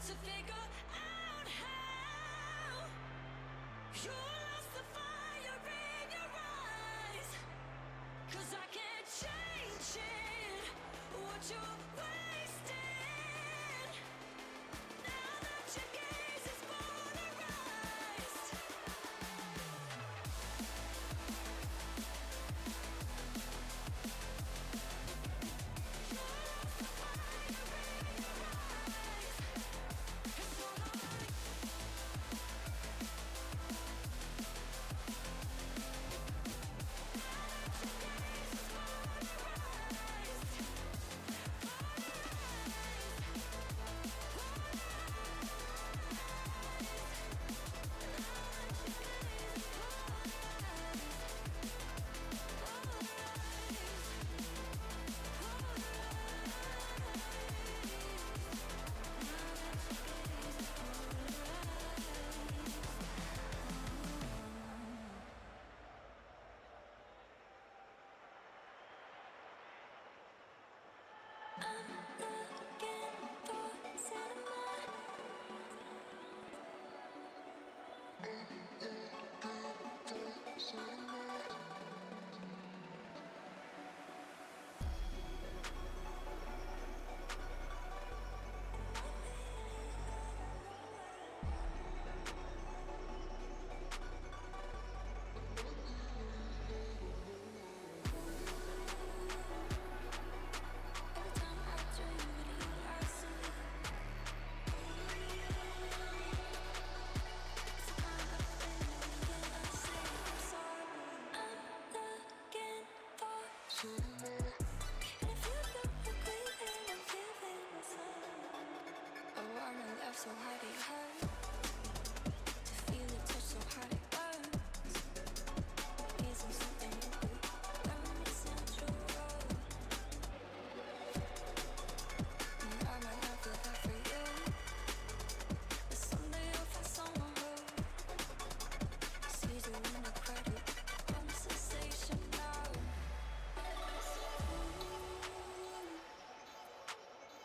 to figure out how you lost the fire in your eyes. 'Cause I can't change it, what you're wasting. Now that your gaze is polarized. You lost the fire in your eyes. It's so hard. So hard it hurts to feel it touch so hard it burns. Isn't something you could learn essential. And I might not feel that for you, but someday you'll find someone who sees you in the credit. I'm sensational.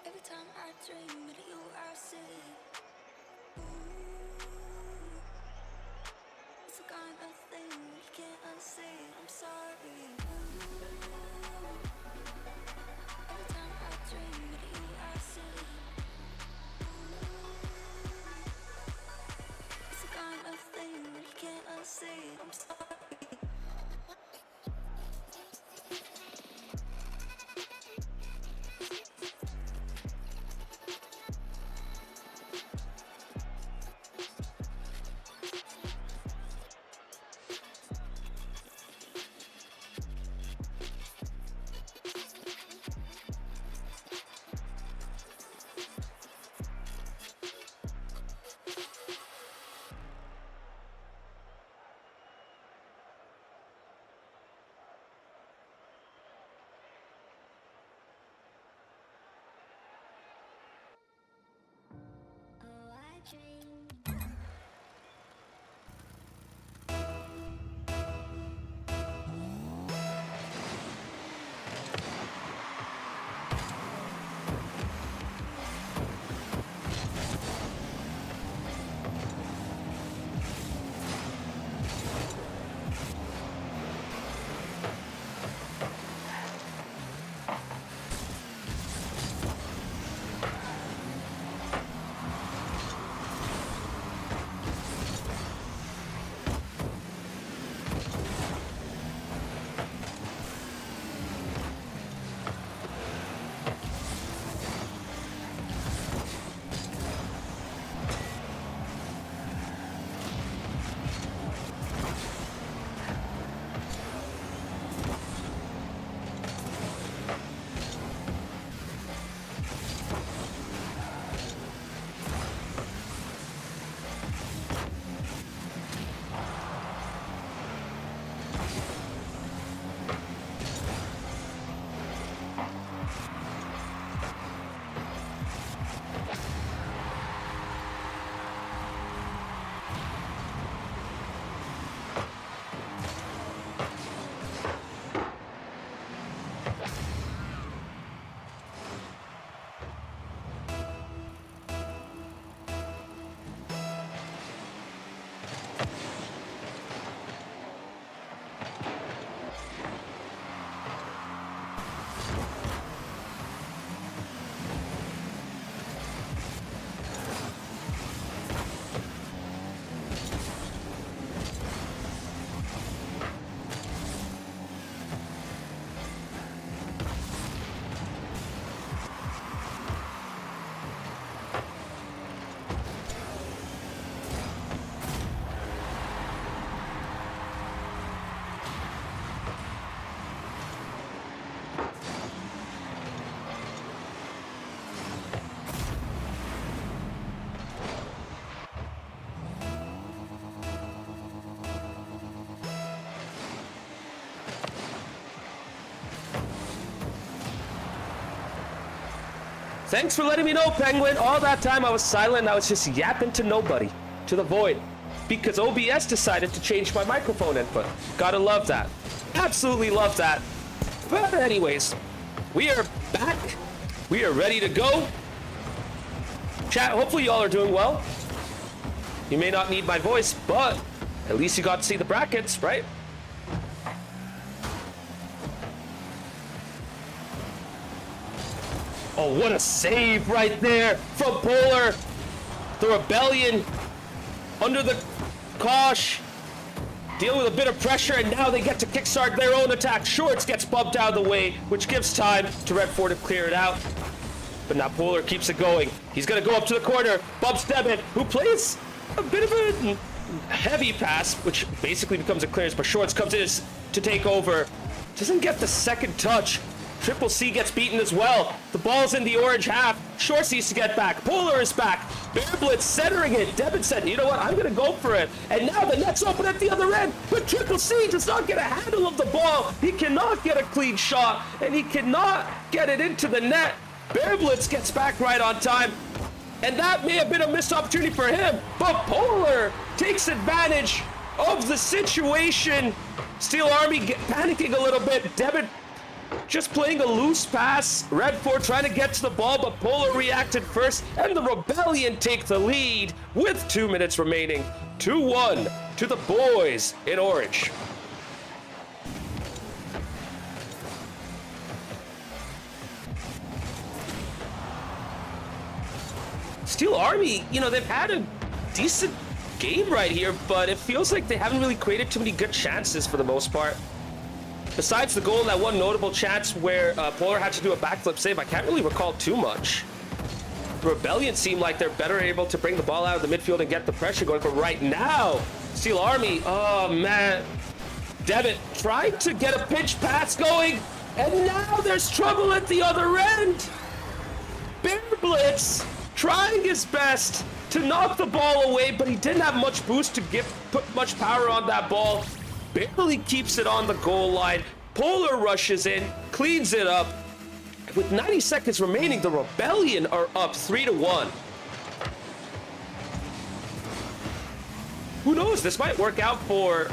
Every time I dream with you, I see. Kind of thing we can't unsee. I'm sorry. Every time I dream with you, I see. It's the kind of thing we can't unsee. I'm sorry. Thanks for letting me know, Penguin. All that time I was silent. I was just yapping to nobody, to the void, because OBS decided to change my microphone input. Gotta love that. Absolutely love that. But anyways, we are back. We are ready to go. Chat, hopefully y'all are doing well. You may not need my voice, but at least you got to see the brackets, right? Oh, what a save right there from Polar. The Rebellion under the Kosh, dealing with a bit of pressure, and now they get to kickstart their own attack. Shorts gets bumped out of the way, which gives time to Red 4 to clear it out. But now Polar keeps it going. He's going to go up to the corner, bumps Debit, who plays a bit of a heavy pass, which basically becomes a clearance, but Shorts comes in to take over. Doesn't get the second touch. Triple C gets beaten as well. The ball's in the orange half. Shorts needs to get back. Polar is back. Bear Blitz centering it. Debit said, you know what, I'm going to go for it. And now the net's open at the other end. But Triple C does not get a handle of the ball. He cannot get a clean shot. And he cannot get it into the net. Bear Blitz gets back right on time. And that may have been a missed opportunity for him. But Polar takes advantage of the situation. Steel Army panicking a little bit. Debit just playing a loose pass. Red 4 trying to get to the ball, but Polar reacted first, and the Rebellion take the lead with 2 minutes remaining. 2-1 to the boys in orange. Steel Army, you know, they've had a decent game right here, but it feels like they haven't really created too many good chances for the most part. Besides the goal in that one notable chance where Polar had to do a backflip save, I can't really recall too much. The Rebellion seem like they're better able to bring the ball out of the midfield and get the pressure going, but right now, Steel Army, oh man. Debit tried to get a pitch pass going, and now there's trouble at the other end. Bear Blitz trying his best to knock the ball away, but he didn't have much boost to put much power on that ball. Barely keeps it on the goal line. Polar rushes in, cleans it up. With 90 seconds remaining, the Rebellion are up 3-1. Who knows? This might work out for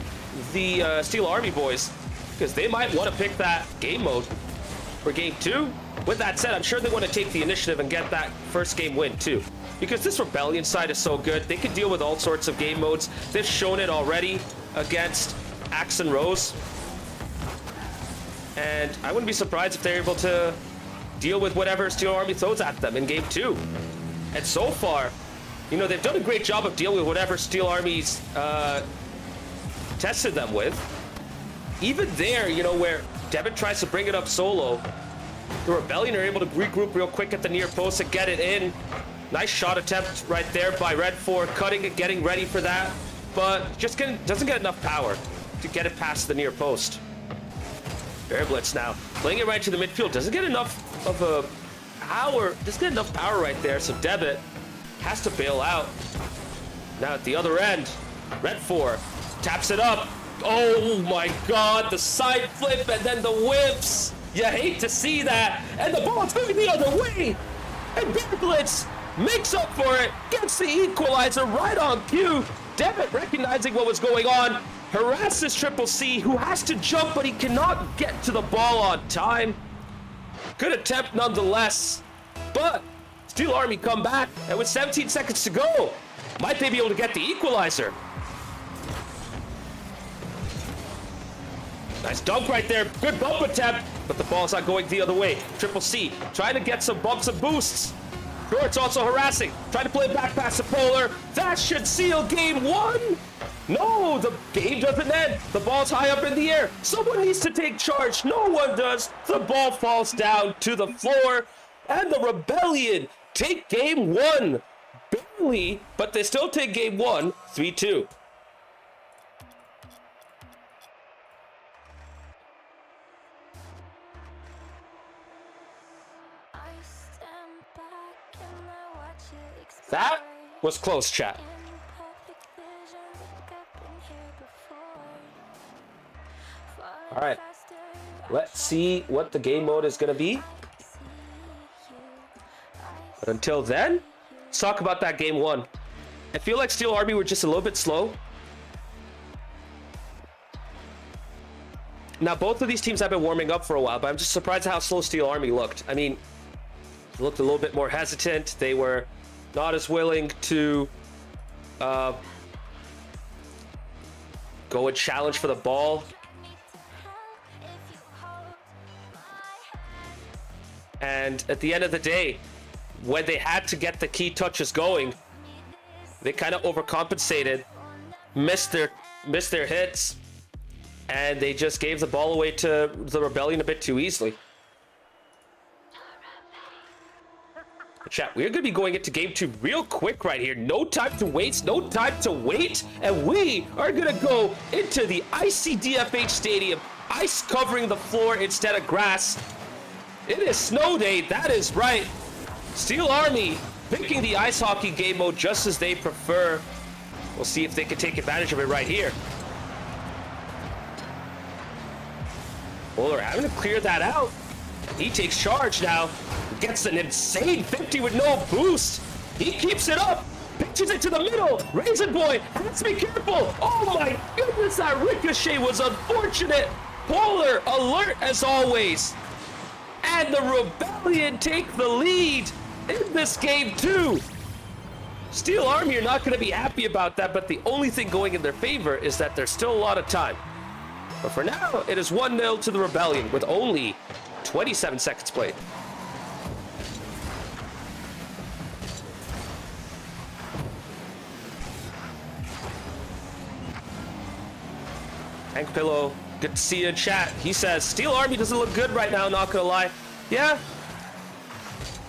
the Steel Army boys, because they might want to pick that game mode for game 2. With that said, I'm sure they want to take the initiative and get that first game win too, because this Rebellion side is so good. They can deal with all sorts of game modes. They've shown it already against Axe and Rose, and I wouldn't be surprised if they're able to deal with whatever Steel Army throws at them in game 2. And so far, you know, they've done a great job of dealing with whatever Steel Army's tested them with. Even there, you know, where Devin tries to bring it up solo, the Rebellion are able to regroup real quick at the near post and get it in. Nice shot attempt right there by Red 4, cutting it, getting ready for that, but just doesn't get enough power to get it past the near post. Bear Blitz now playing it right to the midfield, doesn't get enough of a power, doesn't get enough power right there, so Debit has to bail out. Now at the other end, Red 4 taps it up. Oh my god, the side flip and then the whips. You hate to see that, and the ball's going the other way, and Bear Blitz makes up for it, gets the equalizer right on cue. Debit, recognizing what was going on, harasses Triple C, who has to jump, but he cannot get to the ball on time. Good attempt nonetheless, but Steel Army come back, and with 17 seconds to go, might they be able to get the equalizer? Nice dunk right there, good bump attempt, but the ball's not going the other way. Triple C trying to get some bumps and boosts. Short's also harassing, trying to play back pass to Polar. That should seal game 1. No, the game doesn't end. The ball's high up in the air. Someone needs to take charge. No one does. The ball falls down to the floor, and the Rebellion take game 1. Barely, but they still take game 1, 3-2. That was close, chat. All right, let's see what the game mode is going to be. But until then, let's talk about that game one. I feel like Steel Army were just a little bit slow. Now, both of these teams have been warming up for a while, but I'm just surprised at how slow Steel Army looked. I mean, they looked a little bit more hesitant. They were not as willing to go and challenge for the ball. And at the end of the day, when they had to get the key touches going, they kind of overcompensated, missed their hits, and they just gave the ball away to the Rebellion a bit too easily. Chat, we're going to be going into game 2 real quick right here. No time to waste, no time to wait. And we are going to go into the ICDFH Stadium. Ice covering the floor instead of grass. It is snow day, that is right. Steel Army picking the ice hockey game mode just as they prefer. We'll see if they can take advantage of it right here. Polar having to clear that out. He takes charge now. Gets an insane 50 with no boost. He keeps it up. Pitches it to the middle. Raisin Boy has to be careful. Oh my goodness, that ricochet was unfortunate. Polar alert as always. And the Rebellion take the lead in this game too. Steel Army are not going to be happy about that, but the only thing going in their favor is that there's still a lot of time. But for now, it is 1-0 to the Rebellion with only 27 seconds played. Hank Pillow, good to see you in chat. He says, Steel Army doesn't look good right now, not gonna lie. Yeah,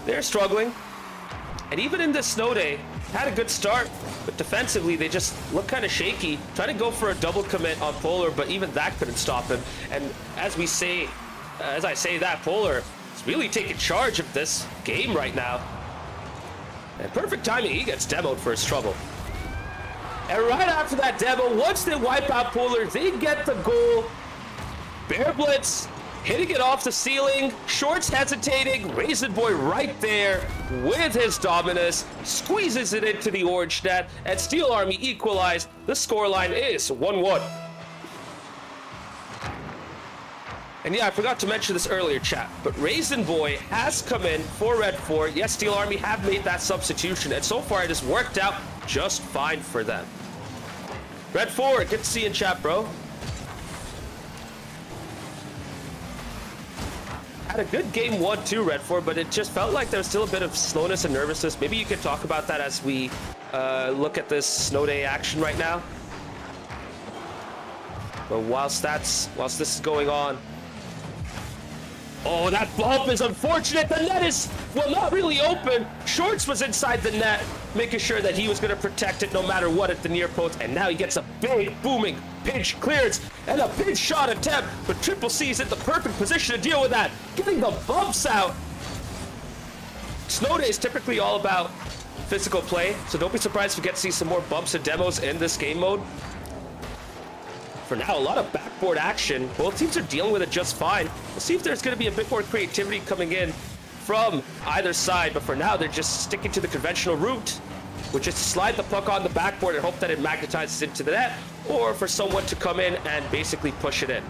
they're struggling. And even in this snow day, had a good start, but defensively, they just look kind of shaky. Try to go for a double commit on Polar, but even that couldn't stop him. And as I say that, Polar is really taking charge of this game right now. And perfect timing, he gets demoed for his trouble. And right after that demo, once they wipe out Polar, they get the goal. Bear Blitz hitting it off the ceiling. Shorts hesitating. Raisin Boy right there with his Dominus. Squeezes it into the orange net. And Steel Army equalized. The scoreline is 1-1. And yeah, I forgot to mention this earlier, chat, but Raisin Boy has come in for Red 4. Yes, Steel Army have made that substitution, and so far it has worked out just fine for them. Red 4, good to see you in chat, bro. Had a good game 1 too, Red 4, but it just felt like there was still a bit of slowness and nervousness. Maybe you could talk about that as we look at this snow day action right now. But whilst this is going on, oh, that bump is unfortunate. The net is, well, not really open. Shorts was inside the net, making sure that he was going to protect it no matter what at the near post. And now he gets a big, booming pinch clearance and a pinch shot attempt. But Triple C is in the perfect position to deal with that, getting the bumps out. Snow Day is typically all about physical play, so don't be surprised if we get to see some more bumps and demos in this game mode. For now, a lot of backboard action. Both teams are dealing with it just fine. We'll see if there's going to be a bit more creativity coming in from either side. But for now, they're just sticking to the conventional route, which is to slide the puck on the backboard and hope that it magnetizes into the net, or for someone to come in and basically push it in.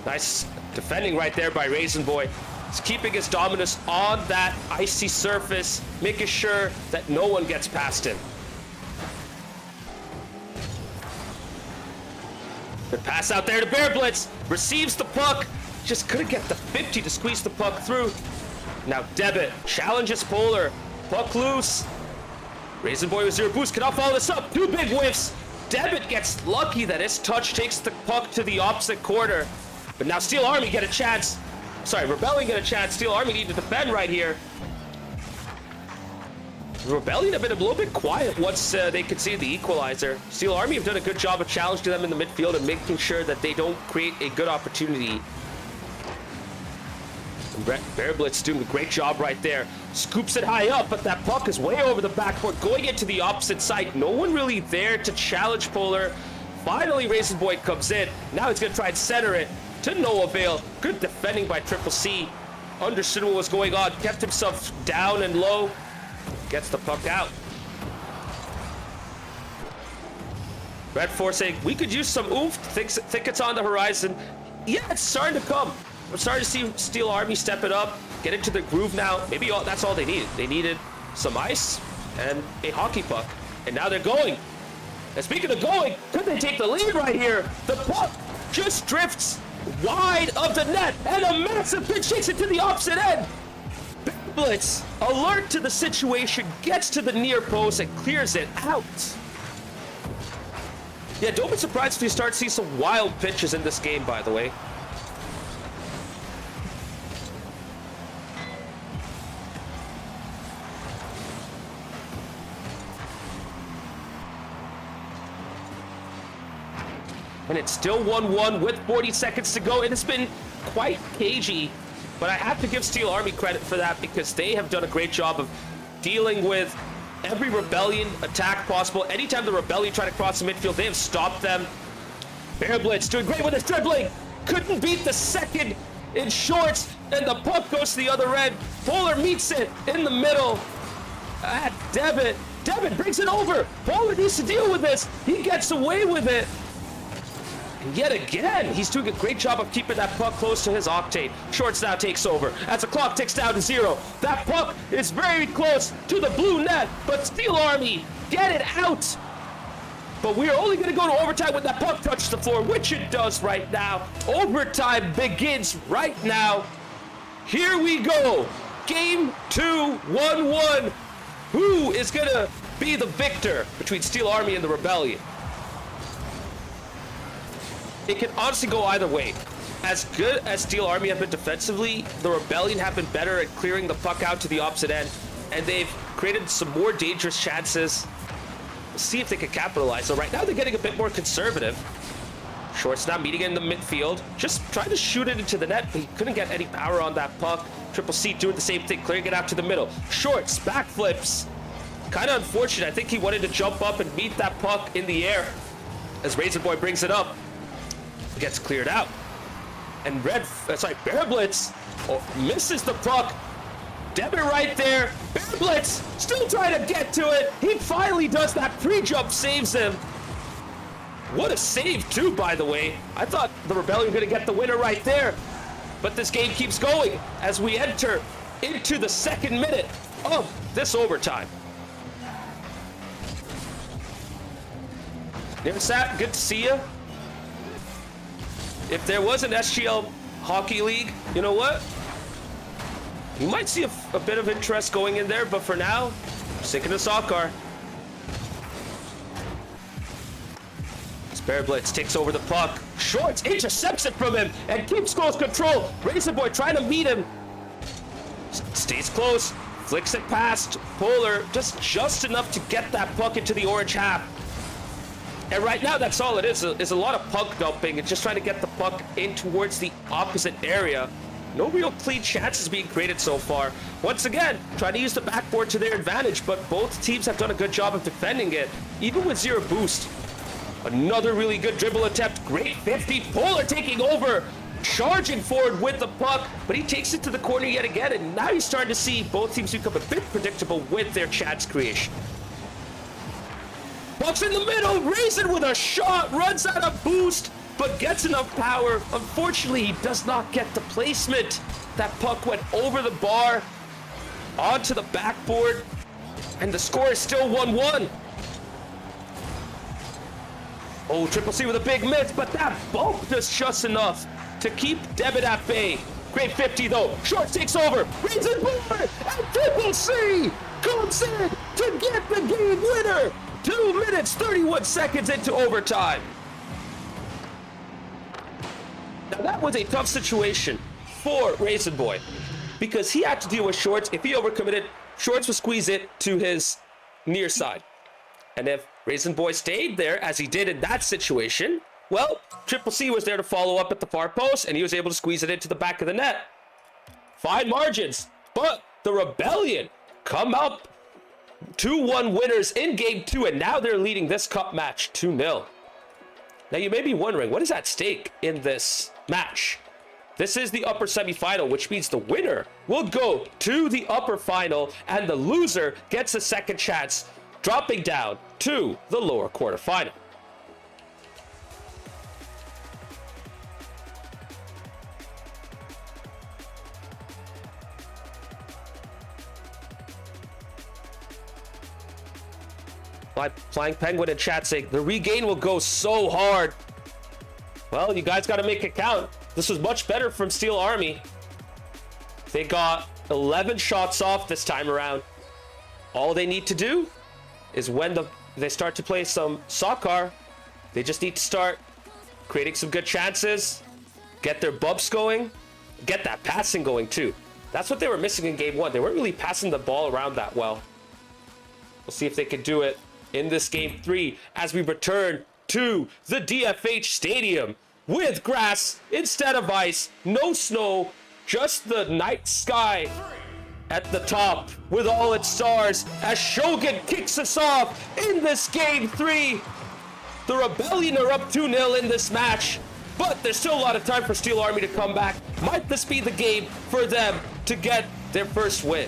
Nice defending right there by Raisin Boy. He's keeping his dominance on that icy surface, making sure that no one gets past him. Good pass out there to Bear Blitz. Receives the puck. Just couldn't get the 50 to squeeze the puck through. Now Debit challenges Polar. Puck loose. Raisin Boy with 0 boost. Cannot follow this up. 2 big whiffs. Debit gets lucky that his touch takes the puck to the opposite corner. But now Steel Army get a chance. Sorry, Rebellion get a chance. Steel Army need to defend right here. The Rebellion have been a little bit quiet once they conceded the equalizer. Steel Army have done a good job of challenging them in the midfield and making sure that they don't create a good opportunity. Bear Blitz doing a great job right there. Scoops it high up, but that puck is way over the backboard, going into the opposite side. No one really there to challenge Polar. Finally, Raisin Boy comes in. Now he's going to try and center it to no avail. Good defending by Triple C. understood what was going on, kept himself down and low, gets the puck out. Red 4 saying, we could use some oomph, think it's on the horizon. Yeah, it's starting to come. We're starting to see Steel Army step it up, get into the groove now. Maybe that's all they needed. They needed some ice and a hockey puck. And now they're going. And speaking of going, could they take the lead right here? The puck just drifts wide of the net, and a massive pitch takes it to the opposite end. Blitz, alert to the situation, gets to the near post and clears it out. Yeah, don't be surprised if you start seeing some wild pitches in this game, by the way. And it's still 1-1 with 40 seconds to go. It has been quite cagey, but I have to give Steel Army credit for that because they have done a great job of dealing with every Rebellion attack possible. Anytime the Rebellion try to cross the midfield, they have stopped them. Bear Blitz doing great with his dribbling. Couldn't beat the second in shorts, and the puck goes to the other end. Polar meets it in the middle. At Devitt. Devitt brings it over. Polar needs to deal with this. He gets away with it. And yet again, he's doing a great job of keeping that puck close to his Octane. Shorts now takes over as the clock ticks down to 0. That puck is very close to the blue net, but Steel Army get it out. But we are only going to go to overtime when that puck touches the floor, which it does right now. Overtime begins right now. Here we go. Game 2, 1-1. Who is going to be the victor between Steel Army and the Rebellion? It can honestly go either way. As good as Steel Army have been defensively, the Rebellion have been better at clearing the puck out to the opposite end, and they've created some more dangerous chances. We'll see if they can capitalize. So right now they're getting a bit more conservative. Short's now meeting in the midfield, just trying to shoot it into the net, but he couldn't get any power on that puck. Triple C doing the same thing, clearing it out to the middle. Shorts, backflips. Kind of unfortunate. I think he wanted to jump up and meet that puck in the air as Raisin Boy brings it up. Gets cleared out. And Bear Blitz misses the puck. Devitt right there. Bear Blitz still trying to get to it. He finally does that pre-jump, saves him. What a save too, by the way. I thought the Rebellion were going to get the winner right there. But this game keeps going as we enter into the second minute of this overtime. Nimsat, good to see you. If there was an SGL Hockey League, you know what? You might see a bit of interest going in there, but for now, sticking to soccer. Bear Blitz takes over the puck. Shorts intercepts it from him and keeps close control. Razor Boy trying to meet him. Stays close, flicks it past Polar, just enough to get that puck into the orange half. And right now, that's all it is a lot of puck dumping and just trying to get the puck in towards the opposite area. No real clean chances being created so far. Once again, trying to use the backboard to their advantage, but both teams have done a good job of defending it, even with 0 boost. Another really good dribble attempt. Great 50. Polar taking over, charging forward with the puck, but he takes it to the corner yet again, and now you're starting to see both teams become a bit predictable with their chance creation. Puck's in the middle. Raisin with a shot, runs out of boost, but gets enough power. Unfortunately, he does not get the placement. That puck went over the bar, onto the backboard, and the score is still 1-1. Oh, Triple C with a big miss, but that bump does just enough to keep Devitt at bay. Great 50 though. Short takes over. Raisin board, and Triple C comes in to get the game winner. 2 minutes, 31 seconds into overtime. Now that was a tough situation for Raisin Boy because he had to deal with Shorts. If he overcommitted, Shorts would squeeze it to his near side. And if Raisin Boy stayed there, as he did in that situation, well, Triple C was there to follow up at the far post, and he was able to squeeze it into the back of the net. Fine margins, but the Rebellion come up 2-1 winners in Game 2, and now they're leading this cup match 2-0. Now, you may be wondering, what is at stake in this match? This is the upper semifinal, which means the winner will go to the upper final, and the loser gets a second chance, dropping down to the lower quarterfinal. Flying Penguin in chat saying the regain will go so hard. Well, you guys got to make it count. This was much better from Steel Army. They got 11 shots off this time around. All they need to do is when they start to play some soccer, they just need to start creating some good chances, get their bumps going, get that passing going too. That's what they were missing in game one. They weren't really passing the ball around that well. We'll see if they can do it in this game 3 as we return to the DFH Stadium with grass instead of ice, no snow, just the night sky at the top with all its stars as Shogun kicks us off in this game 3. The Rebellion are up 2-0 in this match, but there's still a lot of time for Steel Army to come back. Might this be the game for them to get their first win?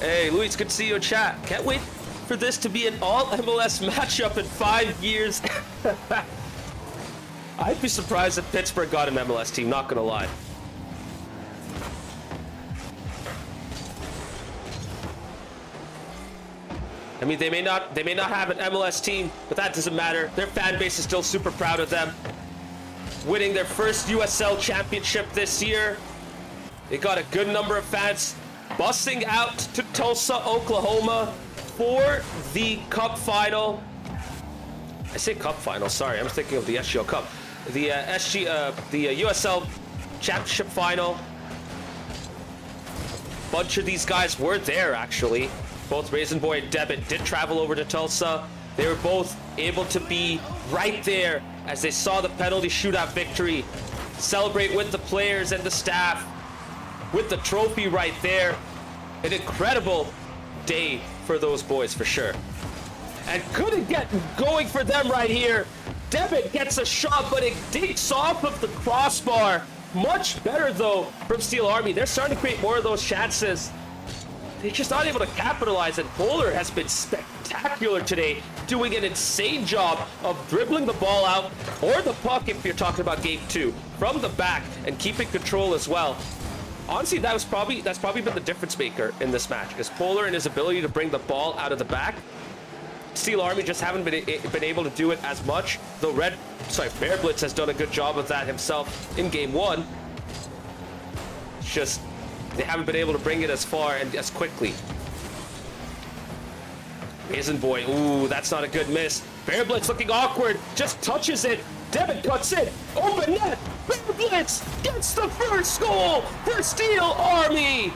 Hey, Luis, good to see you in chat. Can't wait for this to be an all-MLS matchup in 5 years. I'd be surprised if Pittsburgh got an MLS team, not gonna lie. I mean, they may not have an MLS team, but that doesn't matter. Their fan base is still super proud of them. Winning their first USL championship this year. They got a good number of fans busing out to Tulsa, Oklahoma for the Cup final. I say Cup final, sorry, I'm thinking of the SGL Cup. The USL Championship final. Bunch of these guys were there, actually. Both Raisin Boy and Debit did travel over to Tulsa. They were both able to be right there as they saw the penalty shootout victory. Celebrate with the players and the staff with the trophy right there. An incredible day for those boys, for sure. And couldn't get going for them right here. Debit gets a shot, but it dinks off of the crossbar. Much better, though, from Steel Army. They're starting to create more of those chances. They're just not able to capitalize, and Polar has been spectacular today, doing an insane job of dribbling the ball out, or the puck if you're talking about game 2, from the back, and keeping control as well. Honestly, that's probably been the difference maker in this match, is Polar and his ability to bring the ball out of the back. Steel Army just haven't been able to do it as much, though Bear Blitz has done a good job of that himself in game 1. It's just they haven't been able to bring it as far and as quickly. Raisin Boy, ooh, that's not a good miss. Bear Blitz looking awkward, just touches it. Debit cuts in, open net. Bear Blitz gets the first goal for Steel Army.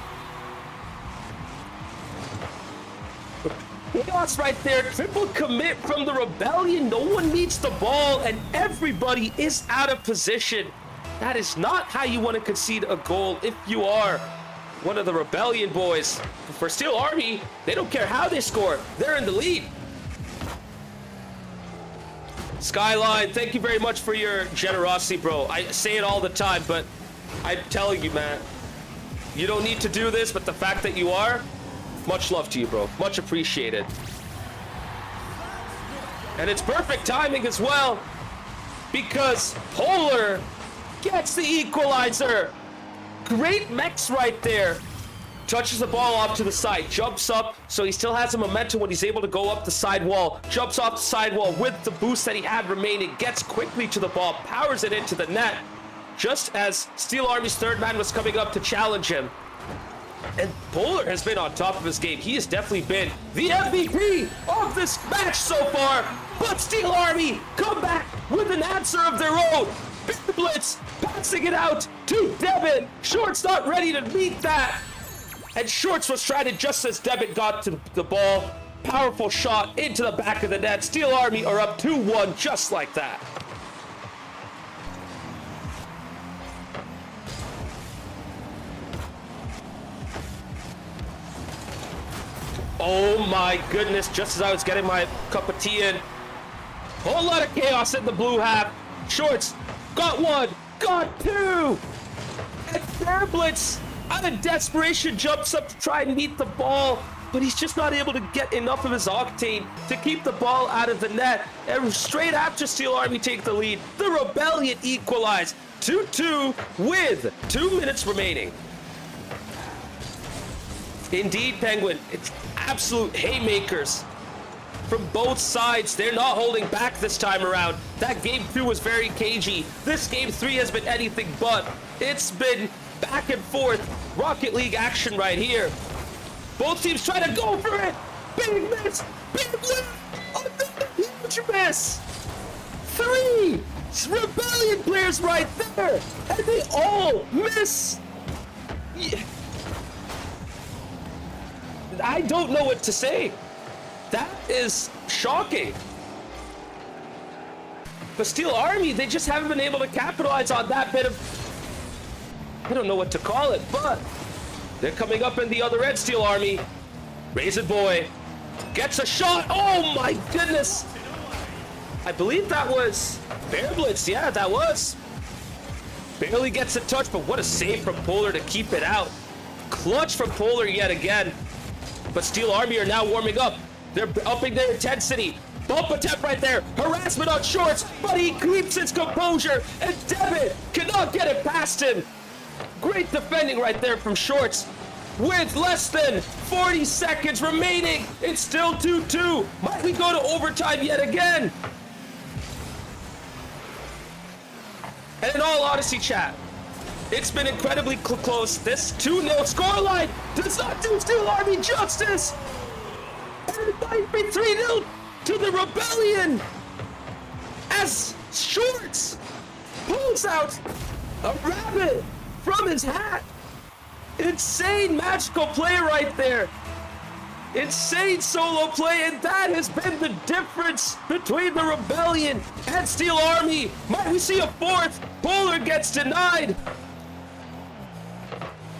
Chaos right there, triple commit from the Rebellion. No one meets the ball and everybody is out of position. That is not how you want to concede a goal if you are one of the Rebellion boys. For Steel Army, they don't care how they score. They're in the lead. Skyline, thank you very much for your generosity, bro. I say it all the time, but I'm telling you, man, you don't need to do this, but the fact that you are, much love to you, bro. Much appreciated. And it's perfect timing as well, because Polar gets the equalizer. Great mix right there. Touches the ball off to the side, jumps up, so he still has a momentum when he's able to go up the side wall. Jumps off the side wall with the boost that he had remaining, gets quickly to the ball, powers it into the net, just as Steel Army's third man was coming up to challenge him. And Polar has been on top of his game. He has definitely been the MVP of this match so far. But Steel Army come back with an answer of their own. Bear Blitz passing it out to Debit. Short's not ready to meet that. And Shorts was trying to just as Debit got to the ball. Powerful shot into the back of the net. Steel Army are up 2-1 just like that. Oh my goodness, just as I was getting my cup of tea in. Whole lot of chaos in the blue half. Shorts, got one, got two. And Fairblitz, out of desperation, jumps up to try and meet the ball, but he's just not able to get enough of his octane to keep the ball out of the net. And straight after Steel Army take the lead, the Rebellion equalize 2-2 with 2 minutes remaining. Indeed, Penguin, it's absolute haymakers from both sides. They're not holding back this time around. That game 2 was very cagey. This game 3 has been anything but. It's been back and forth Rocket League action right here. Both teams trying to go for it. Big miss, big win. Another huge miss. 3 Rebellion players right there, and they all miss. Yeah. I don't know what to say. That is shocking. But Steel Army, they just haven't been able to capitalize on that bit of, I don't know what to call it, but they're coming up in the other end, Steel Army. Raisin Boy gets a shot. Oh my goodness. I believe that was Fairblitz. Yeah, that was. Barely gets a touch, but what a save from Polar to keep it out. Clutch from Polar yet again. But Steel Army are now warming up. They're upping their intensity. Bump attempt right there. Harassment on Shorts, but he keeps his composure, and Devin cannot get it past him. Great defending right there from Shorts. With less than 40 seconds remaining, it's still 2-2. Might we go to overtime yet again? And in all honesty, chat, it's been incredibly close. This 2-0 scoreline does not do Steel Army justice. And it might be 3-0 to the Rebellion as Shorts pulls out a rabbit from his hat. Insane magical play right there. Insane solo play, and that has been the difference between the Rebellion and Steel Army. Might we see a fourth? Polar gets denied.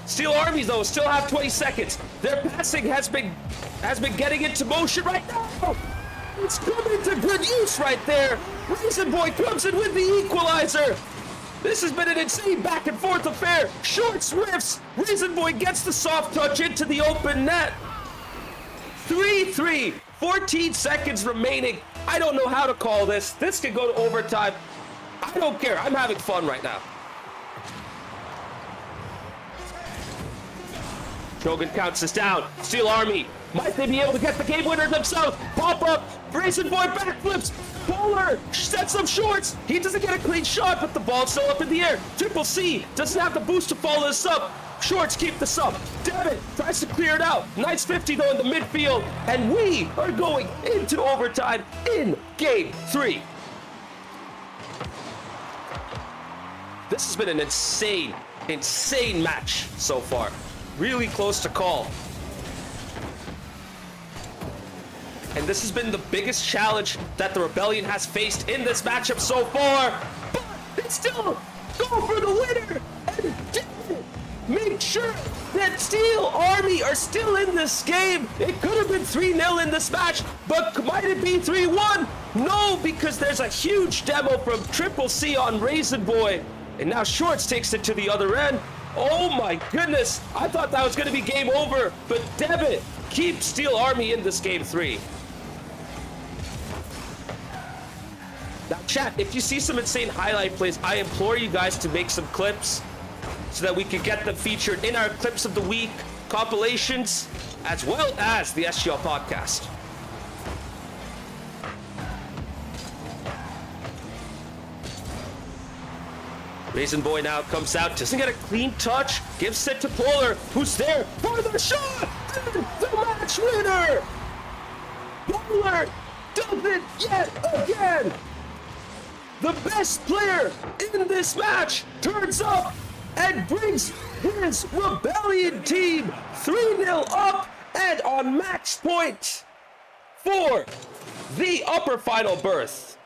Steel Army, though, still have 20 seconds. Their passing has been getting into motion right now. It's coming to good use right there. Raisin Boy comes in with the equalizer. This has been an insane back and forth affair. Shorts riffs. Raisin Boy gets the soft touch into the open net. 3-3, 14 seconds remaining. I don't know how to call this. This could go to overtime. I don't care. I'm having fun right now. Shogun counts us down. Steel Army, might they be able to get the game winner themselves? Pop up. Raisin Boy backflips. Polar sets up Shorts. He doesn't get a clean shot, but the ball's still up in the air. Triple C doesn't have the boost to follow this up. Shorts keep this up. Devin tries to clear it out. Nice 50 though in the midfield. And we are going into overtime in game 3. This has been an insane match so far. Really close to call. And this has been the biggest challenge that the Rebellion has faced in this matchup so far. But they still go for the winner. And make sure that Steel Army are still in this game. It could have been 3-0 in this match, but might it be 3-1? No, because there's a huge demo from Triple C on Raisin Boy. And now Shorts takes it to the other end. Oh my goodness, I thought that was going to be game over, but Devin keeps Steel Army in this game 3. Now chat, if you see some insane highlight plays, I implore you guys to make some clips so that we can get them featured in our Clips of the Week compilations, as well as the SGL podcast. Raisin Boy now comes out, doesn't get a clean touch, gives it to Polar, who's there for the shot, and the match winner! Polar does it yet again! The best player in this match turns up and brings his Rebellion team 3-0 up and on match point for the upper final berth.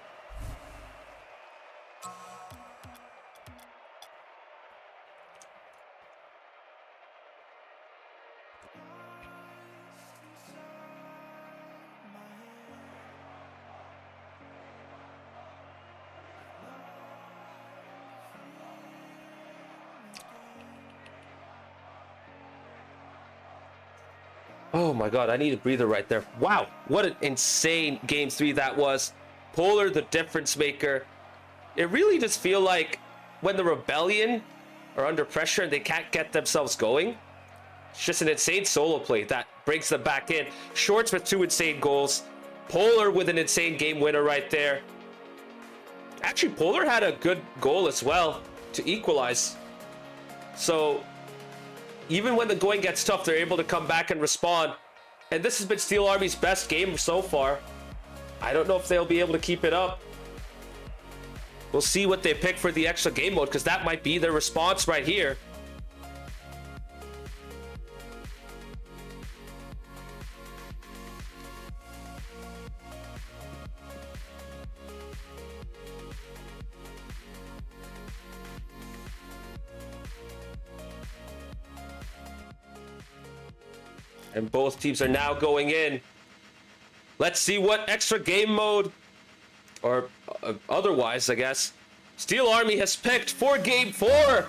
Oh my god, I need a breather right there. Wow, what an insane game 3 that was. Polar, the difference maker. It really does feel like when the Rebellion are under pressure and they can't get themselves going, it's just an insane solo play that brings them back in. Shorts with 2 insane goals. Polar with an insane game winner right there. Actually, Polar had a good goal as well to equalize. So even when the going gets tough, they're able to come back and respond. And this has been Steel Army's best game so far. I don't know if they'll be able to keep it up. We'll see what they pick for the extra game mode, because that might be their response right here. And both teams are now going in. Let's see what extra game mode, or otherwise, I guess, Steel Army has picked for game 4.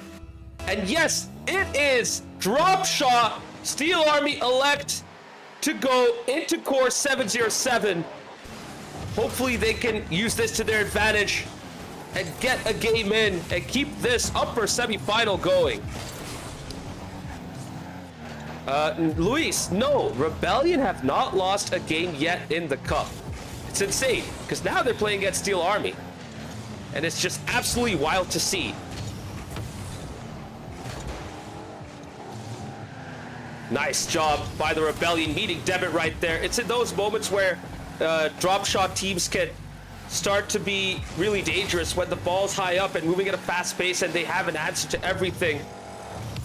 And yes, it is drop shot. Steel Army elect to go into core 707. Hopefully they can use this to their advantage and get a game in and keep this upper semifinal going. Luis, no, Rebellion have not lost a game yet in the cup. It's insane, because now they're playing against Steel Army. And it's just absolutely wild to see. Nice job by the Rebellion meeting Debit right there. It's in those moments where drop shot teams can start to be really dangerous, when the ball's high up and moving at a fast pace and they have an answer to everything.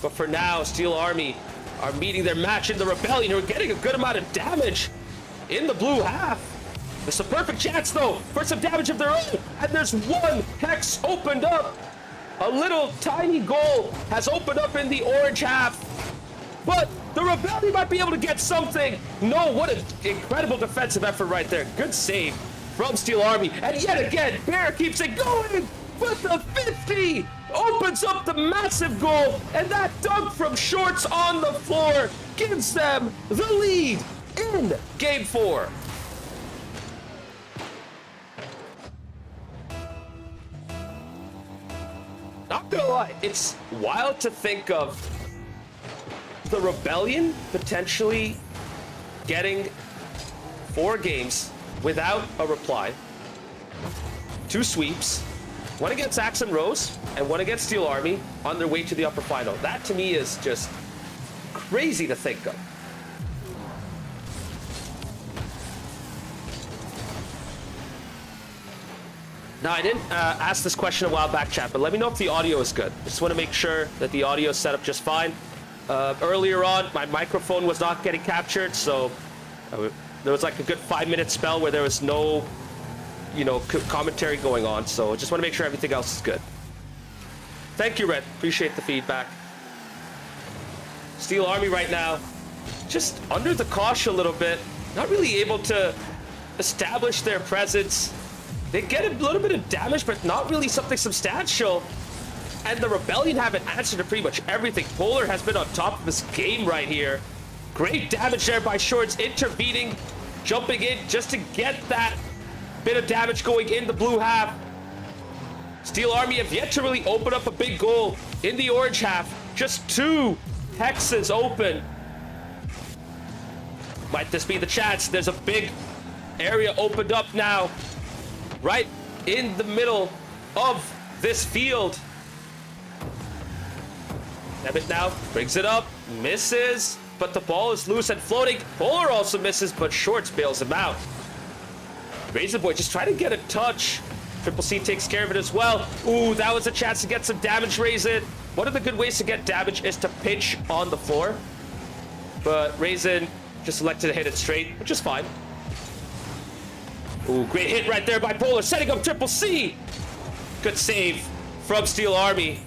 But for now, Steel Army are meeting their match in the Rebellion, who are getting a good amount of damage in the blue half. It's a perfect chance, though, for some damage of their own. And there's one hex opened up. A little tiny goal has opened up in the orange half. But the Rebellion might be able to get something. No, what an incredible defensive effort right there. Good save from Steel Army. And yet again, Bear keeps it going. But the 50 opens up the massive goal. And that dunk from Shorts on the floor gives them the lead in game 4. Not gonna lie, it's wild to think of the Rebellion potentially getting 4 games without a reply. 2 sweeps, one against Axe and Rose and one against Steel Army on their way to the upper final. That to me is just crazy to think of. Now, I didn't ask this question a while back, chat, but let me know if the audio is good. I just want to make sure that the audio is set up just fine. Earlier on, my microphone was not getting captured, so there was like a good 5-minute spell where there was no, commentary going on. So I just want to make sure everything else is good. Thank you, Red. Appreciate the feedback. Steel Army right now, just under the cosh a little bit. Not really able to establish their presence. They get a little bit of damage, but not really something substantial. And the Rebellion have an answer to pretty much everything. Polar has been on top of this game right here. Great damage there by Shorts, intervening, jumping in just to get that bit of damage going in the blue half. Steel Army have yet to really open up a big goal in the orange half. Just 2 hexes open. Might this be the chance? There's a big area opened up now, right in the middle of this field. Debit now brings it up, misses, but the ball is loose and floating. Polar also misses, but Shorts bails him out. Razor Boy just trying to get a touch. Triple C takes care of it as well. Ooh, that was a chance to get some damage, Raisin. One of the good ways to get damage is to pinch on the floor. But Raisin just elected to hit it straight, which is fine. Ooh, great hit right there by Polar, setting up Triple C. Good save from Steel Army.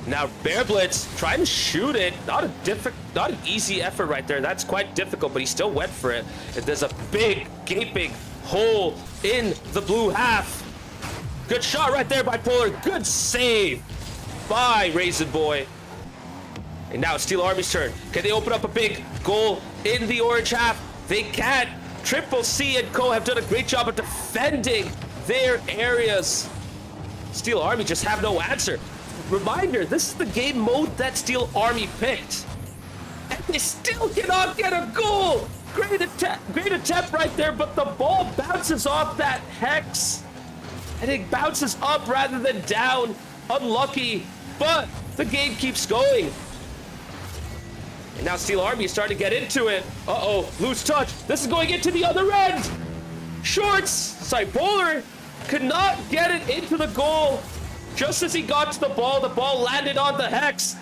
Now Bear Blitz trying to shoot it. Not an easy effort right there. That's quite difficult, but he still went for it. And there's a big gaping hole in the blue half. Good shot right there by Polar. Good save by Raisin Boy. And now it's Steel Army's turn. Can they open up a big goal in the orange half? They can't. Triple C and Co have done a great job of defending their areas. Steel Army just have no answer. Reminder, this is the game mode that Steel Army picked. And they still cannot get a goal. Great attempt right there, but the ball bounces off that hex. And it bounces up rather than down. Unlucky, but the game keeps going. And now Steel Army is starting to get into it. Uh-oh, loose touch. This is going into the other end. Shorts. Sorry, Polar could not get it into the goal. Just as he got to the ball landed on the hex.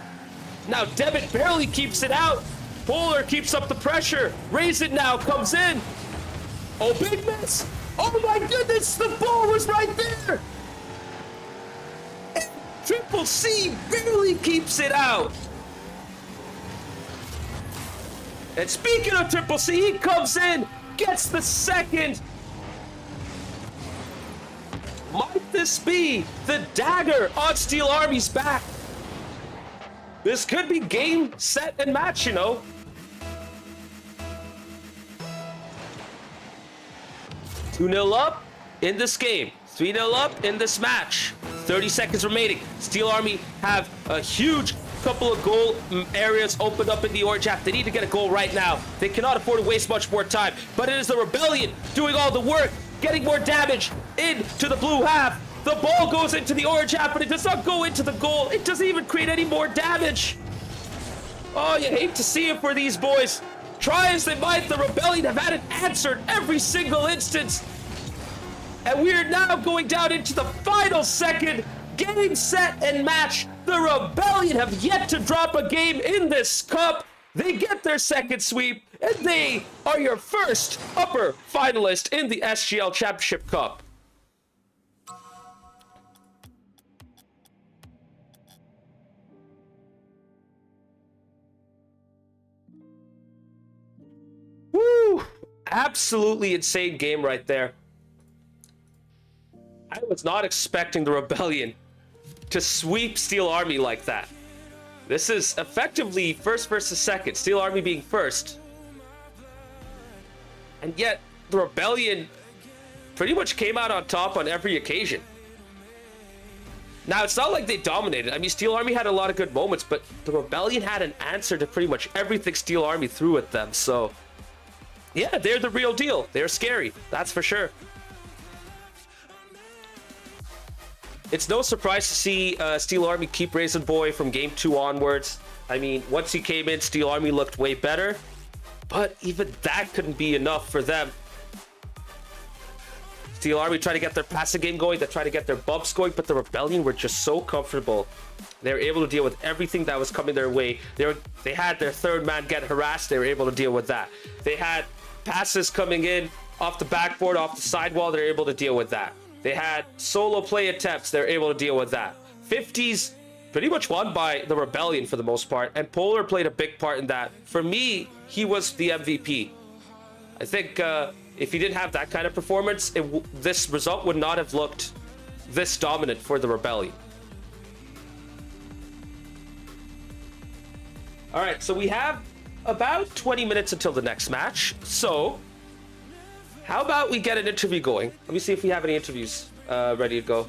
Now Debit barely keeps it out. Polar keeps up the pressure. Raise it now, comes in. Oh, big miss. Oh my goodness, the ball was right there. And Triple C barely keeps it out. And speaking of Triple C, he comes in, gets the second. Might this be the dagger on Steel Army's back? This could be game, set, and match, you know. Two-0 up in this game. 3-0 up in this match. 30 seconds remaining. Steel Army have a huge couple of goal areas opened up in the orange half. They need to get a goal right now. They cannot afford to waste much more time. But it is the Rebellion doing all the work, getting more damage into the blue half. The ball goes into the orange half, but it does not go into the goal. It doesn't even create any more damage. Oh, you hate to see it for these boys. Try as they might, the Rebellion have had it answered every single instance. And we are now going down into the final second. Game, set, and match. The Rebellion have yet to drop a game in this cup. They get their second sweep, and they are your first upper finalist in the SGL Championship Cup. Woo! Absolutely insane game right there. I was not expecting the Rebellion to sweep Steel Army like that. This is effectively first versus second, Steel Army being first. And yet, the Rebellion pretty much came out on top on every occasion. Now, it's not like they dominated. I mean, Steel Army had a lot of good moments, but the Rebellion had an answer to pretty much everything Steel Army threw at them. So, yeah, they're the real deal. They're scary, that's for sure. It's no surprise to see Steel Army keep Raisin Boy from Game 2 onwards. I mean, once he came in, Steel Army looked way better. But even that couldn't be enough for them. Steel Army tried to get their passing game going. They tried to get their bumps going. But the Rebellion were just so comfortable. They were able to deal with everything that was coming their way. They had their third man get harassed. They were able to deal with that. They had passes coming in off the backboard, off the sidewall. They were able to deal with that. They had solo play attempts. They're able to deal with that. 50s pretty much won by the Rebellion for the most part. And Polar played a big part in that. For me, he was the MVP. I think if he didn't have that kind of performance, this result would not have looked this dominant for the Rebellion. All right, so we have about 20 minutes until the next match. So how about we get an interview going? Let me see if we have any interviews ready to go.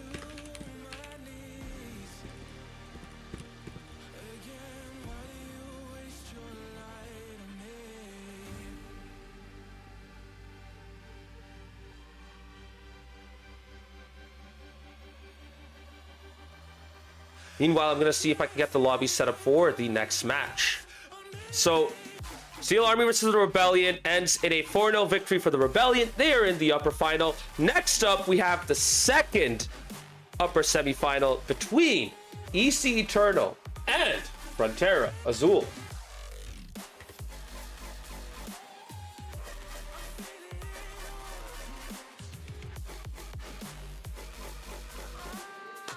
Meanwhile, I'm going to see if I can get the lobby set up for the next match. So, Steel Army versus the Rebellion ends in a 4-0 victory for the Rebellion. They are in the upper final. Next up, we have the second upper semifinal between EC Eternal and Frontera Azul.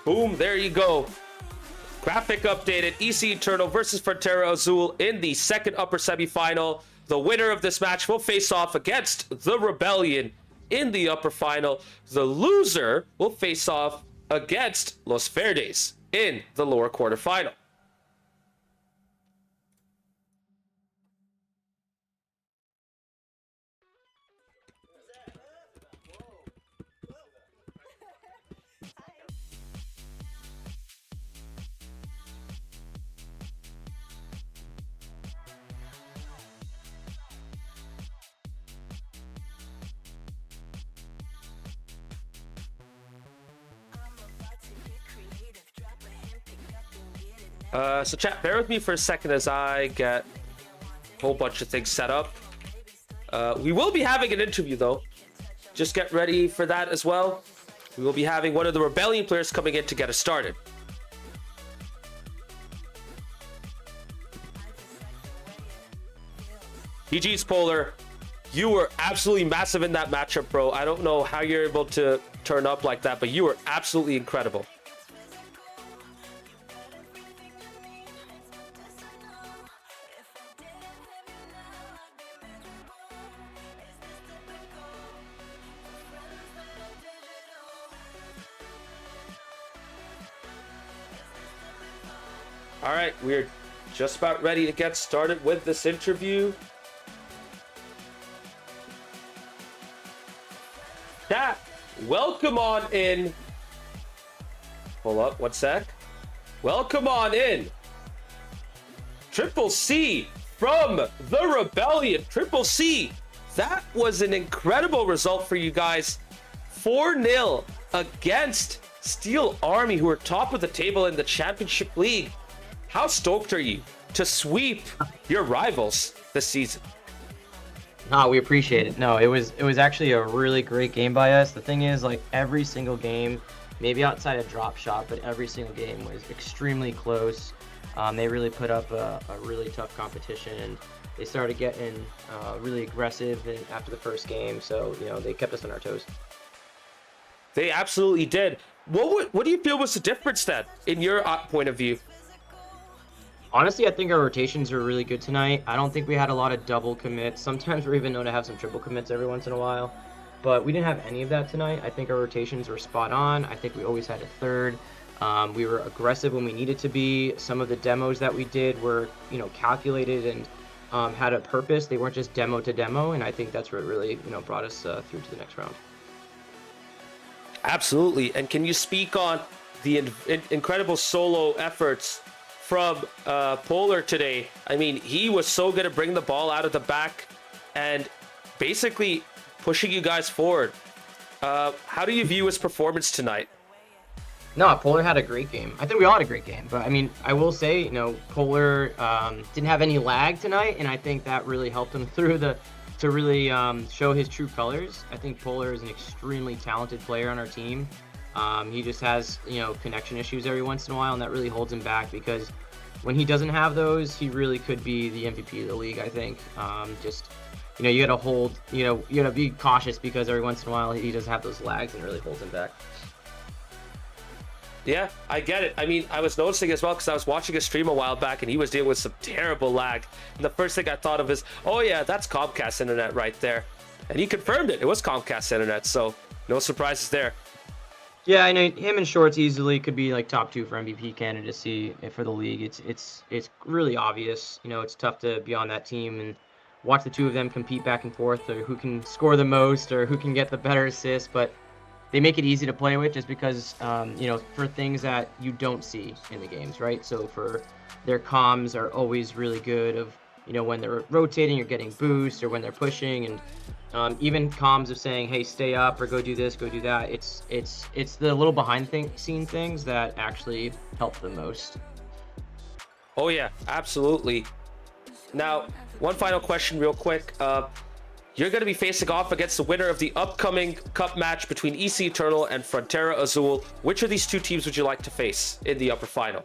Boom, there you go. Graphic updated, EC Eternal versus Frontera Azul in the second upper semifinal. The winner of this match will face off against the Rebellion in the upper final. The loser will face off against Los Verdes in the lower quarterfinal. So chat, bear with me for a second as I get a whole bunch of things set up. We will be having an interview though. Just get ready for that as well. We will be having one of the Rebellion players coming in to get us started. GG's Polar. You were absolutely massive in that matchup, bro. I don't know how you're able to turn up like that, but you were absolutely incredible. All right, we're just about ready to get started with this interview. Chat, welcome on in. Hold up, one sec. Welcome on in. Triple C from the Rebellion. Triple C, that was an incredible result for you guys. 4-0 against Steel Army, who are top of the table in the Championship League. How stoked are you to sweep your rivals this season? No, we appreciate it. No, it was actually a really great game by us. The thing is, like, every single game, maybe outside of drop shot, but every single game was extremely close. They really put up a really tough competition, and they started getting really aggressive after the first game. So, you know, they kept us on our toes. They absolutely did. What do you feel was the difference then, in your point of view? Honestly, I think our rotations are really good tonight. I don't think we had a lot of double commits. Sometimes we're even known to have some triple commits every once in a while, but we didn't have any of that tonight. I think our rotations were spot on. I think we always had a third. We were aggressive when we needed to be. Some of the demos that we did were, you know, calculated and had a purpose. They weren't just demo to demo, and I think that's what really, you know, brought us through to the next round. Absolutely. And can you speak on the incredible solo efforts from Polar today? I mean, he was so good at bringing the ball out of the back and basically pushing you guys forward. How do you view his performance tonight? No, Polar had a great game. I think we all had a great game. But, I mean, I will say, you know, Polar didn't have any lag tonight, and I think that really helped him through to really show his true colors. I think Polar is an extremely talented player on our team. He just has, you know, connection issues every once in a while, and that really holds him back, because when he doesn't have those, he really could be the MVP of the league, I think. Just, you know, you got to hold, you know, you got to be cautious, because every once in a while he does have those lags and it really holds him back. Yeah, I get it. I mean, I was noticing as well, because I was watching a stream a while back and he was dealing with some terrible lag. And the first thing I thought of is, oh yeah, that's Comcast internet right there. And he confirmed it. It was Comcast internet, so no surprises there. Yeah, I know him and Shorts easily could be like top 2 for MVP candidacy for the league. It's really obvious. You know, it's tough to be on that team and watch the two of them compete back and forth, or who can score the most, or who can get the better assist. But they make it easy to play with, just because, you know, for things that you don't see in the games, right? So for their comms are always really good of, you know, when they're rotating or getting boost, or when they're pushing, and even comms of saying, hey, stay up, or go do this, go do that. It's the little behind scene things that actually help the most. Oh yeah, absolutely. Now, one final question real quick. You're going to be facing off against the winner of the upcoming cup match between EC Eternal and Frontera Azul. Which of these two teams would you like to face in the upper final?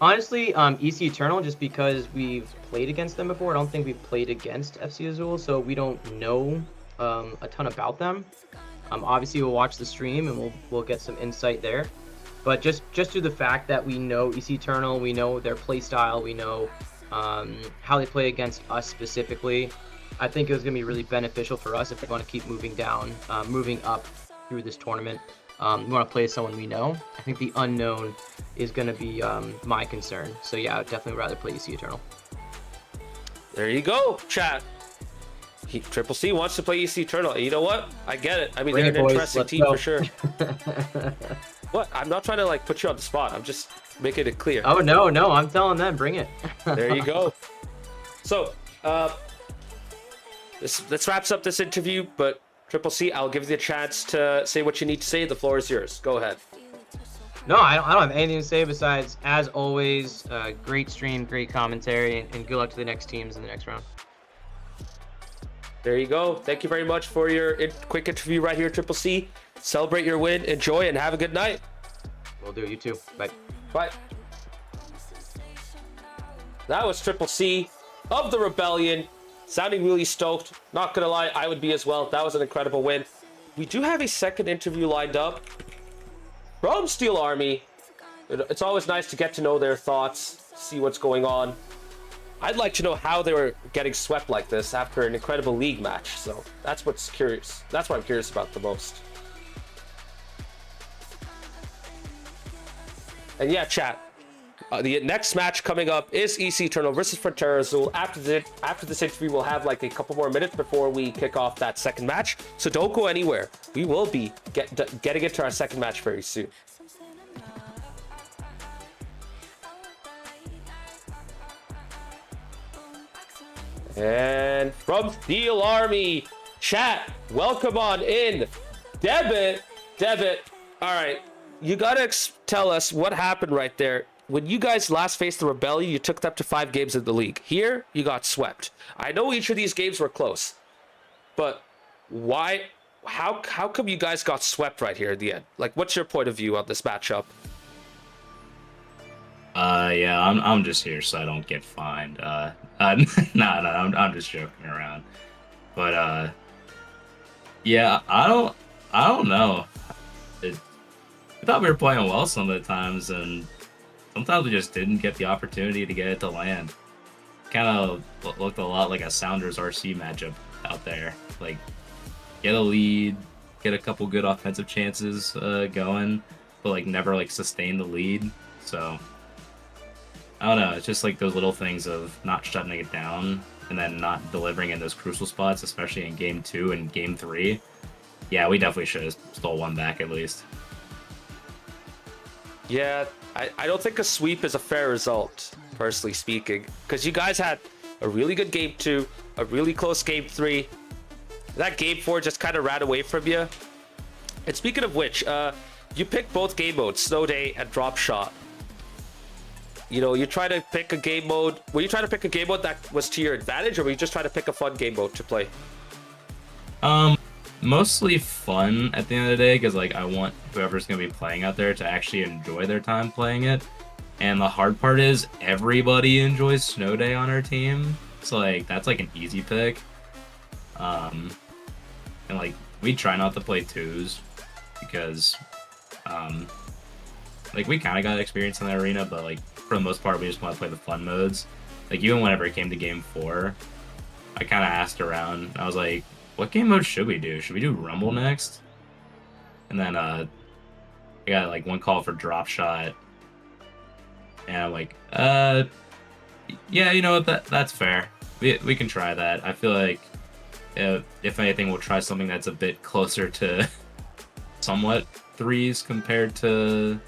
Honestly, EC Eternal, just because we've played against them before. I don't think we've played against FC Azul, so we don't know a ton about them. Obviously, we'll watch the stream and we'll get some insight there. But just through the fact that we know EC Eternal, we know their play style, we know how they play against us specifically, I think it was going to be really beneficial for us if we want to keep moving up through this tournament. We want to play someone we know. I think the unknown is going to be my concern. So yeah, I'd definitely rather play EC Eternal. There you go, chat. Triple C wants to play EC Eternal. You know what? I get it. I mean, they're an interesting team for sure. What? I'm not trying to like put you on the spot. I'm just making it clear. Oh no, I'm telling them, bring it. There you go. So, this wraps up this interview, but Triple C, I'll give you the chance to say what you need to say. The floor is yours. Go ahead. No, I don't have anything to say besides, as always, great stream, great commentary, and good luck to the next teams in the next round. There you go. Thank you very much for your quick interview right here, Triple C. Celebrate your win, enjoy, and have a good night. Will do. You too. Bye. Bye. That was Triple C of the Rebellion. Sounding really stoked. Not gonna lie, I would be as well. That was an incredible win. We do have a second interview lined up from Steel Army. It's always nice to get to know their thoughts, see what's going on. I'd like to know how they were getting swept like this after an incredible league match. So that's what's curious. That's what I'm curious about the most. And yeah, chat. The next match coming up is EC Eternal versus Frontera Azul. After this interview, we'll have like a couple more minutes before we kick off that second match. So don't go anywhere. We will be getting into our second match very soon. And from Steel Army, chat, welcome on in. Debit. All right, you gotta tell us what happened right there. When you guys last faced the Rebellion, you took them to 5 games in the league. Here, you got swept. I know each of these games were close, but why? How come you guys got swept right here at the end? Like, what's your point of view on this matchup? Yeah, I'm just here so I don't get fined. No, I'm just joking around. But yeah, I don't know. I thought we were playing well some of the times, and sometimes we just didn't get the opportunity to get it to land. Kind of looked a lot like a Sounders RC matchup out there. Like, get a lead, get a couple good offensive chances going, but like never like sustain the lead. So I don't know. It's just like those little things of not shutting it down and then not delivering in those crucial spots, especially in game 2 and game 3. Yeah, we definitely should have stole one back at least. Yeah, I don't think a sweep is a fair result, personally speaking, because you guys had a really good game 2, a really close game 3. That game 4 just kind of ran away from you. And speaking of which, you picked both game modes, Snow Day and Drop Shot. You know, you try to pick a game mode. Were you trying to pick a game mode that was to your advantage, or were you just trying to pick a fun game mode to play? Mostly fun at the end of the day, because like I want whoever's going to be playing out there to actually enjoy their time playing it. And the hard part is everybody enjoys Snow Day on our team, so like that's like an easy pick. And like we try not to play 2s because like we kind of got experience in the arena, but like for the most part we just want to play the fun modes. Like even whenever it came to game 4, I kind of asked around. I was like, what game mode should we do? Should we do Rumble next? And then I got like one call for Drop Shot, and I'm like, yeah, you know what, that's fair. We can try that. I feel like if anything, we'll try something that's a bit closer to somewhat 3s compared to,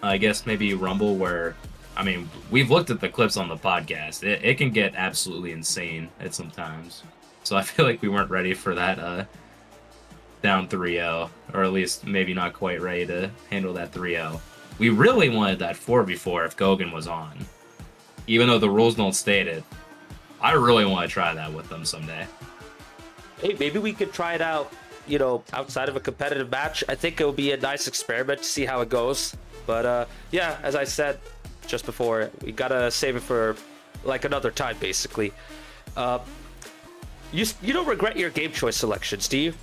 I guess, maybe Rumble, where, I mean, we've looked at the clips on the podcast. It can get absolutely insane at some times. So I feel like we weren't ready for that down 3-0, or at least maybe not quite ready to handle that 3-0. We really wanted that 4v4 if Gogan was on. Even though the rules don't state it, I really want to try that with them someday. Hey, maybe we could try it out, you know, outside of a competitive match. I think it would be a nice experiment to see how it goes. But yeah, as I said just before, we gotta save it for like another time, basically. You don't regret your game choice selections, do you?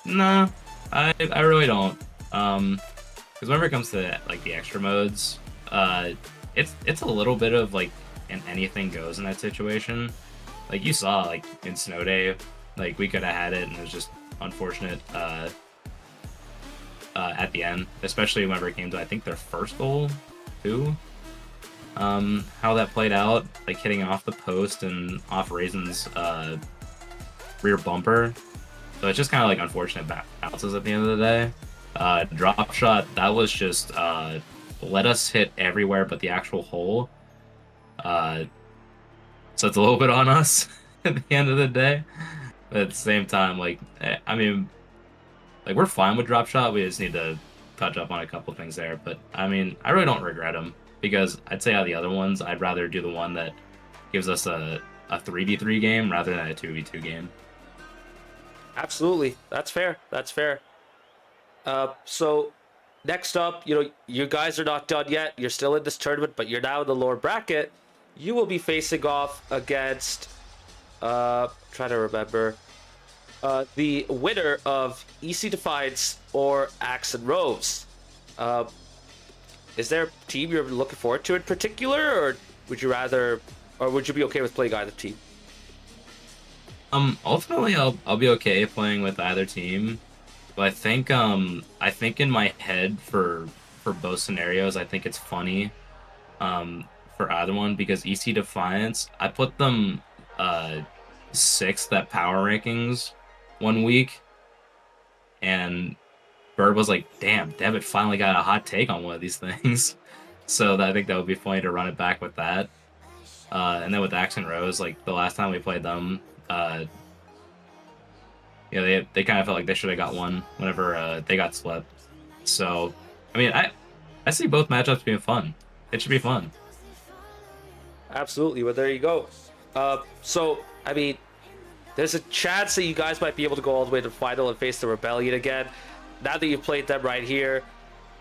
No, I really don't. Because whenever it comes to like the extra modes, it's a little bit of like an anything goes in that situation. Like you saw, like in Snow Day, like we could have had it, and it was just unfortunate at the end, especially whenever it came to I think their first goal too. How that played out, like hitting off the post and off Raisin's rear bumper. So it's just kind of like unfortunate bounces at the end of the day. Drop Shot, that was just let us hit everywhere but the actual hole. So it's a little bit on us at the end of the day. But at the same time, like, I mean, like we're fine with Drop Shot. We just need to touch up on a couple things there. But I mean, I really don't regret them because I'd say out of the other ones, I'd rather do the one that gives us a 3v3 game rather than a 2v2 game. Absolutely. That's fair. That's fair. So next up, you guys are not done yet. You're still in this tournament, but you're now in the lower bracket. You will be facing off against, trying to remember, the winner of EC Defiance or Axe and Rose. Is there a team you're looking forward to in particular, or would you be okay with playing either team? Ultimately, I'll be okay playing with either team, but I think in my head for both scenarios, I think it's funny, for either one because EC Defiance, I put them 6th at power rankings one week, and Bird was like, "Damn, Devitt finally got a hot take on one of these things," so I think that would be funny to run it back with that. And then with Axe and Rose, like the last time we played them, they kind of felt like they should have got one whenever they got swept. So, I mean, I see both matchups being fun. It should be fun. Absolutely. Well, there you go. So, I mean, there's a chance that you guys might be able to go all the way to the final and face the Rebellion again. Now that you've played them right here,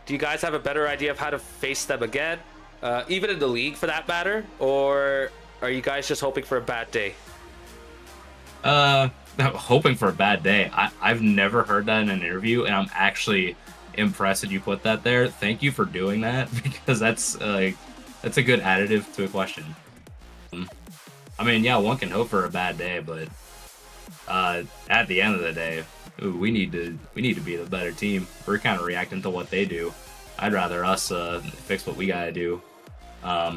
do you guys have a better idea of how to face them again? Even in the league, for that matter? Or are you guys just hoping for a bad day? Hoping for a bad day. I've never heard that in an interview, and I'm actually impressed that you put that there. Thank you for doing that, because that's a good additive to a question. I mean, yeah, one can hope for a bad day, but at the end of the day, we need to be the better team. We're kind of reacting to what they do. I'd rather us fix what we gotta do. I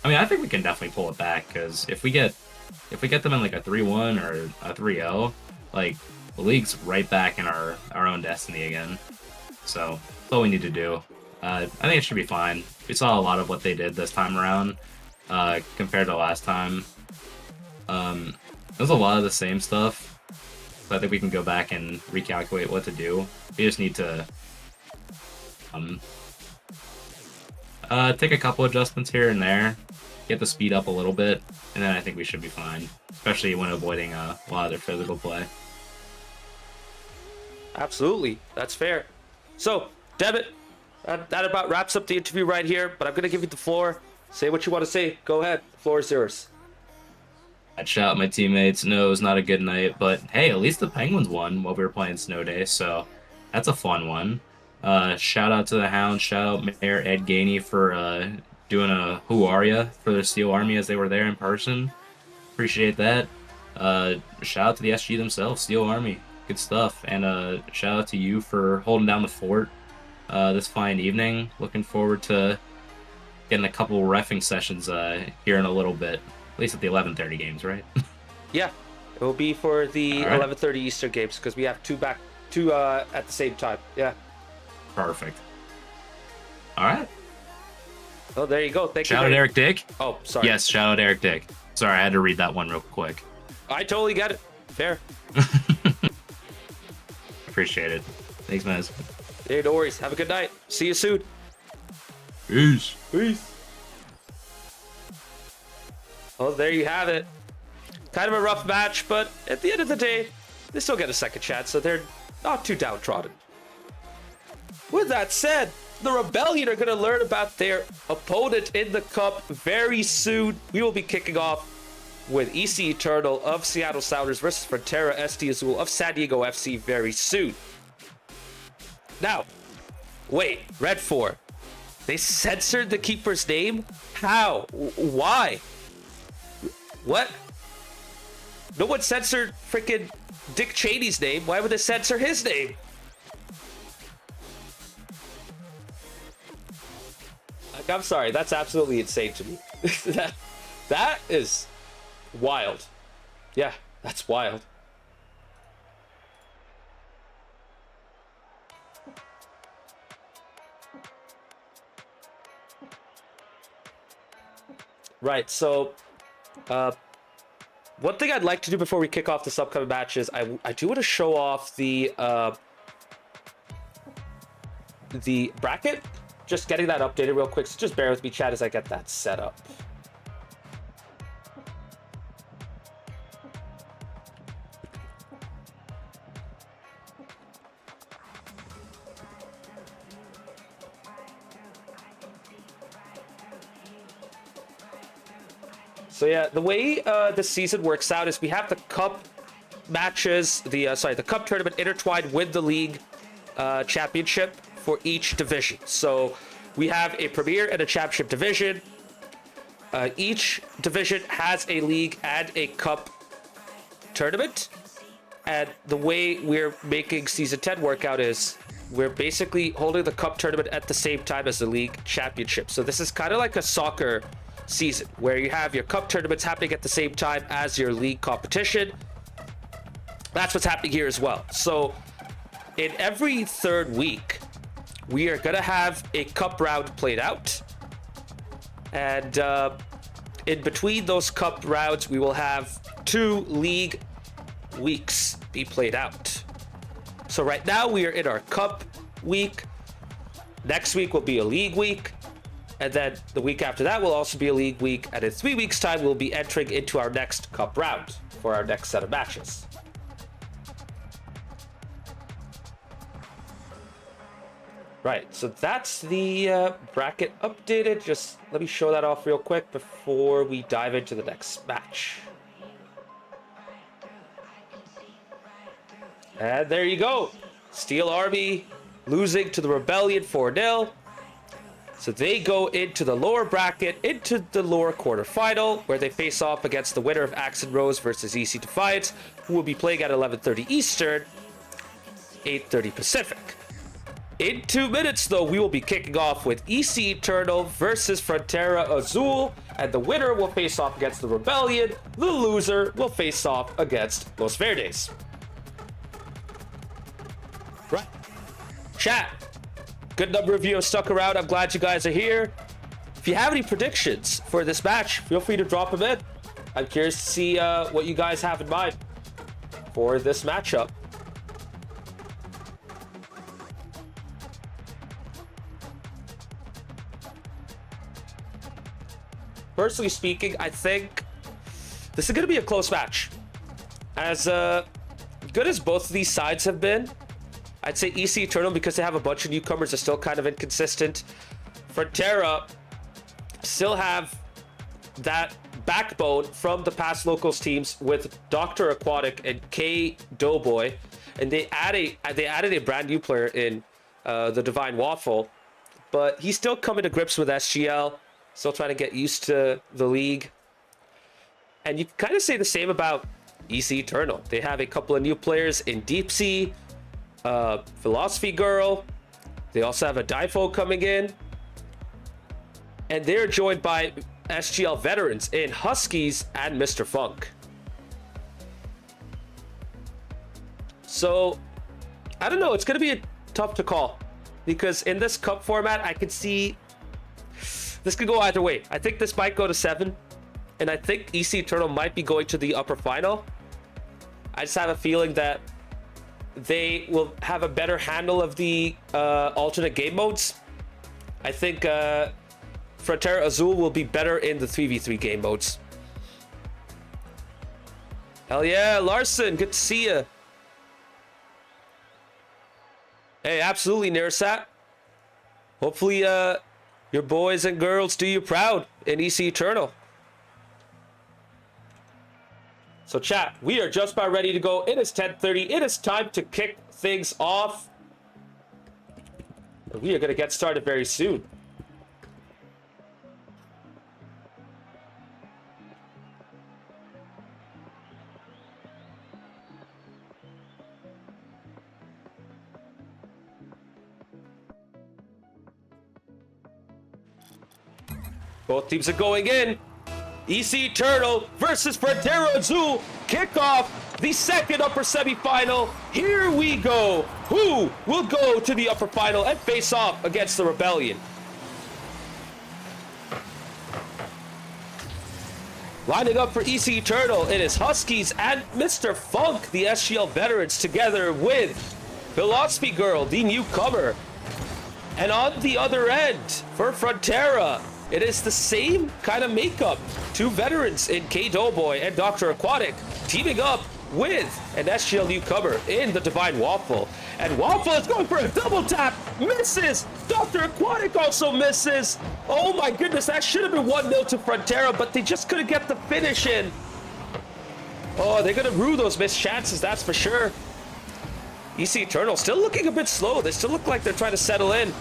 mean, I think we can definitely pull it back, because if we get them in like a 3-1 or a 3-0, like the league's right back in our own destiny again. So that's all we need to do. I think it should be fine. We saw a lot of what they did this time around compared to last time. There's a lot of the same stuff, so I think we can go back and recalculate what to do. We just need to take a couple adjustments here and there, get the speed up a little bit, and then I think we should be fine, especially when avoiding a lot of their physical play. Absolutely. That's fair. So, Devitt, that about wraps up the interview right here, but I'm going to give you the floor. Say what you want to say. Go ahead. The floor is yours. I'd shout at my teammates. No, it was not a good night, but hey, at least the Penguins won while we were playing Snow Day, so that's a fun one. Shout out to the Hounds. Shout out Mayor Ed Gainey for doing a Who Are Ya for the Steel Army as they were there in person. Appreciate that. Shout out to the SG themselves, Steel Army. Good stuff. And shout out to you for holding down the fort this fine evening. Looking forward to getting a couple reffing sessions here in a little bit. At least at the 11:30 games, right? Yeah, it will be for the All right. 11:30 Eastern games, because we have two at the same time. Yeah. Perfect. All right. Oh, there you go. Thank you. Shout out Eric Dick. Oh, sorry. Yes, shout out Eric Dick. Sorry, I had to read that one real quick. I totally get it. Fair. Appreciate it. Thanks, man. Hey, no worries. Have a good night. See you soon. Peace. Peace. Well, there you have it. Kind of a rough match, but at the end of the day, they still get a second chance, so they're not too downtrodden. With that said, the Rebellion are going to learn about their opponent in the Cup very soon. We will be kicking off with EC Eternal of Seattle Sounders versus Frontera SD Azul of San Diego FC very soon. Now, wait, Red 4. They censored the keeper's name? How? Why? What? No one censored freaking Dick Cheney's name. Why would they censor his name? Like, I'm sorry, that's absolutely insane to me. that is wild. Yeah, that's wild. Right, so one thing I'd like to do before we kick off this upcoming match is I do want to show off the the bracket. Just getting that updated real quick, so just bear with me, chat, as I get that set up. So yeah, the way the season works out is we have the cup matches, the cup tournament intertwined with the league championship for each division. So we have a premier and a championship division. Each division has a league and a cup tournament. And the way we're making season 10 work out is we're basically holding the cup tournament at the same time as the league championship. So this is kind of like a soccer season where you have your cup tournaments happening at the same time as your league competition. That's what's happening here as well. So in every third week, we are going to have a cup round played out. And in between those cup rounds, we will have 2 league weeks be played out. So right now we are in our cup week. Next week will be a league week. And then the week after that will also be a league week. And in 3 weeks' time, we'll be entering into our next cup round for our next set of matches. Right, so that's the bracket updated. Just let me show that off real quick before we dive into the next match. And there you go. Steel Army losing to the Rebellion 4-0. So they go into the lower bracket, into the lower quarterfinal, where they face off against the winner of Axe and Rose versus EC Defiance, who will be playing at 11:30 Eastern, 8:30 Pacific. In 2 minutes, though, we will be kicking off with EC Eternal versus Frontera Azul, and the winner will face off against the Rebellion. The loser will face off against Los Verdes. Right. Chat. Good number of you have stuck around. I'm glad you guys are here. If you have any predictions for this match, feel free to drop them in. I'm curious to see what you guys have in mind for this matchup. Personally speaking, I think this is going to be a close match. As good as both of these sides have been, I'd say EC Eternal, because they have a bunch of newcomers, are still kind of inconsistent. Frontera still have that backbone from the past locals teams with Dr. Aquatic and K Doughboy, and they added a brand new player in the Divine Waffle, but he's still coming to grips with SGL, still trying to get used to the league. And you can kind of say the same about EC Eternal. They have a couple of new players in Deep Sea, Philosophy Girl. They also have a Difo coming in, and they're joined by SGL veterans in Huskies and Mr. Funk. So I don't know, it's going to be tough to call, because in this cup format I could see this could go either way. I think this might go to 7, and I think EC Eternal might be going to the upper final. I just have a feeling that they will have a better handle of the alternate game modes. I think Frontera Azul will be better in the 3v3 game modes. Hell yeah, Larson, good to see you. Hey, absolutely, Nersat. Hopefully your boys and girls do you proud in EC Eternal. So chat, we are just about ready to go. It is 10:30. It is time to kick things off. We are going to get started very soon. Both teams are going in. EC Eternal versus Frontera Azul kick off the second upper semifinal. Here we go. Who will go to the upper final and face off against the Rebellion? Lining up for EC Eternal, it is Huskies and Mr. Funk, the SGL veterans, together with Philosophy Girl, the newcomer. And on the other end, for Frontera, it is the same kind of makeup. Two veterans in K Doughboy and Dr. Aquatic teaming up with an SGL newcomer in the Divine Waffle. And Waffle is going for a double tap, misses! Dr. Aquatic also misses! Oh my goodness, that should have been 1-0 to Frontera, but they just couldn't get the finish in. Oh, they're gonna rue those missed chances, that's for sure. EC Eternal still looking a bit slow. They still look like they're trying to settle in.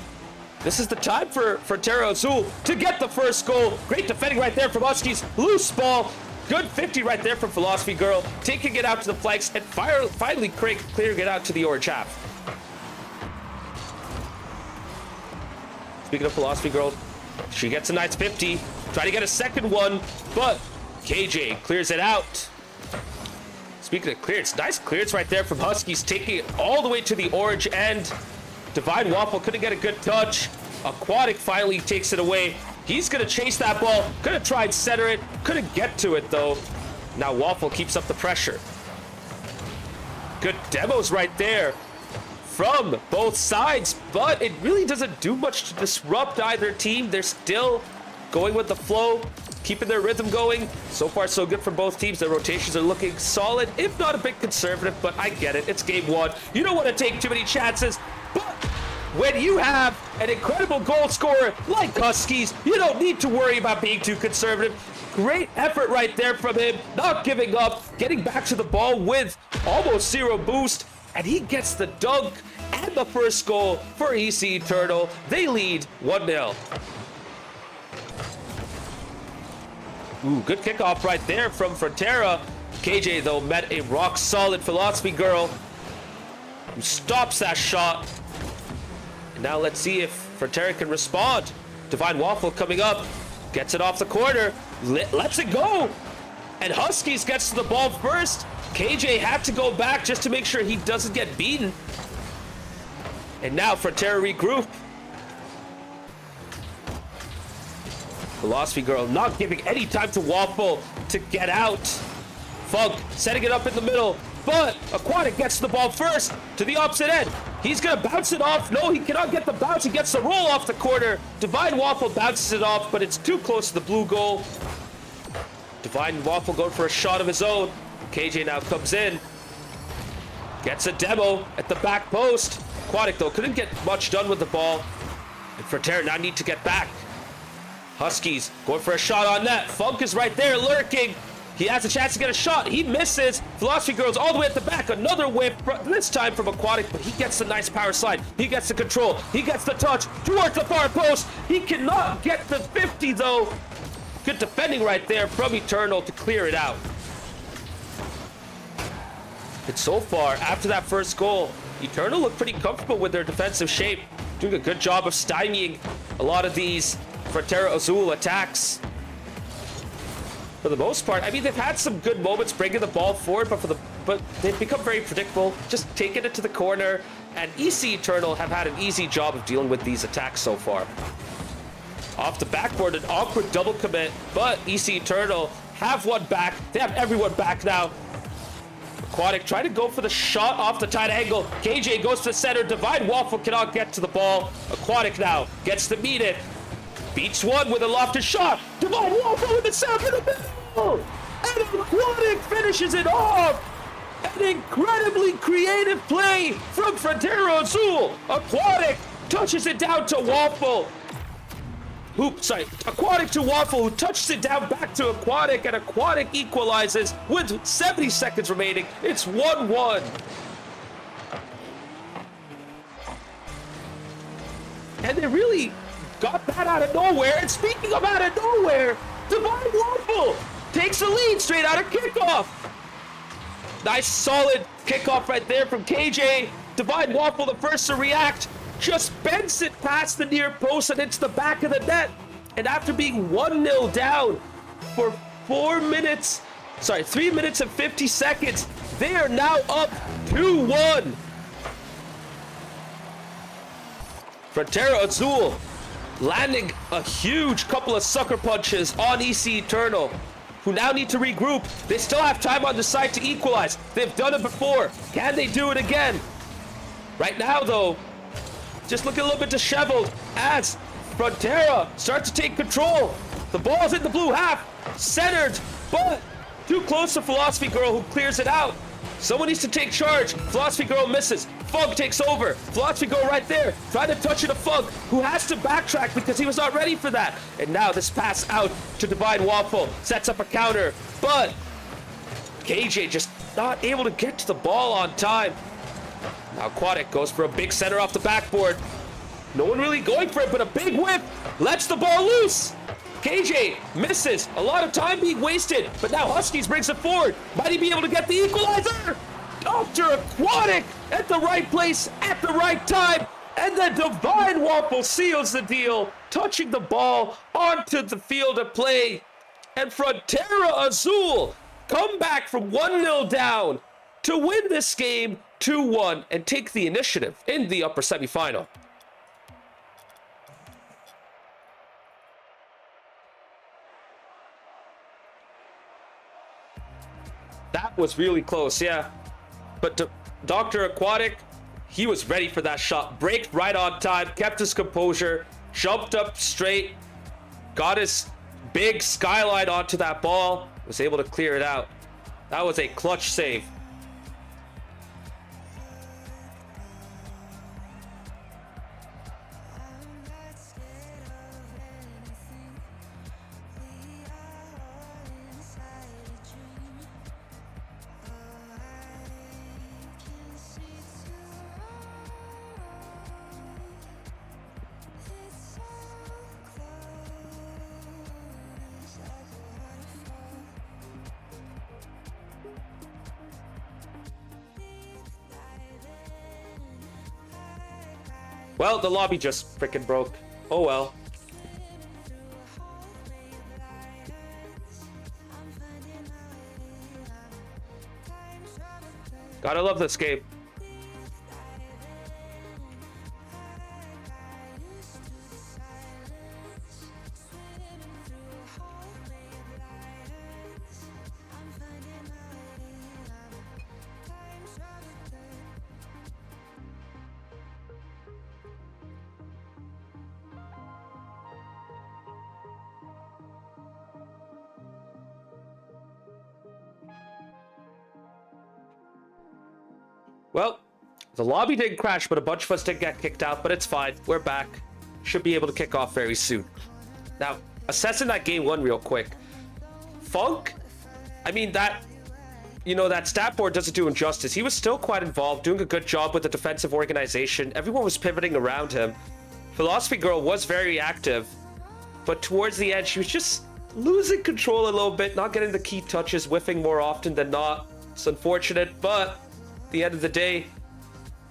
This is the time for Terra Azul to get the first goal. Great defending right there from Huskies. Loose ball. Good 50 right there from Philosophy Girl. Taking it out to the flanks and finally clearing it out to the orange half. Speaking of Philosophy Girl, she gets a nice 50. Try to get a second one, but KJ clears it out. Speaking of clearance, nice clearance right there from Huskies, taking it all the way to the orange end. Divine Waffle couldn't get a good touch. Aquatic finally takes it away. He's going to chase that ball. Could have tried center it. Couldn't get to it, though. Now Waffle keeps up the pressure. Good demos right there from both sides, but it really doesn't do much to disrupt either team. They're still going with the flow, keeping their rhythm going. So far, so good for both teams. Their rotations are looking solid, if not a bit conservative, but I get it. It's game one. You don't want to take too many chances, but when you have an incredible goal scorer like Huskies, you don't need to worry about being too conservative. Great effort right there from him, not giving up, getting back to the ball with almost zero boost, and he gets the dunk and the first goal for EC Eternal. They lead 1-0. Ooh, good kickoff right there from Frontera. KJ, though, met a rock-solid Philosophy Girl who stops that shot. And now let's see if Frontera can respond. Divine Waffle coming up, gets it off the corner, lets it go. And Huskies gets to the ball first. KJ had to go back just to make sure he doesn't get beaten. And now Frontera regroup. Philosophy Girl not giving any time to Waffle to get out. Funk setting it up in the middle, but Aquatic gets the ball first to the opposite end. He's gonna bounce it off. No, he cannot get the bounce. He gets the roll off the corner. Divine Waffle bounces it off, but it's too close to the blue goal. Divine Waffle going for a shot of his own. KJ now comes in. Gets a demo at the back post. Aquatic, though, couldn't get much done with the ball. And Frontera now need to get back. Huskies going for a shot on net. Funk is right there lurking. He has a chance to get a shot. He misses. Philosophy Girl's all the way at the back. Another whip, this time from Aquatic, but he gets the nice power slide. He gets the control. He gets the touch towards the far post. He cannot get the 50, though. Good defending right there from Eternal to clear it out. And so far, after that first goal, Eternal looked pretty comfortable with their defensive shape. Doing a good job of stymieing a lot of these Frontera Azul attacks. For the most part, I mean, they've had some good moments bringing the ball forward, but they've become very predictable, just taking it to the corner, and EC Eternal have had an easy job of dealing with these attacks so far. Off the backboard, an awkward double commit, but EC Eternal have one back. They have everyone back now. Aquatic trying to go for the shot off the tight angle. KJ goes to the center. Divine Waffle cannot get to the ball. Aquatic now gets to meet it. Beats one with a lofted shot. Divine Waffle with the save in the middle. And Aquatic finishes it off. An incredibly creative play from Frontera Azul. Aquatic touches it down to Waffle. Aquatic to Waffle, who touches it down back to Aquatic, and Aquatic equalizes with 70 seconds remaining. It's 1-1. And they really got that out of nowhere. And speaking of out of nowhere, Divine Waffle takes the lead straight out of kickoff. Nice solid kickoff right there from KJ. Divine Waffle, the first to react, just bends it past the near post and into the back of the net. And after being 1-0 down for 3 minutes and 50 seconds, they are now up 2-1. Frontera Azul landing a huge couple of sucker punches on EC Eternal, who now need to regroup. They still have time on the side to equalize. They've done it before. Can they do it again? Right now, though, just looking a little bit disheveled as Frontera starts to take control. The ball's in the blue half, centered, but too close to Philosophy Girl, who clears it out. Someone needs to take charge. Philosophy Girl misses. Funk takes over. Philosophy Girl right there, trying to touch it to Funk, who has to backtrack because he was not ready for that. And now this pass out to Divine Waffle sets up a counter, but KJ just not able to get to the ball on time. Now Aquatic goes for a big center off the backboard. No one really going for it, but a big whip lets the ball loose. KJ misses. A lot of time being wasted, but now Huskies brings it forward. Might he be able to get the equalizer? Dr. Aquatic at the right place at the right time, and then Divine Waffle seals the deal, touching the ball onto the field of play. And Frontera Azul come back from 1-0 down to win this game 2-1 and take the initiative in the upper semifinal. That was really close, yeah. But Dr. Aquatic, he was ready for that shot. Braked right on time, kept his composure, jumped up straight, got his big skyline onto that ball, was able to clear it out. That was a clutch save. Well, the lobby just freaking broke. Oh well. Gotta love this game. Well, the lobby didn't crash, but a bunch of us did get kicked out, but it's fine. We're back. Should be able to kick off very soon. Now, assessing that game one real quick. Funk, I mean, that stat board doesn't do him justice. He was still quite involved, doing a good job with the defensive organization. Everyone was pivoting around him. Philosophy Girl was very active, but towards the end, she was just losing control a little bit, not getting the key touches, whiffing more often than not. It's unfortunate, but at the end of the day,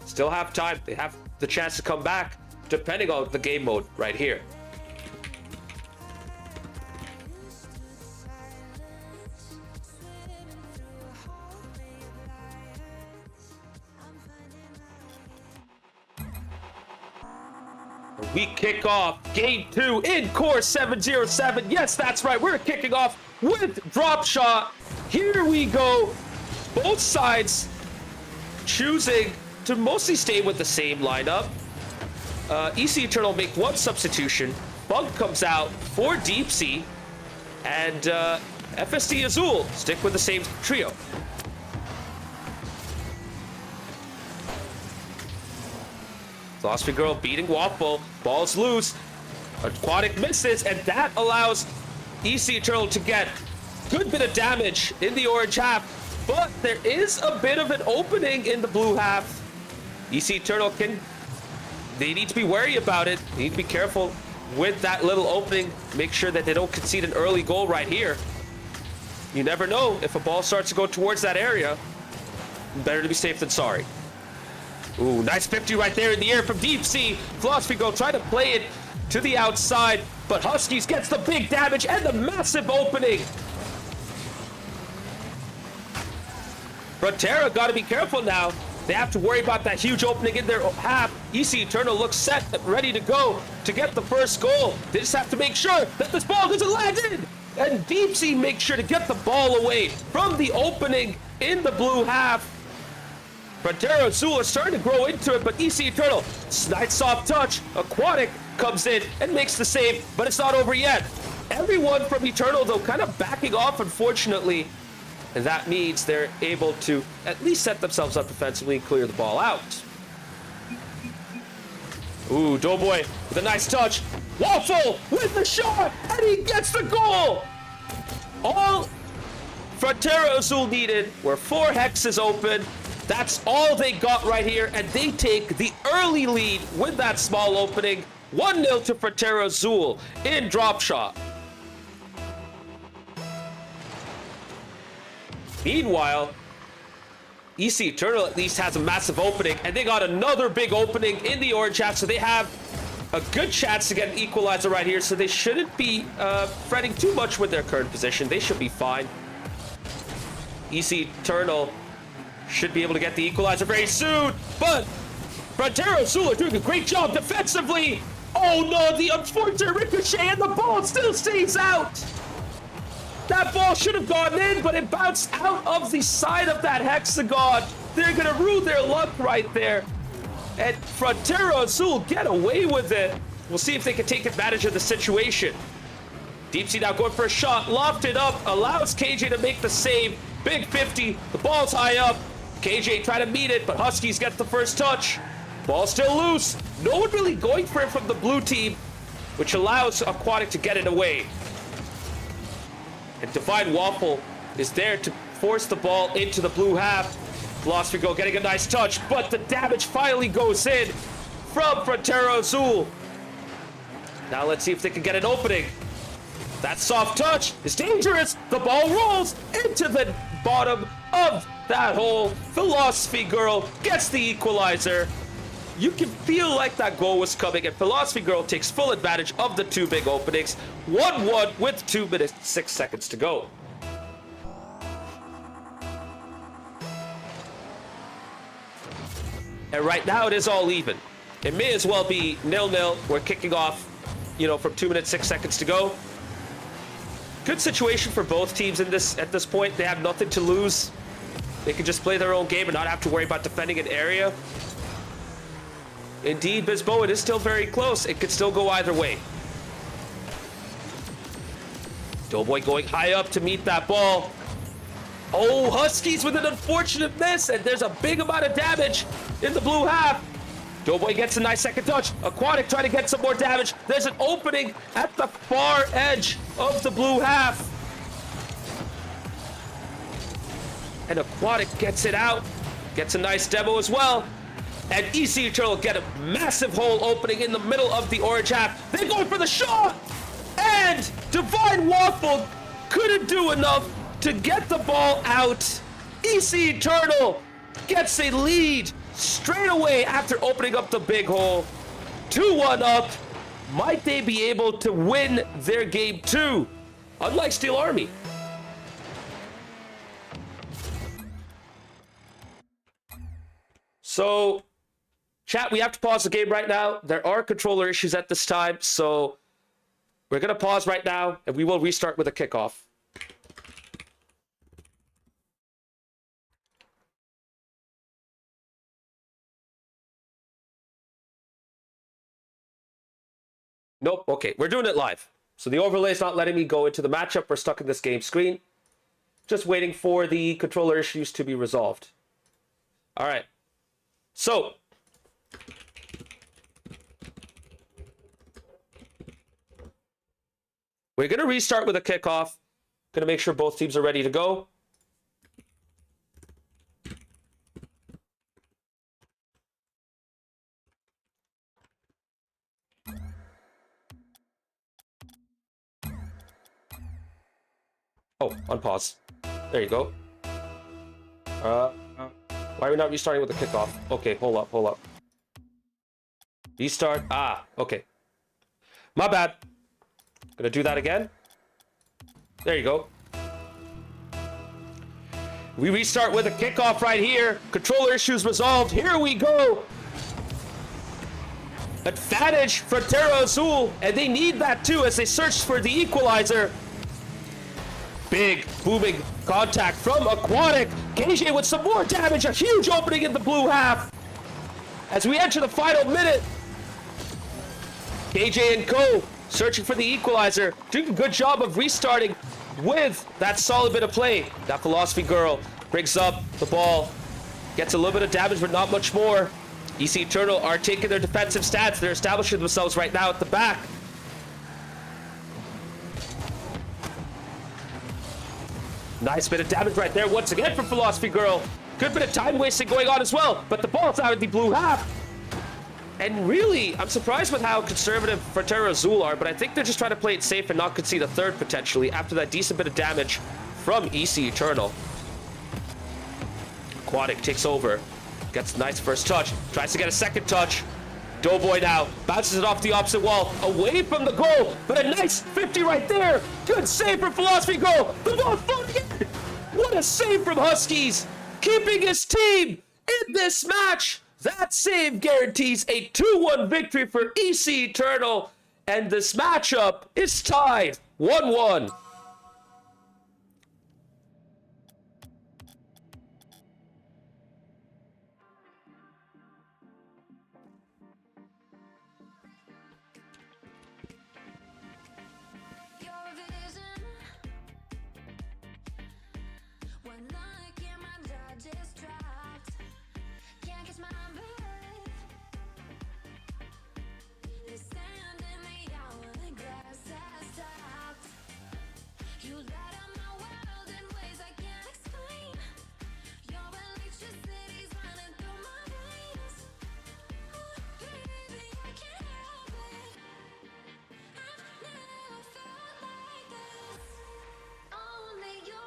still have time. They have the chance to come back, depending on the game mode right here. We kick off game 2 in course 707. Yes, that's right. We're kicking off with drop shot. Here we go. Both sides choosing to mostly stay with the same lineup. ECE Eternal make one substitution. Bug comes out for Deep Sea. And FSD Azul stick with the same trio. Philosophy Girl beating Waffle. Ball's loose. Aquatic misses, and that allows ECE Eternal to get a good bit of damage in the orange half. But there is a bit of an opening in the blue half. ECE Eternal they need to be wary about it. They need to be careful with that little opening. Make sure that they don't concede an early goal right here. You never know if a ball starts to go towards that area. Better to be safe than sorry. Ooh, nice 50 right there in the air from Deep Sea. Philosophy Girl trying to play it to the outside, but Huskies gets the big damage and the massive opening. Frontera got to be careful now. They have to worry about that huge opening in their half. ECE Eternal looks set, ready to go to get the first goal. They just have to make sure that this ball doesn't land in. And Deep Sea makes sure to get the ball away from the opening in the blue half. Frontera Azul are starting to grow into it, but ECE Turtle, nice soft touch. Aquatic comes in and makes the save, but it's not over yet. Everyone from Eternal, though, kind of backing off, unfortunately. And that means they're able to at least set themselves up defensively and clear the ball out. Ooh, Doughboy with a nice touch. Waffle with the shot, and he gets the goal! All Frontera Azul needed were 4 hexes open. That's all they got right here, and they take the early lead with that small opening. 1-0 to Frontera Azul in drop shot. Meanwhile, ECE Eternal at least has a massive opening, and they got another big opening in the orange half, so they have a good chance to get an equalizer right here, so they shouldn't be fretting too much with their current position. They should be fine. ECE Eternal should be able to get the equalizer very soon, but Frontera Azul are doing a great job defensively. Oh no, the unfortunate ricochet, and the ball still stays out. That ball should have gone in, but it bounced out of the side of that hexagon. They're going to rue their luck right there. And Frontera Azul get away with it. We'll see if they can take advantage of the situation. Deep Sea now going for a shot, lofted up, allows KJ to make the save. Big 50, the ball's high up. KJ trying to meet it, but Huskies get the first touch. Ball still loose. No one really going for it from the blue team, which allows Aquatic to get it away. And Divine Waffle is there to force the ball into the blue half. Philosophy Girl getting a nice touch, but the damage finally goes in from Frontera Azul. Now let's see if they can get an opening. That soft touch is dangerous. The ball rolls into the bottom of that hole. Philosophy Girl gets the equalizer. You can feel like that goal was coming, and Philosophy Girl takes full advantage of the 2 big openings. 1-1 with 2 minutes, 6 seconds to go. And right now it is all even. It may as well be 0-0. We're kicking off, from 2 minutes, 6 seconds to go. Good situation for both teams in this at this point. They have nothing to lose. They can just play their own game and not have to worry about defending an area. Indeed, Bisbo, it is still very close. It could still go either way. Doughboy going high up to meet that ball. Oh, Huskies with an unfortunate miss, and there's a big amount of damage in the blue half. Doughboy gets a nice second touch. Aquatic trying to get some more damage. There's an opening at the far edge of the blue half. And Aquatic gets it out. Gets a nice demo as well. And ECE Eternal get a massive hole opening in the middle of the orange half. They're going for the shot! And Divine Waffle couldn't do enough to get the ball out. ECE Eternal gets a lead straight away after opening up the big hole. 2-1 up. Might they be able to win their game 2? Unlike Steel Army. So, chat, we have to pause the game right now. There are controller issues at this time, so we're going to pause right now, and we will restart with a kickoff. Nope, okay, we're doing it live. So the overlay is not letting me go into the matchup. We're stuck in this game screen. Just waiting for the controller issues to be resolved. All right. So, we're going to restart with a kickoff. Going to make sure both teams are ready to go. Oh, unpause. There you go. Why are we not restarting with the kickoff? Okay, hold up. Restart. Ah, okay. My bad. Gonna do that again. There you go. We restart with a kickoff right here. Controller issues resolved. Here we go. Advantage for Frontera Azul, and they need that too as they search for the equalizer. Big, booming Contact from Aquatic. KJ with some more damage. A huge opening in the blue half. As we enter the final minute, KJ and Co. searching for the equalizer. Doing a good job of restarting with that solid bit of play. That Philosophy Girl brings up the ball. Gets a little bit of damage, but not much more. EC Eternal are taking their defensive stance. They're establishing themselves right now at the back. Nice bit of damage right there once again from Philosophy Girl. Good bit of time wasting going on as well, but the ball's out of the blue half. And really, I'm surprised with how conservative Frontera Azul are, but I think they're just trying to play it safe and not concede a third potentially after that decent bit of damage from EC Eternal. Aquatic takes over, gets a nice first touch, tries to get a second touch. Doughboy now bounces it off the opposite wall, away from the goal, but a nice 50 right there. Good save from Philosophy Goal. The ball floating in. What a save from Huskies, keeping his team in this match. That save guarantees a 2-1 victory for EC Eternal, and this matchup is tied 1-1. Your vision, when like in my jaw just dropped, can't catch my breath. The sand in the hourglass has stopped. You light up my world in ways I can't explain. Your electricity's running through my veins. Oh, baby, I can't help it. I've never felt like this. Only you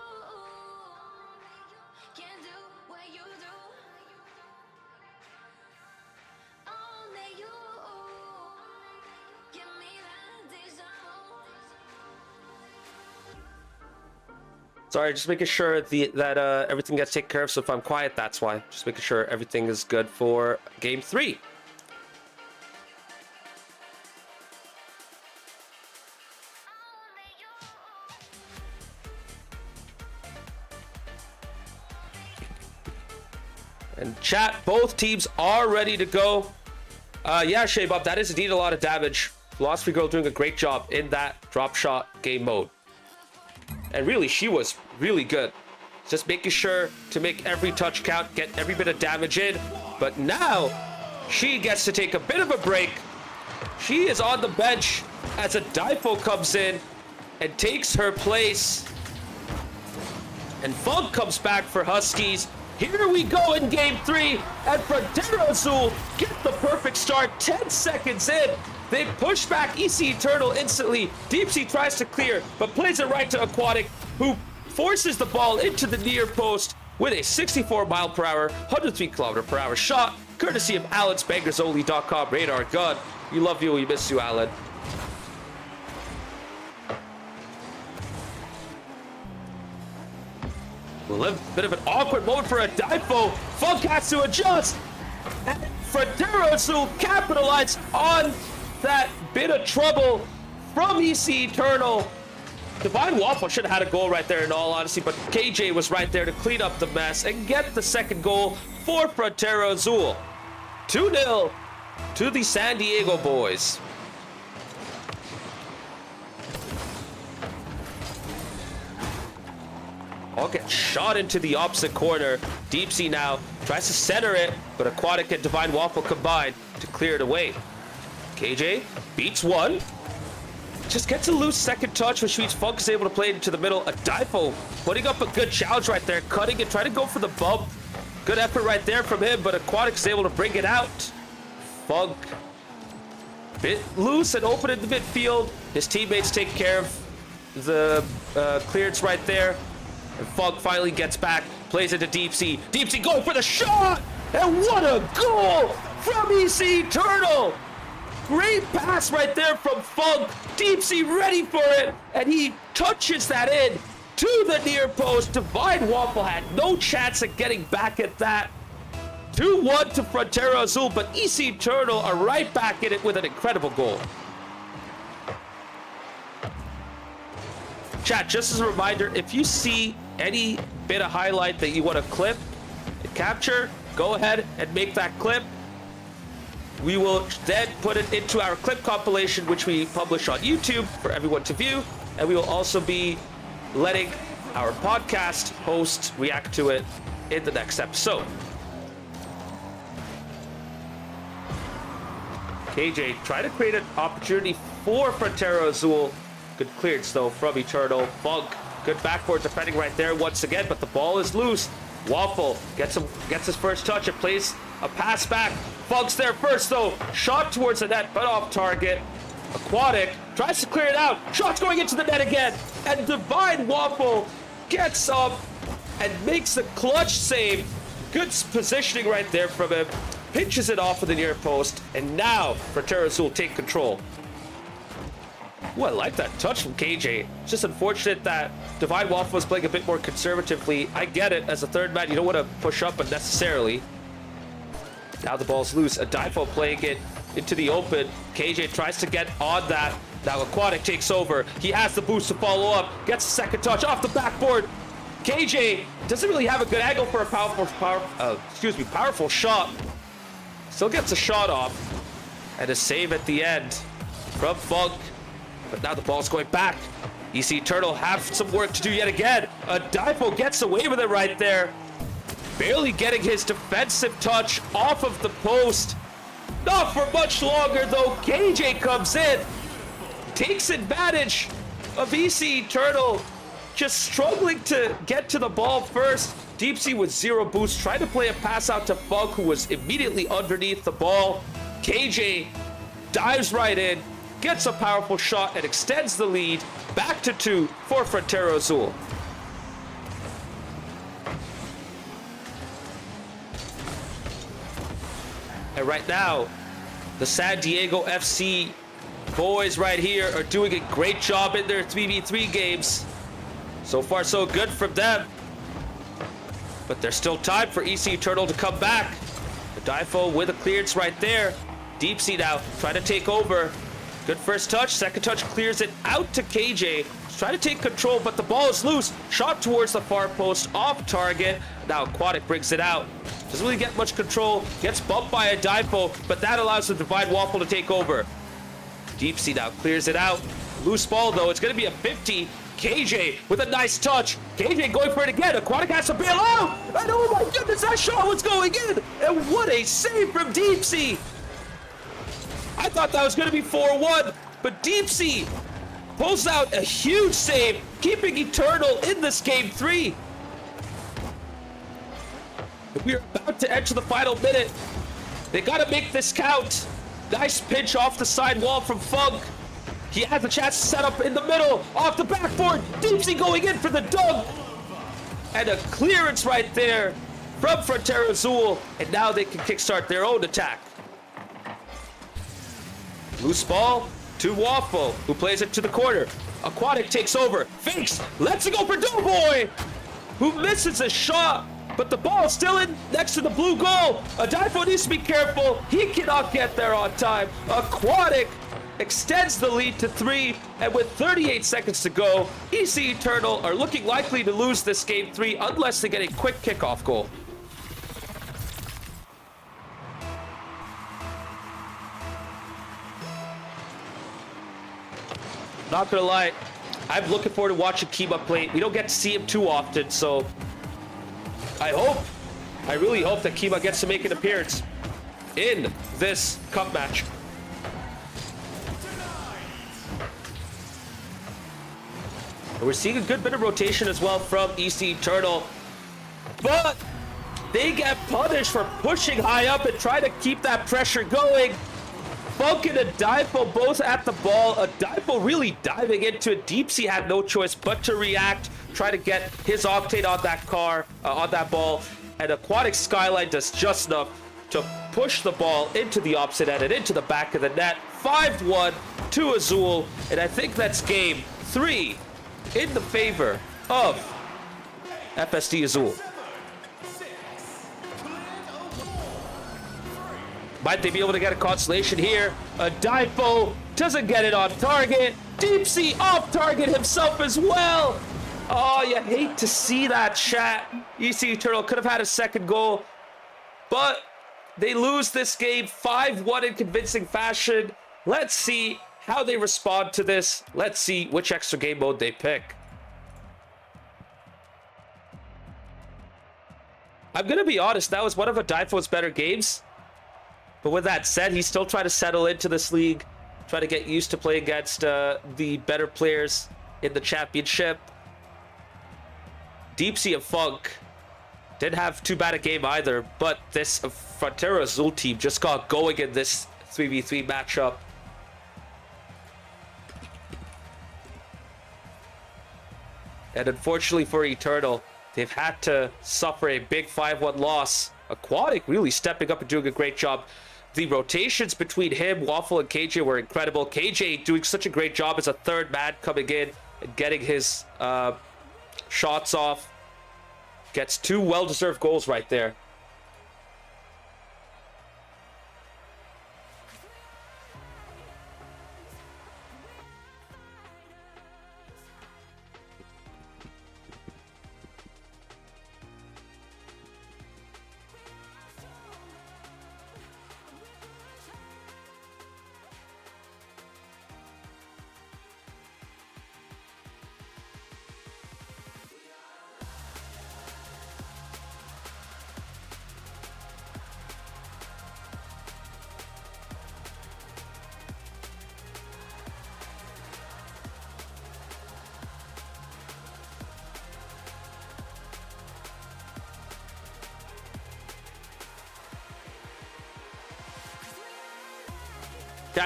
can do what you do. Only you give me that deja vu. Sorry, just making sure that everything gets taken care of. So if I'm quiet, that's why. Just making sure everything is good for game 3. And chat, both teams are ready to go. Yeah, Shay Bob, that is indeed a lot of damage. Philosophy Girl doing a great job in that drop shot game mode. And really, she was really good. Just making sure to make every touch count, get every bit of damage in. But now, she gets to take a bit of a break. She is on the bench as a Difo comes in and takes her place. And Funk comes back for Huskies. Here we go in game 3, and Frontera Azul get the perfect start 10 seconds in. They push back EC Eternal instantly. Deep Sea tries to clear, but plays it right to Aquatic, who forces the ball into the near post with a 64 mile per hour, 103 kilometer per hour shot, courtesy of Alan's BangersOnly.com radar gun. We love you, we miss you, Alan. A little bit of an awkward moment for a Difo. Funk has to adjust. And Frontera Azul capitalize on that bit of trouble from EC Eternal. Divine Waffle should have had a goal right there in all honesty, but KJ was right there to clean up the mess and get the second goal for Frontera Azul. 2-0 to the San Diego boys. All get shot into the opposite corner. Deep Sea now tries to center it, but Aquatic and Divine Waffle combine to clear it away. KJ beats one. Just gets a loose second touch, which means Funk is able to play it into the middle. A Difo putting up a good challenge right there, cutting it, trying to go for the bump. Good effort right there from him, but Aquatic is able to bring it out. Funk bit loose and open in the midfield. His teammates take care of the clearance right there. And Funk finally gets back, plays it to Deep Sea. Deep Sea going for the shot! And what a goal from EC Eternal! Great pass right there from Funk. Deep Sea ready for it, and he touches that in to the near post. Divine Waffle had no chance of getting back at that. 2-1 to Frontera Azul, but EC Eternal are right back in it with an incredible goal. Chat, just as a reminder, if you see any bit of highlight that you want to clip and capture, go ahead and make that clip. We will then put it into our clip compilation, which we publish on YouTube for everyone to view. And we will also be letting our podcast host react to it in the next episode. KJ trying to create an opportunity for Frontera Azul. Good clearance though from Eternal. Funk, good backboard defending right there once again, but the ball is loose. Waffle gets his first touch and plays a pass back. Funk's there first though. Shot towards the net, but off target. Aquatic tries to clear it out. Shot's going into the net again. And Divine Waffle gets up and makes the clutch save. Good positioning right there from him. Pinches it off of the near post. And now Frontera Azul take control. Ooh, I like that touch from KJ. It's just unfortunate that Divine Waffle was playing a bit more conservatively. I get it. As a third man, you don't want to push up unnecessarily. Now the ball's loose. Adifo playing it into the open. KJ tries to get on that. Now Aquatic takes over. He has the boost to follow up. Gets a second touch off the backboard. KJ doesn't really have a good angle for a powerful shot. Still gets a shot off. And a save at the end from Funk. But now the ball's going back. EC Eternal have some work to do yet again. Adifo gets away with it right there. Barely getting his defensive touch off of the post. Not for much longer though. KJ comes in. Takes advantage of EC Eternal. Just struggling to get to the ball first. Deepsea with zero boost. Trying to play a pass out to Funk, who was immediately underneath the ball. KJ dives right in. Gets a powerful shot and extends the lead back to 2 for Frontera Azul. And right now, the San Diego FC boys right here are doing a great job in their 3v3 games. So far, so good from them. But there's still time for EC Eternal to come back. Adifo with a clearance right there. Deepsea now trying to take over. Good first touch. Second touch clears it out to KJ. He's trying to take control, but the ball is loose. Shot towards the far post, off target. Now Aquatic brings it out. Doesn't really get much control. Gets bumped by Adifo, but that allows the Divine Waffle to take over. Deepsea now clears it out. Loose ball, though. It's going to be a 50. KJ with a nice touch. KJ going for it again. Aquatic has to bail out. And oh my goodness, that shot was going in. And what a save from Deepsea. I thought that was going to be 4-1, but Deepsea pulls out a huge save, keeping Eternal in this game 3. We're about to enter the final minute. They got to make this count. Nice pinch off the side wall from Funk. He has a chance to set up in the middle, off the backboard. Deepsea going in for the dunk. And a clearance right there from Frontera Azul. And now they can kickstart their own attack. Loose ball to Waffle, who plays it to the corner. Aquatic takes over, fakes, lets it go for Doughboy, who misses a shot, but the ball is still in next to the blue goal. Adifo needs to be careful. He cannot get there on time. Aquatic extends the lead to 3, and with 38 seconds to go, EC Eternal are looking likely to lose this game 3 unless they get a quick kickoff goal. Not gonna lie, I'm looking forward to watching Kima play. We don't get to see him too often, so I really hope that Kima gets to make an appearance in this cup match. And we're seeing a good bit of rotation as well from EC Eternal, but they get punished for pushing high up and trying to keep that pressure going. Funk and Adifo both at the ball. Adifo really diving into it. Deepsea had no choice but to react, try to get his octane on that ball. And Aquatic Skyline does just enough to push the ball into the opposite end and into the back of the net. 5-1 to Azul, and I think that's game 3 in the favor of FSD Azul. Might they be able to get a consolation here? Adifo doesn't get it on target. Deepsea off target himself as well. Oh, you hate to see that, chat. ECE Turtle could have had a second goal, but they lose this game 5-1 in convincing fashion. Let's see how they respond to this. Let's see which extra game mode they pick. I'm going to be honest, that was one of Adaifo's better games. But with that said, he's still trying to settle into this league, trying to get used to playing against the better players in the championship. Deep Sea of Funk didn't have too bad a game either, but this Frontera Azul team just got going in this 3v3 matchup. And unfortunately for Eternal, they've had to suffer a big 5-1 loss. Aquatic really stepping up and doing a great job. The rotations between him, Waffle, and KJ were incredible. KJ doing such a great job as a third man coming in and getting his shots off. Gets 2 well-deserved goals right there.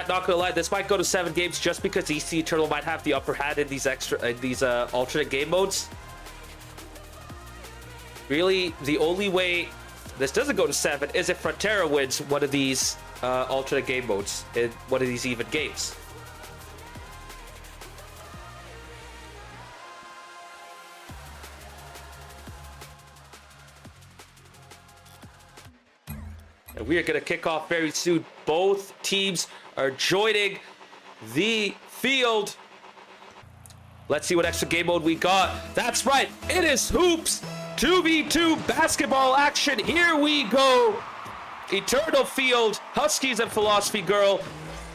Not gonna lie, this might go to 7 games just because ECE Eternal might have the upper hand in these alternate game modes. Really, the only way this doesn't go to 7 is if Frontera wins one of these alternate game modes in one of these even games. And we are going to kick off very soon. Both teams are joining the field. Let's see what extra game mode we got. That's right, it is Hoops 2v2 basketball action. Here we go. Eternal Field, Huskies and Philosophy Girl,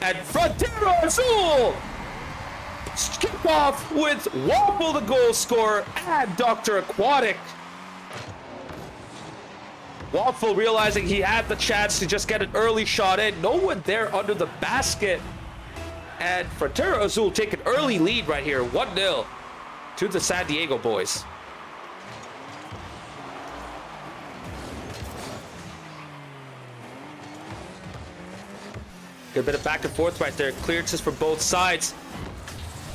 and Frontera Azul. Kick off with Waffle the goal scorer and Dr. Aquatic. Waffle realizing he had the chance to just get an early shot in. No one there under the basket. And Frontera Azul take an early lead right here. 1-0 to the San Diego boys. Good bit of back and forth right there. Clearances from both sides.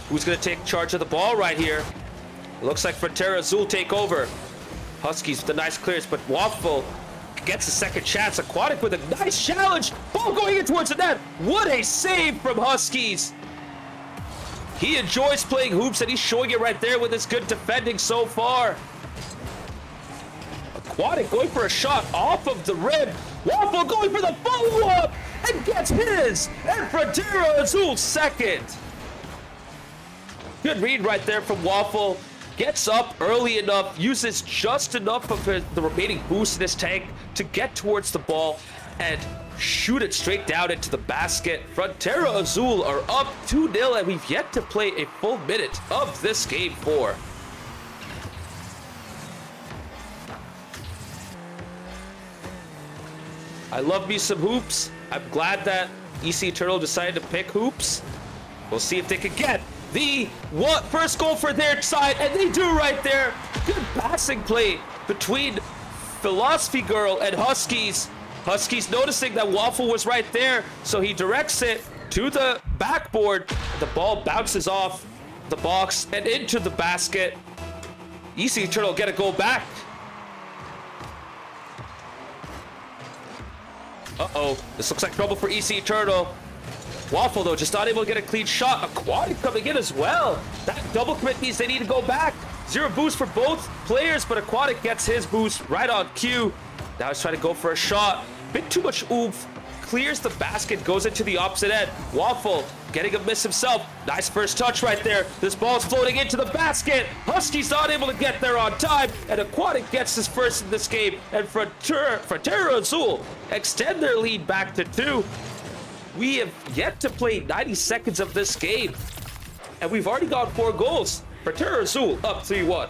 Who's going to take charge of the ball right here? Looks like Frontera Azul take over. Huskies with a nice clearance, but Waffle gets a second chance. Aquatic with a nice challenge. Ball going in towards the net. What a save from Huskies. He enjoys playing hoops, and he's showing it right there with his good defending so far. Aquatic going for a shot off of the rim. Waffle going for the follow-up and gets his. And Frontera Azul second. Good read right there from Waffle. Gets up early enough, uses just enough of the remaining boost in his tank to get towards the ball and shoot it straight down into the basket. Frontera Azul are up 2-0, and we've yet to play a full minute of this game 4. I love me some hoops. I'm glad that ECE Eternal decided to pick hoops. We'll see if they can get the first goal for their side, and they do right there. Good passing play between Philosophy Girl and Huskies. Huskies noticing that Waffle was right there, so he directs it to the backboard. The ball bounces off the box and into the basket. ECE Eternal get a goal back. Uh-oh, this looks like trouble for ECE Eternal. Waffle, though, just not able to get a clean shot. Aquatic coming in as well. That double commit means they need to go back. 0 boost for both players, but Aquatic gets his boost right on cue. Now he's trying to go for a shot. Bit too much oomph. Clears the basket, goes into the opposite end. Waffle getting a miss himself. Nice first touch right there. This ball's floating into the basket. Husky's not able to get there on time, and Aquatic gets his first in this game. And Frontera Azul extend their lead back to 2. We have yet to play 90 seconds of this game, and we've already got 4 goals. Frontera Azul up 3-1.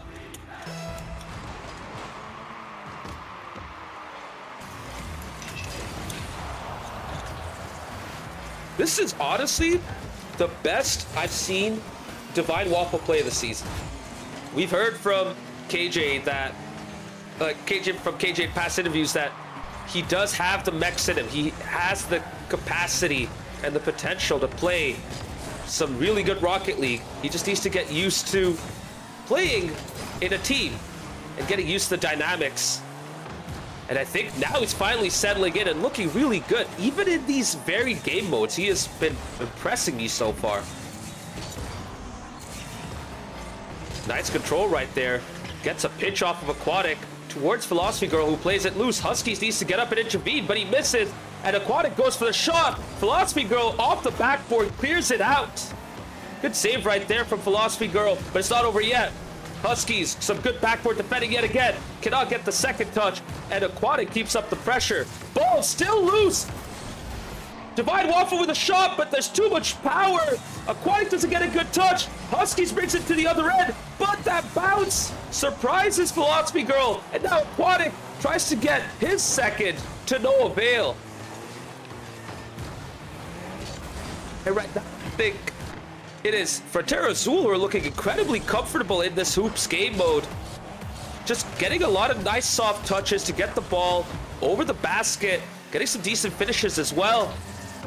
This is honestly the best I've seen Divine Waffle play this season. We've heard from KJ that, from KJ in past interviews, that he does have the mechs in him. He has the capacity and the potential to play some really good Rocket League. He just needs to get used to playing in a team and getting used to the dynamics. And I think now he's finally settling in and looking really good. Even in these varied game modes, he has been impressing me so far. Nice control right there. Gets a pitch off of Aquatic towards Philosophy Girl, who plays it loose. Huskies needs to get up and intervene, but he misses. And Aquatic goes for the shot. Philosophy Girl off the backboard, clears it out. Good save right there from Philosophy Girl, but it's not over yet. Huskies, some good backboard defending yet again. Cannot get the second touch, and Aquatic keeps up the pressure. Ball still loose. Divine Waffle with a shot, but there's too much power. Aquatic doesn't get a good touch. Huskies brings it to the other end, but that bounce surprises Philosophy Girl, and now Aquatic tries to get his second to no avail. And right now, I think it is Frontera Azul who are looking incredibly comfortable in this Hoops game mode. Just getting a lot of nice soft touches to get the ball over the basket, getting some decent finishes as well.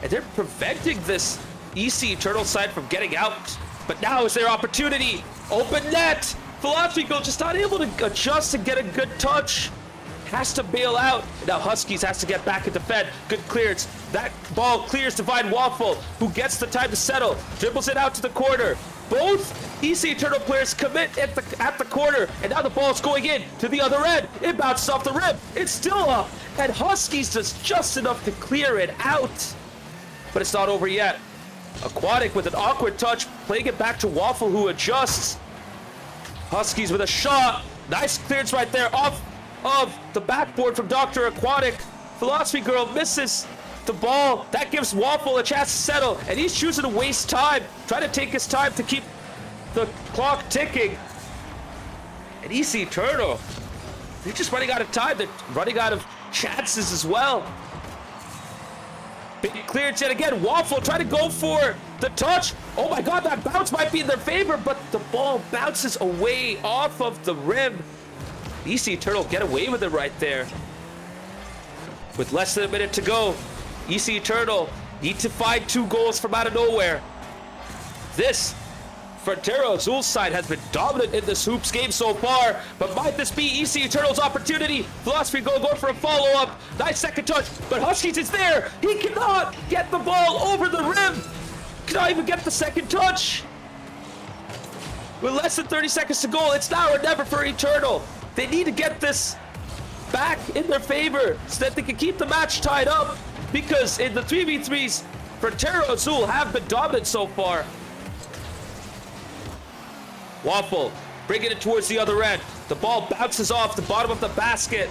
And they're preventing this EC Eternal side from getting out. But now is their opportunity. Open net. Philosophy Girl just not able to adjust and get a good touch. Has to bail out. Now Huskies has to get back and defend. Good clearance. That ball clears Divine Waffle, who gets the time to settle. Dribbles it out to the corner. Both EC Eternal players commit at the corner, and now the ball's going in to the other end. It bounces off the rim. It's still up, and Huskies does just enough to clear it out. But it's not over yet. Aquatic with an awkward touch, playing it back to Waffle, who adjusts. Huskies with a shot. Nice clearance right there off of the backboard from Dr. Aquatic. Philosophy Girl misses the ball. That gives Waffle a chance to settle, and he's choosing to waste time, trying to take his time to keep the clock ticking. And EC Eternal, they're just running out of time. They're running out of chances as well. Big clearance yet again. Waffle trying to go for the touch. Oh my god, that bounce might be in their favor, but the ball bounces away off of the rim. EC Eternal get away with it right there. With less than a minute to go, EC Eternal need to find 2 goals from out of nowhere. This Frontera Azul's side has been dominant in this Hoops game so far, but might this be EC Eternal's opportunity? Philosophy going for a follow-up. Nice second touch, but Huskies is there. He cannot get the ball over the rim. Cannot even get the second touch. With less than 30 seconds to go, it's now or never for Eternal. They need to get this back in their favor so that they can keep the match tied up, because in the 3v3s, Frontera Azul have been dominant so far. Waffle bringing it towards the other end. The ball bounces off the bottom of the basket.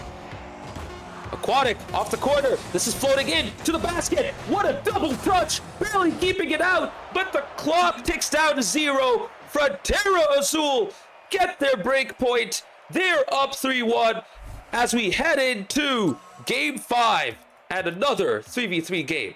Aquatic off the corner. This is floating in to the basket. What a double touch. Barely keeping it out, but the clock ticks down to 0. Frontera Azul get their break point. They're up 3-1 as we head into Game 5 and another 3v3 game.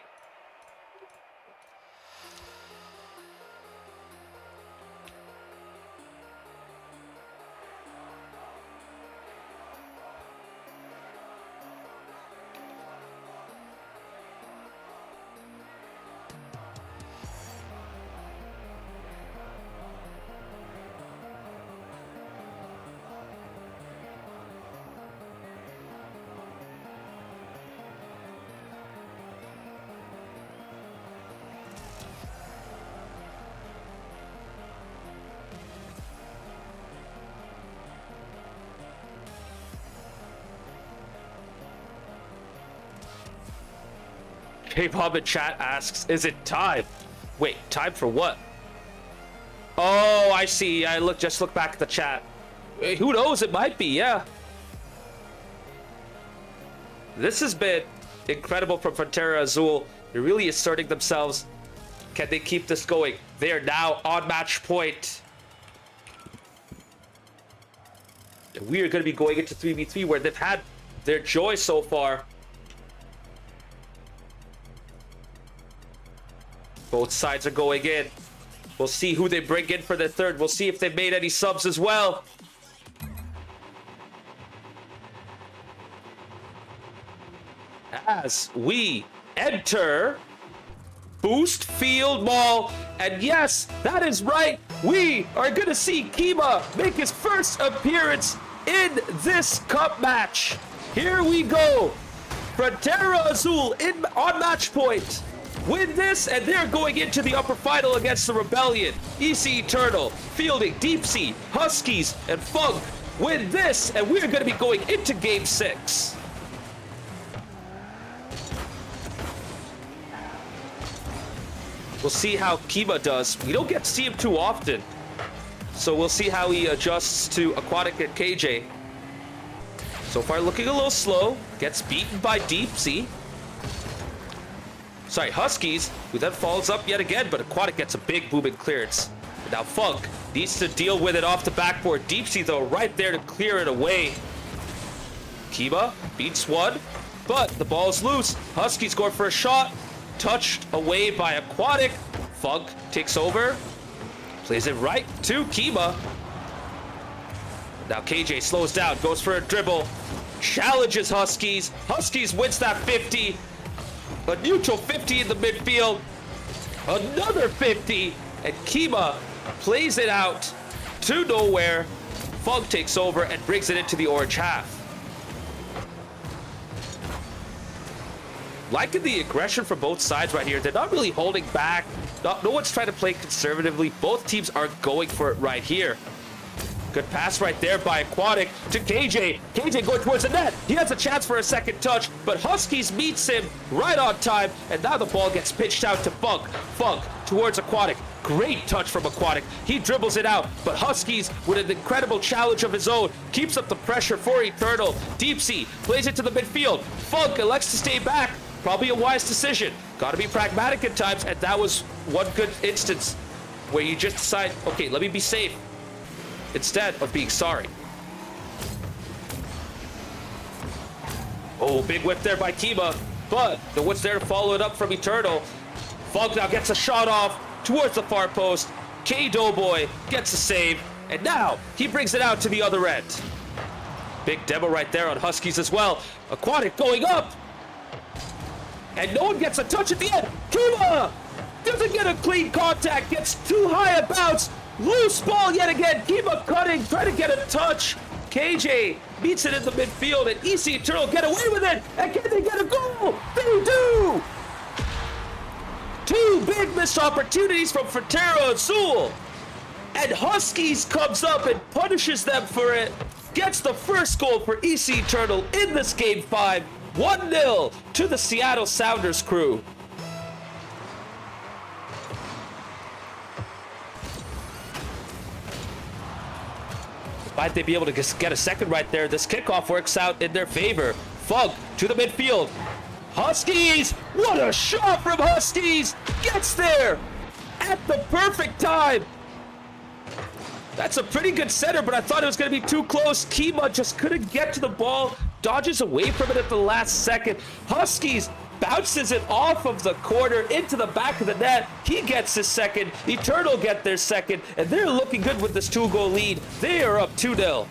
K-Bob in chat asks, is it time? Wait, time for what? Oh, I see. Just look back at the chat. Who knows? It might be, yeah. This has been incredible from Frontera Azul. They're really asserting themselves. Can they keep this going? They are now on match point. We are going to be going into 3v3 where they've had their joy so far. Both sides are going in. We'll see who they bring in for their third. We'll see if they've made any subs as well. As we enter Boost Field Mall. And yes, that is right. We are going to see Kima make his first appearance in this cup match. Here we go. Frontera Azul on match point. Win this, and they're going into the upper final against the Rebellion. ECE Eternal, fielding Deep Sea, Huskies, and Funk. Win this, and we're going to be going into Game 6. We'll see how Kima does. We don't get to see him too often. So we'll see how he adjusts to Aquatic and KJ. So far looking a little slow. Gets beaten by Deep Sea. Sorry, Huskies, who then follows up yet again, but Aquatic gets a big booming clearance. And now Funk needs to deal with it off the backboard. Deep Sea, though, right there to clear it away. Kima beats one, but the ball's loose. Huskies going for a shot. Touched away by Aquatic. Funk takes over. Plays it right to Kima. Now KJ slows down, goes for a dribble. Challenges Huskies. Huskies wins that 50. A neutral 50 in the midfield. Another 50. And Kima plays it out to nowhere. Funk takes over and brings it into the orange half. Liking the aggression from both sides right here. They're not really holding back. No one's trying to play conservatively. Both teams are going for it right here. Good pass right there by Aquatic to KJ. KJ going towards the net. He has a chance for a second touch, but Huskies meets him right on time, and now the ball gets pitched out to Funk. Funk towards Aquatic. Great touch from Aquatic. He dribbles it out, but Huskies, with an incredible challenge of his own, keeps up the pressure for Eternal. Deep Sea plays it to the midfield. Funk elects to stay back. Probably a wise decision. Got to be pragmatic at times, and that was one good instance where you just decide, okay, let me be safe instead of being sorry. Oh, big whip there by Kima, but no one's there to follow it up from Eternal. Funk now gets a shot off towards the far post. K Doughboy gets a save, and now he brings it out to the other end. Big demo right there on Huskies as well. Aquatic going up. And no one gets a touch at the end. Kima doesn't get a clean contact. Gets too high a bounce. Loose ball yet again. Kima cutting, trying to get a touch. KJ beats it in the midfield, and ECE Eternal get away with it. And can they get a goal? They do! Two big missed opportunities from Frontera Azul. And Huskies comes up and punishes them for it. Gets the first goal for ECE Eternal in this Game 5. 1-0 to the Seattle Sounders crew. Might they be able to just get a second right there? This kickoff works out in their favor. Funk to the midfield. Huskies! What a shot from Huskies! Gets there at the perfect time. That's a pretty good center, but I thought it was going to be too close. Kima just couldn't get to the ball. Dodges away from it at the last second. Huskies bounces it off of the corner into the back of the net. He gets his second. Eternal get their second, and they're looking good with this 2-goal lead. They are up 2-0.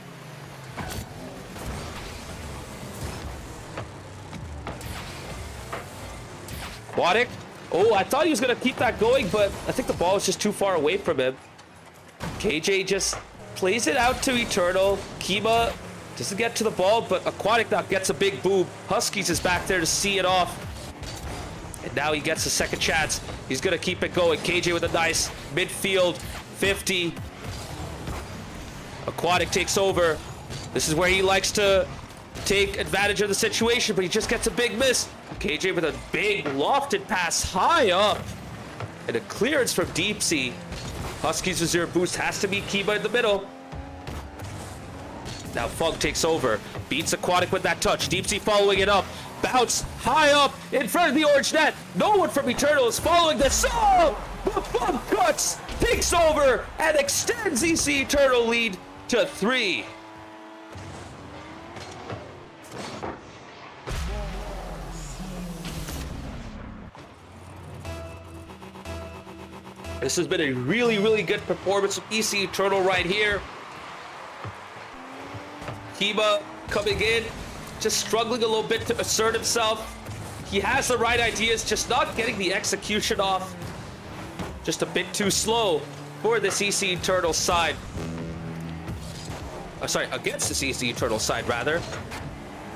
Aquatic. Oh, I thought he was going to keep that going, but I think the ball was just too far away from him. KJ just plays it out to Eternal. Kima doesn't get to the ball, but Aquatic now gets a big boom. Huskies is back there to see it off. And now he gets a second chance. He's going to keep it going. KJ with a nice midfield 50. Aquatic takes over. This is where he likes to take advantage of the situation, but he just gets a big miss. KJ with a big lofted pass high up. And a clearance from Deep Sea. Huskies with 0 boost, has to beat Kiba in the middle. Now Funk takes over. Beats Aquatic with that touch. Deep Sea following it up. Bounce high up in front of the orange net. No one from Eternal is following this. Oh! But Funk cuts, takes over, and extends EC Eternal lead to 3. This has been a really, really good performance of EC Eternal right here. Kiba coming in, just struggling a little bit to assert himself. He has the right ideas, just not getting the execution off. Just a bit too slow for this EC Eternal side. Sorry, against this EC Eternal side, rather.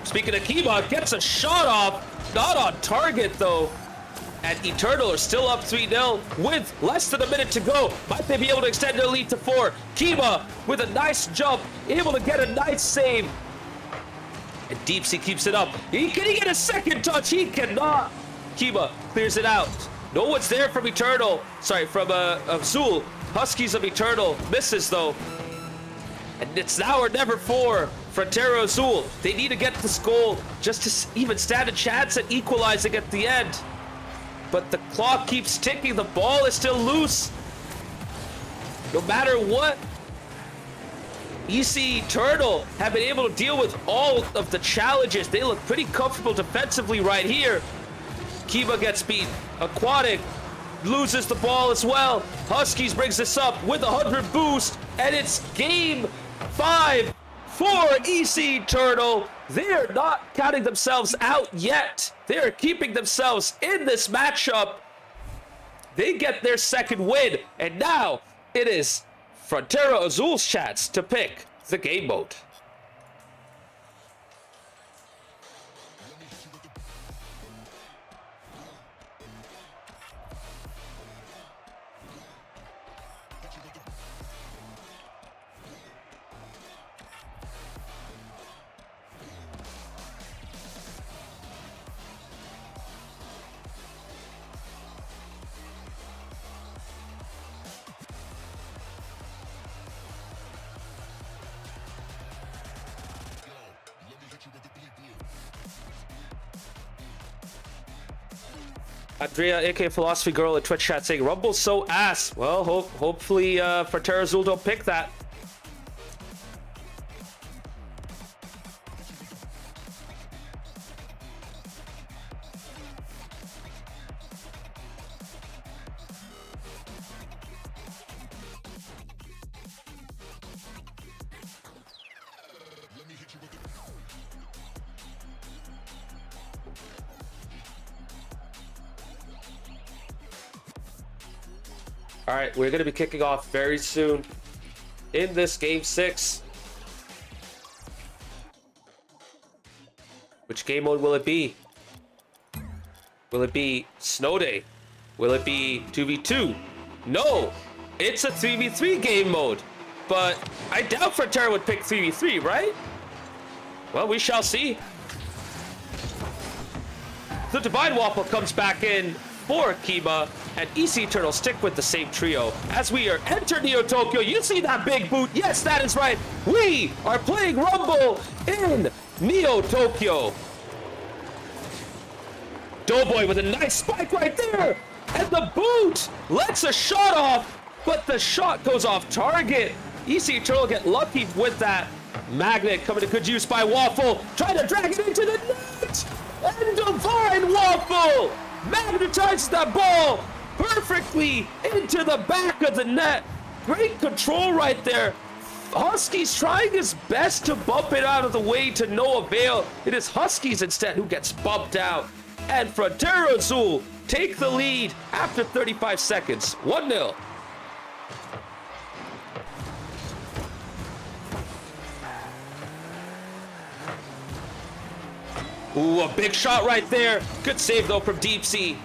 Speaking of Kiba, gets a shot off. Not on target, though. And Eternal are still up 3-0 with less than a minute to go. Might they be able to extend their lead to 4? Kiba with a nice jump, able to get a nice save. And Deep Sea keeps it up. Can he get a second touch? He cannot. Kiba clears it out. No one's there from Eternal. Sorry, from Azul. Huskies of Eternal misses, though. And it's now or never for Frontera Azul. They need to get this goal just to even stand a chance at equalizing at the end. But the clock keeps ticking. The ball is still loose. No matter what, EC Eternal have been able to deal with all of the challenges. They look pretty comfortable defensively right here. Kiba gets beat. Aquatic loses the ball as well. Huskies brings this up with 100 boost. And it's game 5 for EC Eternal. They're not counting themselves out yet. They're keeping themselves in this matchup. They get their second win, and now it is Frontera Azul's chance to pick the game mode. Andrea, aka Philosophy Girl, in Twitch chat saying, Rumble's so ass. Well, hopefully Frontera Azul don't pick that. All right, we're going to be kicking off very soon in this game 6. Which game mode will it be? Will it be Snow Day? Will it be 2v2? No, it's a 3v3 game mode. But I doubt Frontera would pick 3v3, right? Well, we shall see. The Divine Waffle comes back in for Kiba, and EC Eternal stick with the same trio. As we enter Neo Tokyo, you see that big boot? Yes, that is right. We are playing Rumble in Neo Tokyo. Doughboy with a nice spike right there, and the boot lets a shot off, but the shot goes off target. EC Eternal get lucky with that. Magnet coming to good use by Waffle, trying to drag it into the net, and Divine Waffle magnetizes that ball perfectly into the back of the net. Great control right there. Huskies trying his best to bump it out of the way to no avail. It is Huskies instead who gets bumped out. And Frontera Azul take the lead after 35 seconds. 1-0. Ooh, a big shot right there. Good save, though, from Deep Sea.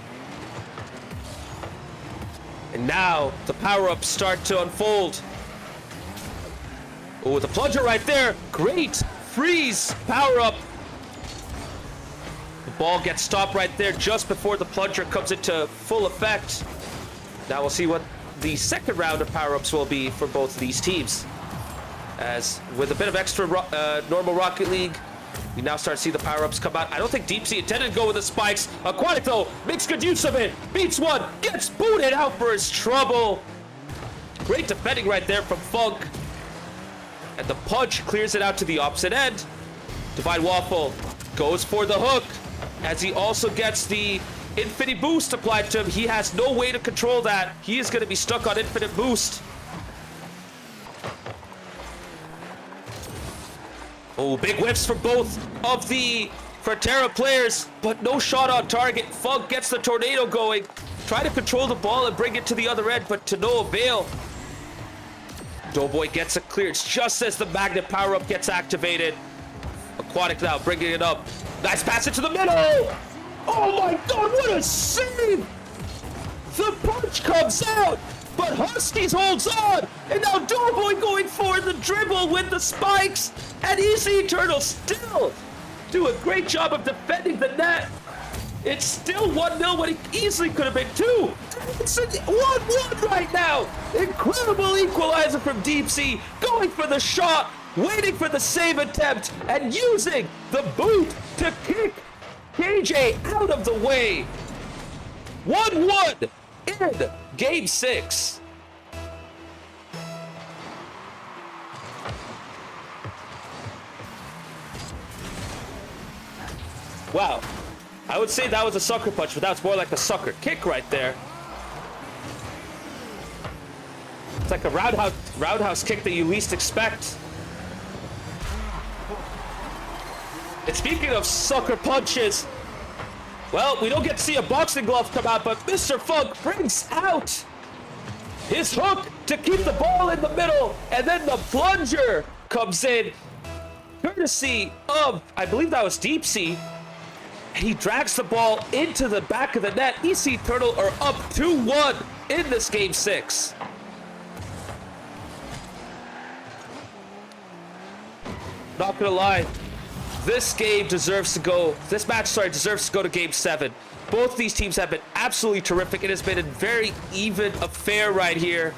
And now the power-ups start to unfold. Ooh, the plunger right there. Great freeze power-up. ball gets stopped right there just before the plunger comes into full effect. Now we'll see what the second round of power-ups will be for both of these teams. As with a bit of extra normal Rocket League, we now start to see the power-ups come out. I don't think Deep Sea intended to go with the spikes. Aquatic, though, makes good use of it. Beats one, gets booted out for his trouble. Great defending right there from Funk. And the punch clears it out to the opposite end. Divine Waffle goes for the hook, as he also gets the infinity boost applied to him. He has no way to control that. He is going to be stuck on infinite boost. Oh, big whiffs for both of the Frontera players, but no shot on target. Funk gets the tornado going. Try to control the ball and bring it to the other end, but to no avail. Doughboy gets it cleared just as the magnet power-up gets activated. Aquatic now bringing it up. Nice pass into the middle. Oh my god, what a save! The punch comes out, but Huskies holds on. And now Doughboy going for the dribble with the spikes. And ECE Eternal still do a great job of defending the net. It's still 1-0 when it easily could have been 2. It's 1-1 right now. Incredible equalizer from Deep Sea, going for the shot, waiting for the save attempt, and using the boot to kick KJ out of the way. 1-1 in Game 6. Wow. I would say that was a sucker punch, but that's more like a sucker kick right there. It's like a roundhouse kick that you least expect. And speaking of sucker punches, well, we don't get to see a boxing glove come out, but Mr. Funk brings out his hook to keep the ball in the middle, and then the plunger comes in, courtesy of, I believe that was Deep Sea. And he drags the ball into the back of the net. ECE Eternal are up 2-1 in this Game 6. Not gonna lie, this match deserves to go to Game 7. Both these teams have been absolutely terrific. It has been a very even affair right here.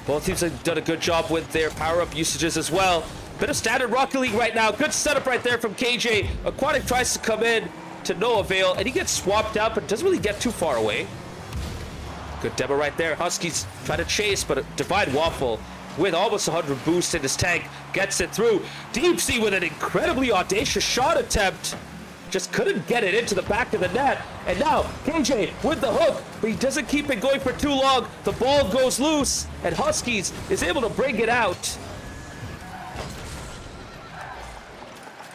Both teams have done a good job with their power-up usages as well. Bit of standard Rocket League right now. Good setup right there from KJ. Aquatic tries to come in to no avail, and he gets swapped out, but doesn't really get too far away. Good demo right there. Huskies try to chase, but a Divine Waffle with almost 100 boost in his tank gets it through. Deep Sea with an incredibly audacious shot attempt. Just couldn't get it into the back of the net. And now KJ with the hook, but he doesn't keep it going for too long. The ball goes loose, and Huskies is able to bring it out.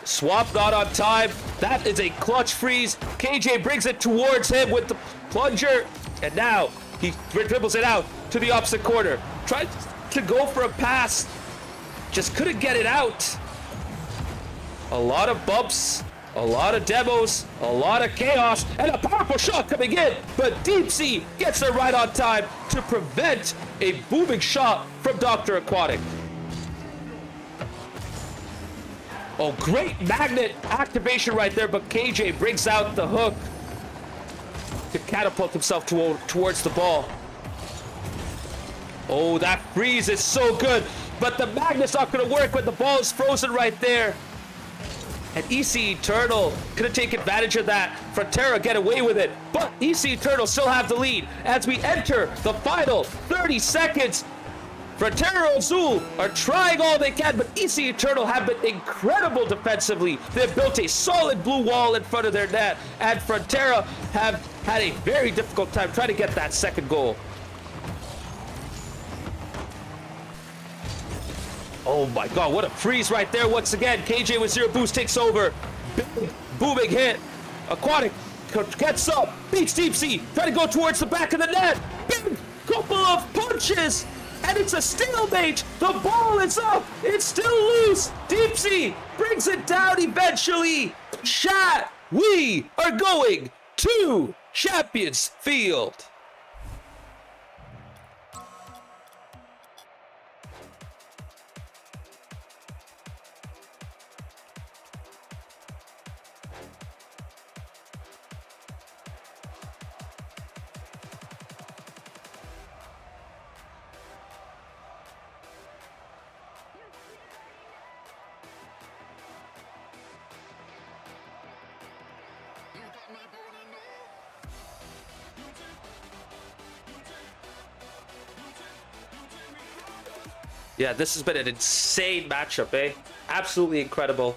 Swap not on time. That is a clutch freeze. KJ brings it towards him with the plunger. And now he dribbles it out to the opposite corner. Tried to go for a pass. Just couldn't get it out. A lot of bumps, a lot of demos, a lot of chaos, and a powerful shot coming in. But Deep Sea gets there right on time to prevent a booming shot from Dr. Aquatic. Oh, great magnet activation right there, but KJ brings out the hook to catapult himself towards the ball. Oh, that freeze is so good, but the magnet's not going to work when the ball is frozen right there. And ECE Eternal going to take advantage of that. Frontera get away with it, but ECE Eternal still have the lead as we enter the final 30 seconds. Frontera Azul are trying all they can, but ECE Eternal have been incredible defensively. They've built a solid blue wall in front of their net, and Frontera have had a very difficult time trying to get that second goal. Oh my god, what a freeze right there once again. KJ with 0 boost takes over. Big booming hit. Aquatic gets up, beats Deep Sea, trying to go towards the back of the net. Big couple of punches. And it's a stalemate. The ball is up. It's still loose. Deep Sea brings it down eventually. Chat, we are going to Champions Field. Yeah, this has been an insane matchup, eh? Absolutely incredible.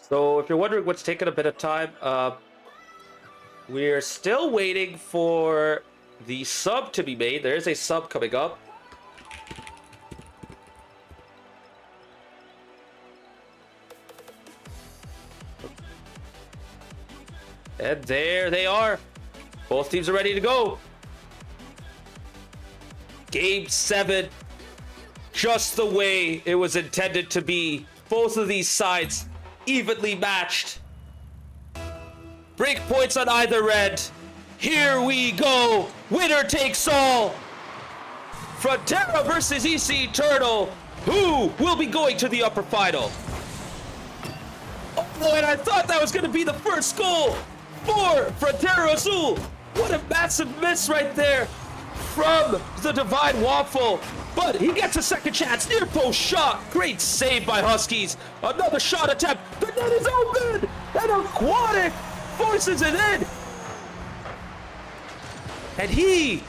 So if you're wondering what's taking a bit of time, we're still waiting for the sub to be made. There is a sub coming up. And there they are. Both teams are ready to go. Game 7, just the way it was intended to be. Both of these sides evenly matched. Break points on either end. Here we go. Winner takes all. Frontera versus EC Turtle. Who will be going to the upper final? Oh, and I thought that was going to be the first goal for Frontera Azul. What a massive miss right there from the Divine Waffle. But he gets a second chance. Near post shot. Great save by Huskies. Another shot attempt. The net is open. And Aquatic forces it in. And he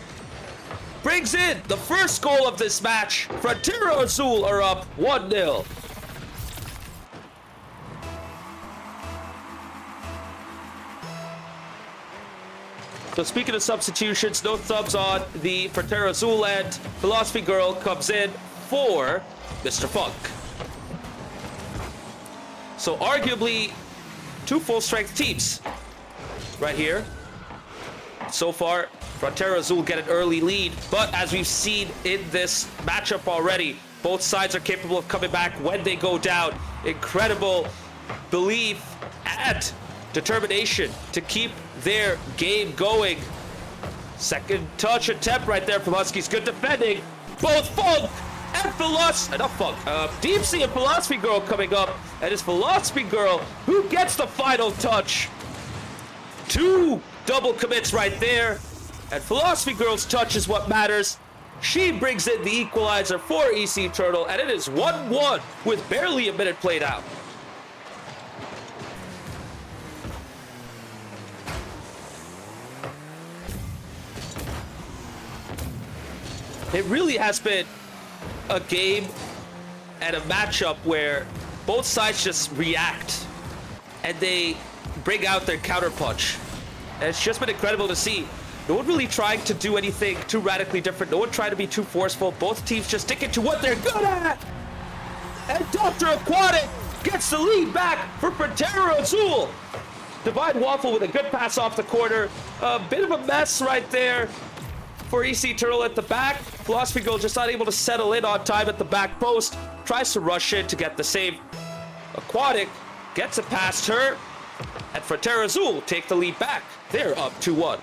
brings in the first goal of this match. Frontera Azul are up 1-0. So speaking of substitutions, no subs on the Frontera Azul end. Philosophy Girl comes in for Mr. Funk. So arguably, two full-strength teams right here. So far, Frontera Azul get an early lead, but as we've seen in this matchup already, both sides are capable of coming back when they go down. Incredible belief and determination to keep their game going. Second touch attempt right there from Huskies. Good defending. Both Funk and Deep Sea and Philosophy Girl coming up. And it's Philosophy Girl who gets the final touch. Two double commits right there. And Philosophy Girl's touch is what matters. She brings in the equalizer for EC Turtle. And it is 1-1 with barely a minute played out. It really has been a game and a matchup where both sides just react and they bring out their counterpunch. And it's just been incredible to see. No one really trying to do anything too radically different. No one trying to be too forceful. Both teams just sticking to what they're good at. And Dr. Aquatic gets the lead back for Frontera Azul. Divine Waffle with a good pass off the corner. A bit of a mess right there for EC Turtle at the back. Philosophy Girl just not able to settle in on time at the back post. Tries to rush in to get the save. Aquatic gets it past her. And Frontera Azul take the lead back. They're up 2-1.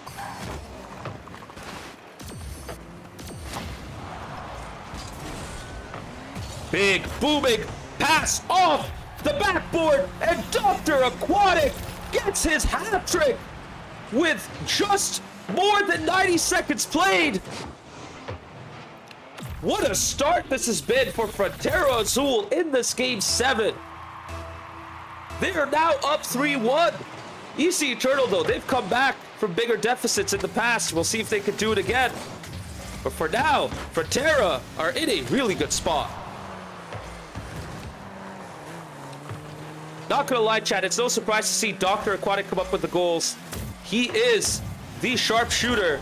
Big booming pass off the backboard. And Dr. Aquatic gets his hat trick with just more than 90 seconds played. What a start this has been for Frontera Azul in this game 7. They are now up 3-1. EC Turtle, though, they've come back from bigger deficits in the past. We'll see if they can do it again. But for now, Frontera are in a really good spot. Not gonna lie, chat, it's no surprise to see Dr. Aquatic come up with the goals. He is the sharpshooter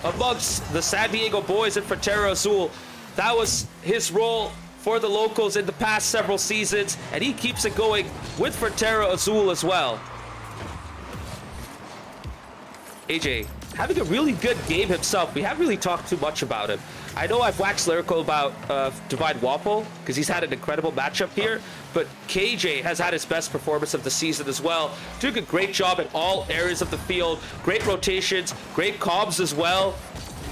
amongst the San Diego boys in Frontera Azul. That was his role for the locals in the past several seasons, and he keeps it going with Frontera Azul as well. AJ, having a really good game himself. We haven't really talked too much about him. I know I've waxed lyrical about Divine Waffle because he's had an incredible matchup here, but KJ has had his best performance of the season as well. Doing a great job in all areas of the field. Great rotations, great comms as well.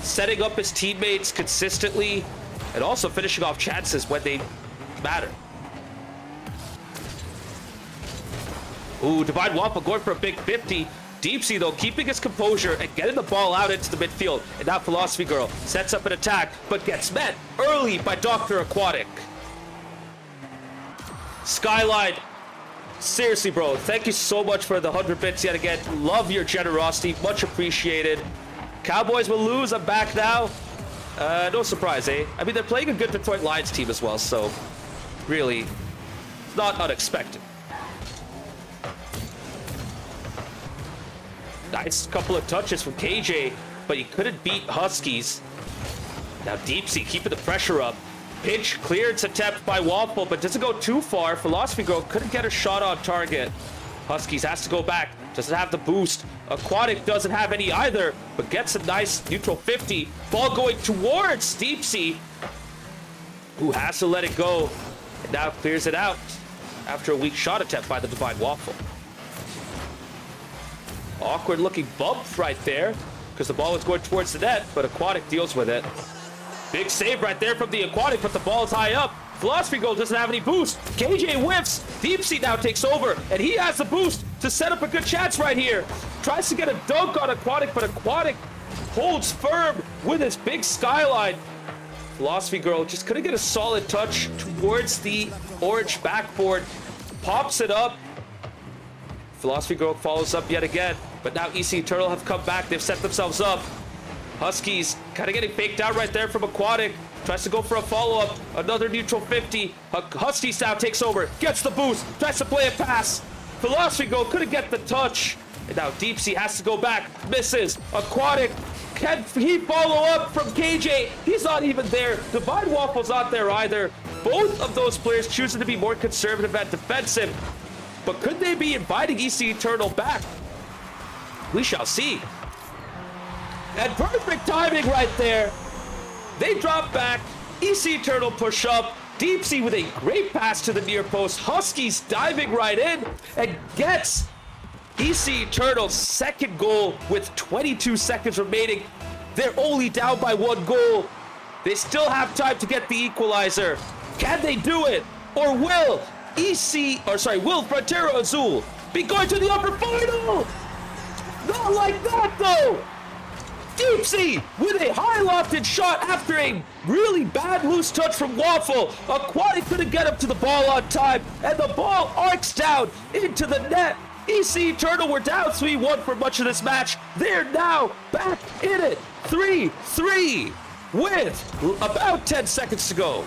Setting up his teammates consistently, and also finishing off chances when they matter. Ooh, Divine Waffle going for a big 50. Deep Sea, though, keeping his composure and getting the ball out into the midfield. And now Philosophy Girl sets up an attack, but gets met early by Dr. Aquatic. Skyline, seriously, bro, thank you so much for the 100 bits yet again. Love your generosity, much appreciated. Cowboys will lose, I'm back now. No surprise, eh? I mean, they're playing a good Detroit Lions team as well, so really, not unexpected. Nice couple of touches from KJ, but he couldn't beat Huskies. Now Deep Sea keeping the pressure up. Pinch clearance attempt by Waffle, but doesn't go too far. Philosophy Girl couldn't get a shot on target. Huskies has to go back. Doesn't have the boost. Aquatic doesn't have any either, but gets a nice neutral 50. Ball going towards Deep Sea, who has to let it go. And now clears it out after a weak shot attempt by the Divine Waffle. Awkward looking bump right there because the ball was going towards the net, but Aquatic deals with it. Big save right there from the Aquatic, but the ball is high up. Philosophy Girl doesn't have any boost. KJ whiffs. Deep Sea now takes over, and he has the boost to set up a good chance right here. Tries to get a dunk on Aquatic, but Aquatic holds firm with his big skyline. Philosophy Girl just couldn't get a solid touch towards the orange backboard. Pops it up. Philosophy Girl follows up yet again, but now ECE Turtle have come back. They've set themselves up. Huskies kind of getting faked out right there from Aquatic. Tries to go for a follow-up. Another neutral 50. Huskies now takes over. Gets the boost. Tries to play a pass. Philosophy Girl couldn't get the touch. And now Deep Sea has to go back. Misses. Aquatic. Can he follow up from KJ? He's not even there. Divine Waffle's not there either. Both of those players choosing to be more conservative and defensive. But could they be inviting ECE Turtle back? We shall see. And perfect timing right there. They drop back. ECE Turtle push up. Deep Sea with a great pass to the near post. Huskies diving right in and gets ECE Turtle's second goal with 22 seconds remaining. They're only down by 1 goal. They still have time to get the equalizer. Can they do it? Or will will Frontera Azul be going to the upper final? Not like that though. Deep Sea with a high lofted shot after a really bad loose touch from Waffle. Aquatic couldn't get up to the ball on time, and the ball arcs down into the net. ECE Turtle were down 3-1 for much of this match. They're now back in it, 3-3 with about 10 seconds to go.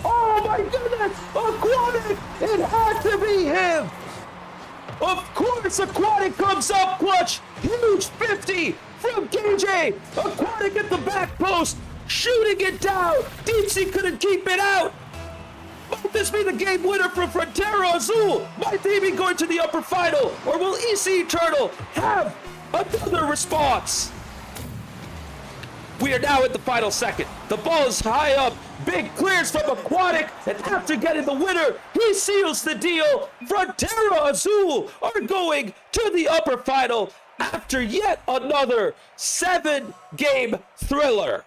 Oh my goodness! Aquatic! It had to be him! Of course, Aquatic comes up clutch! Huge 50 from KJ! Aquatic at the back post, shooting it down! Deep Sea couldn't keep it out! Might this be the game winner for Frontera Azul? Might they be going to the upper final? Or will ECE Turtle have another response? We are now at the final second. The ball is high up. Big clears from Aquatic, and after getting the winner, he seals the deal. Frontera Azul are going to the upper final after yet another 7-game thriller.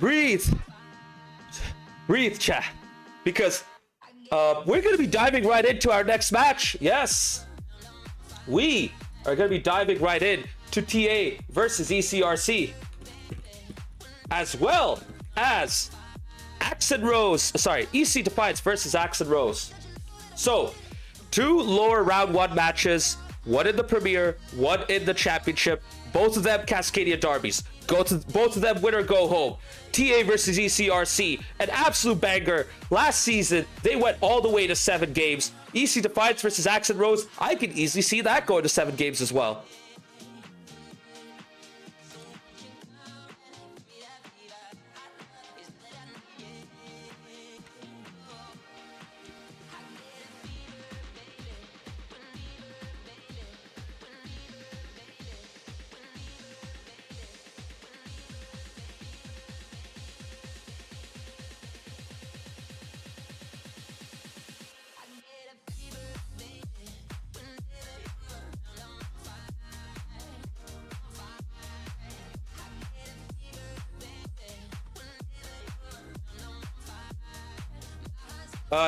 breathe. Breathe, chat. Because we're going to be diving right into our next match. Yes. We are going to be diving right in to TA versus ECRC. As well as Accent Rose. Sorry, EC Defiance versus Accent Rose. So, 2 lower round 1 matches. One in the Premier, one in the Championship. Both of them Cascadia derbies. Both of them win or go home. TA versus ECRC, an absolute banger. Last season, they went all the way to 7 games. EC Defiance versus Accent Rose, I can easily see that going to 7 games as well.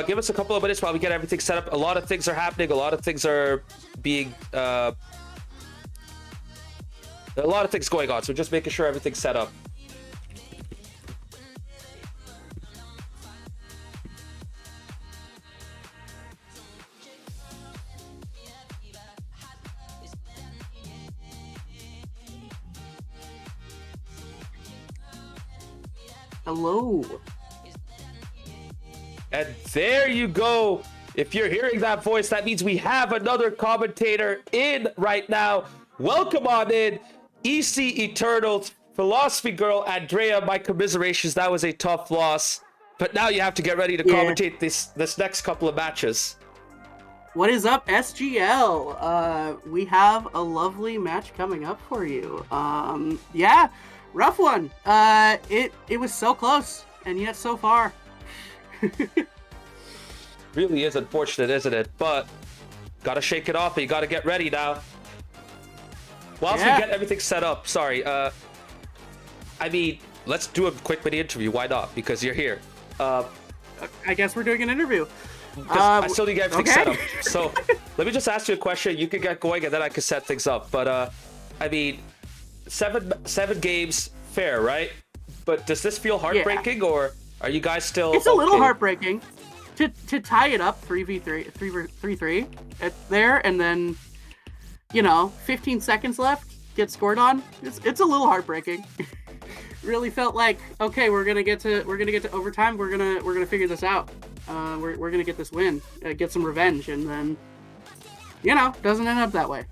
Give us a couple of minutes while we get everything set up. A lot of things are happening. A lot of things are being... a lot of things going on. So just making sure everything's set up. Hello. And there you go. If you're hearing that voice, that means we have another commentator in right now. Welcome on in, EC Eternals, Philosophy Girl, Andrea. My commiserations, that was a tough loss. But now you have to get ready to commentate this next couple of matches. What is up, SGL? We have a lovely match coming up for you. Yeah, rough one. It was so close, and yet so far. Really is unfortunate, isn't it? But gotta shake it off. You gotta get ready now. Whilst we get everything set up, sorry. I mean, let's do a quick mini interview. Why not? Because you're here. I guess we're doing an interview. I still need to get everything set up. So let me just ask you a question. You can get going, and then I can set things up. But I mean, seven games, fair, right? But does this feel heartbreaking, or are you guys still? It's a little heartbreaking to tie it up 3v3 there, and then 15 seconds left, get scored on. It's a little heartbreaking. Really felt like, okay, we're gonna get to overtime. We're gonna figure this out. We're gonna get this win, get some revenge, and then doesn't end up that way.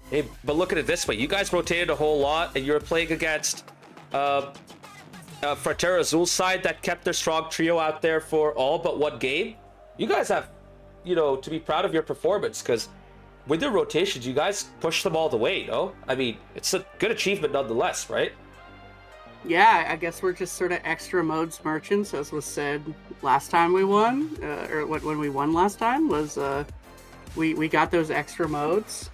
Hey, but look at it this way: you guys rotated a whole lot, and you were playing against Frontera Azul's side that kept their strong trio out there for all but one game. You guys have, to be proud of your performance, because with their rotations, you guys pushed them all the way, no? I mean, it's a good achievement nonetheless, right? Yeah, I guess we're just sort of extra modes merchants, as was said last time we won, or when we won last time, was we got those extra modes.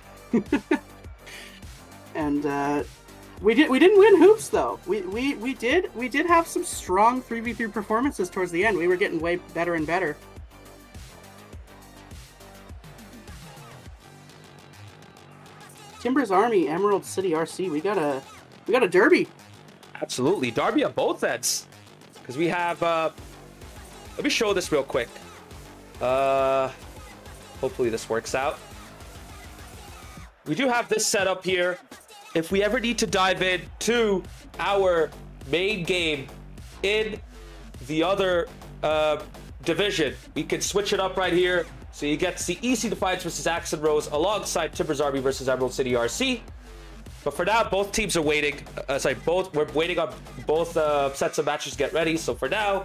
And we didn't win hoops though. We did have some strong 3v3 performances towards the end. We were getting way better and better. Timbers Army, Emerald City RC. We got a derby. Absolutely, derby at both ends. Because we have. Let me show this real quick. Hopefully this works out. We do have this set up here. If we ever need to dive in to our main game in the other division, we can switch it up right here. So you get to see EC Defiance versus Accent Rose alongside Timbers Army versus Emerald City RC. But for now, both teams are waiting. We're waiting on both sets of matches to get ready. So for now,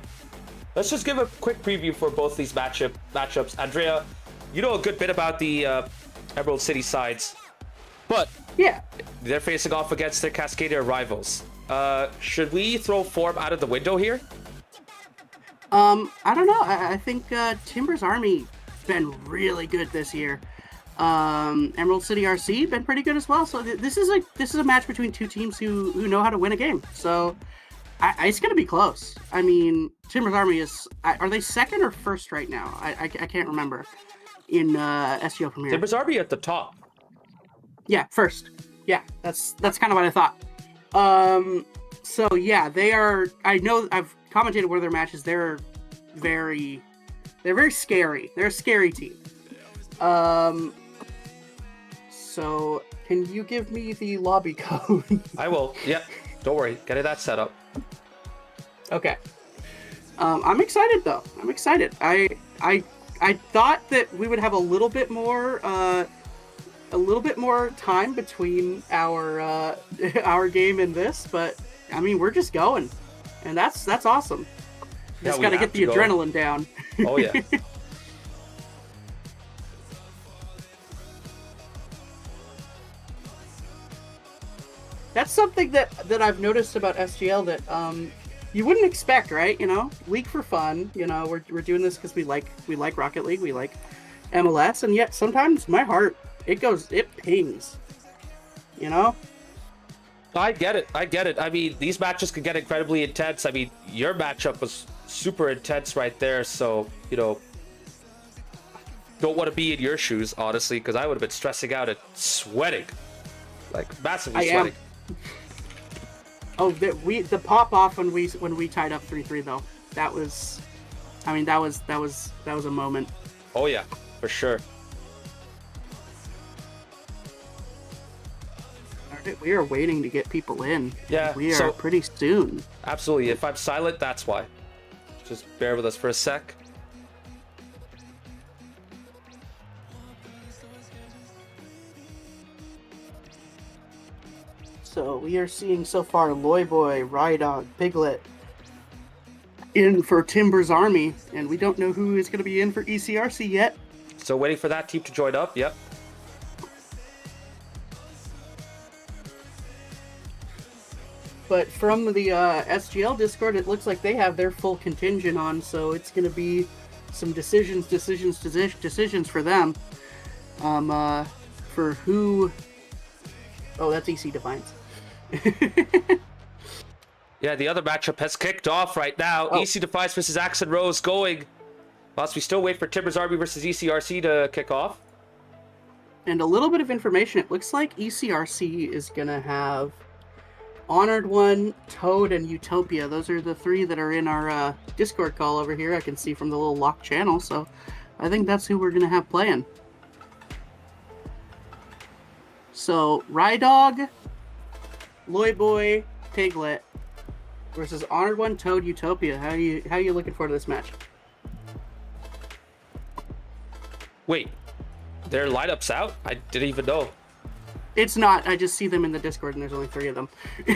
let's just give a quick preview for both these matchups. Andrea, you know a good bit about the Emerald City sides, but yeah, they're facing off against their Cascadia rivals. Should we throw form out of the window here? I don't know. I think Timbers Army been really good this year. Emerald City RC been pretty good as well. So this is a match between two teams who know how to win a game. So it's going to be close. I mean, Timbers Army are they second or first right now? I can't remember in SGL Premier. Timbers Army at the top. Yeah, first. Yeah, that's kind of what I thought. So yeah, they are. I know I've commentated one of their matches. They're very scary. They're a scary team. So can you give me the lobby code? I will. Yeah, don't worry. Get that set up. Okay. I'm excited though. I'm excited. I thought that we would have a little bit more time between our game and this, but I mean we're just going, and that's awesome. Just gotta get the adrenaline down. Oh yeah. That's something that I've noticed about SGL that you wouldn't expect, right? You know, League for fun. You know, we're doing this because we like Rocket League, we like MLS, and yet sometimes my heart it pings. You know. I get it. I mean, these matches can get incredibly intense. I mean, your matchup was super intense right there. So, you know, don't want to be in your shoes, honestly, because I would have been stressing out and sweating, like massively sweating. Oh, the pop off when we tied up 3-3 though. That was a moment. Oh yeah, for sure. We are waiting to get people in. Yeah, we are pretty soon. Absolutely. If I'm silent, that's why. Just bear with us for a sec. So we are seeing so far Loyboy, Rydog, Piglet in for Timbers Army, and we don't know who is going to be in for ECRC yet. So waiting for that team to join up. Yep. But from the SGL Discord, it looks like they have their full contingent on, so it's going to be some decisions for them. For who... Oh, that's EC Defiance. Yeah, the other matchup has kicked off right now. Oh. EC Defiance versus Axe and Rose going. Whilst we still wait for Timbers Army versus ECRC to kick off. And a little bit of information. It looks like ECRC is going to have Honored One, Toad, and Utopia. Those are the three that are in our Discord call over here. I can see from the little locked channel. So I think that's who we're going to have playing. So Rydog, Loyboy, Piglet versus Honored One, Toad, Utopia. How are you looking forward to this match? Wait, their lineup's out? I didn't even know. It's not. I just see them in the Discord, and there's only 3 of them.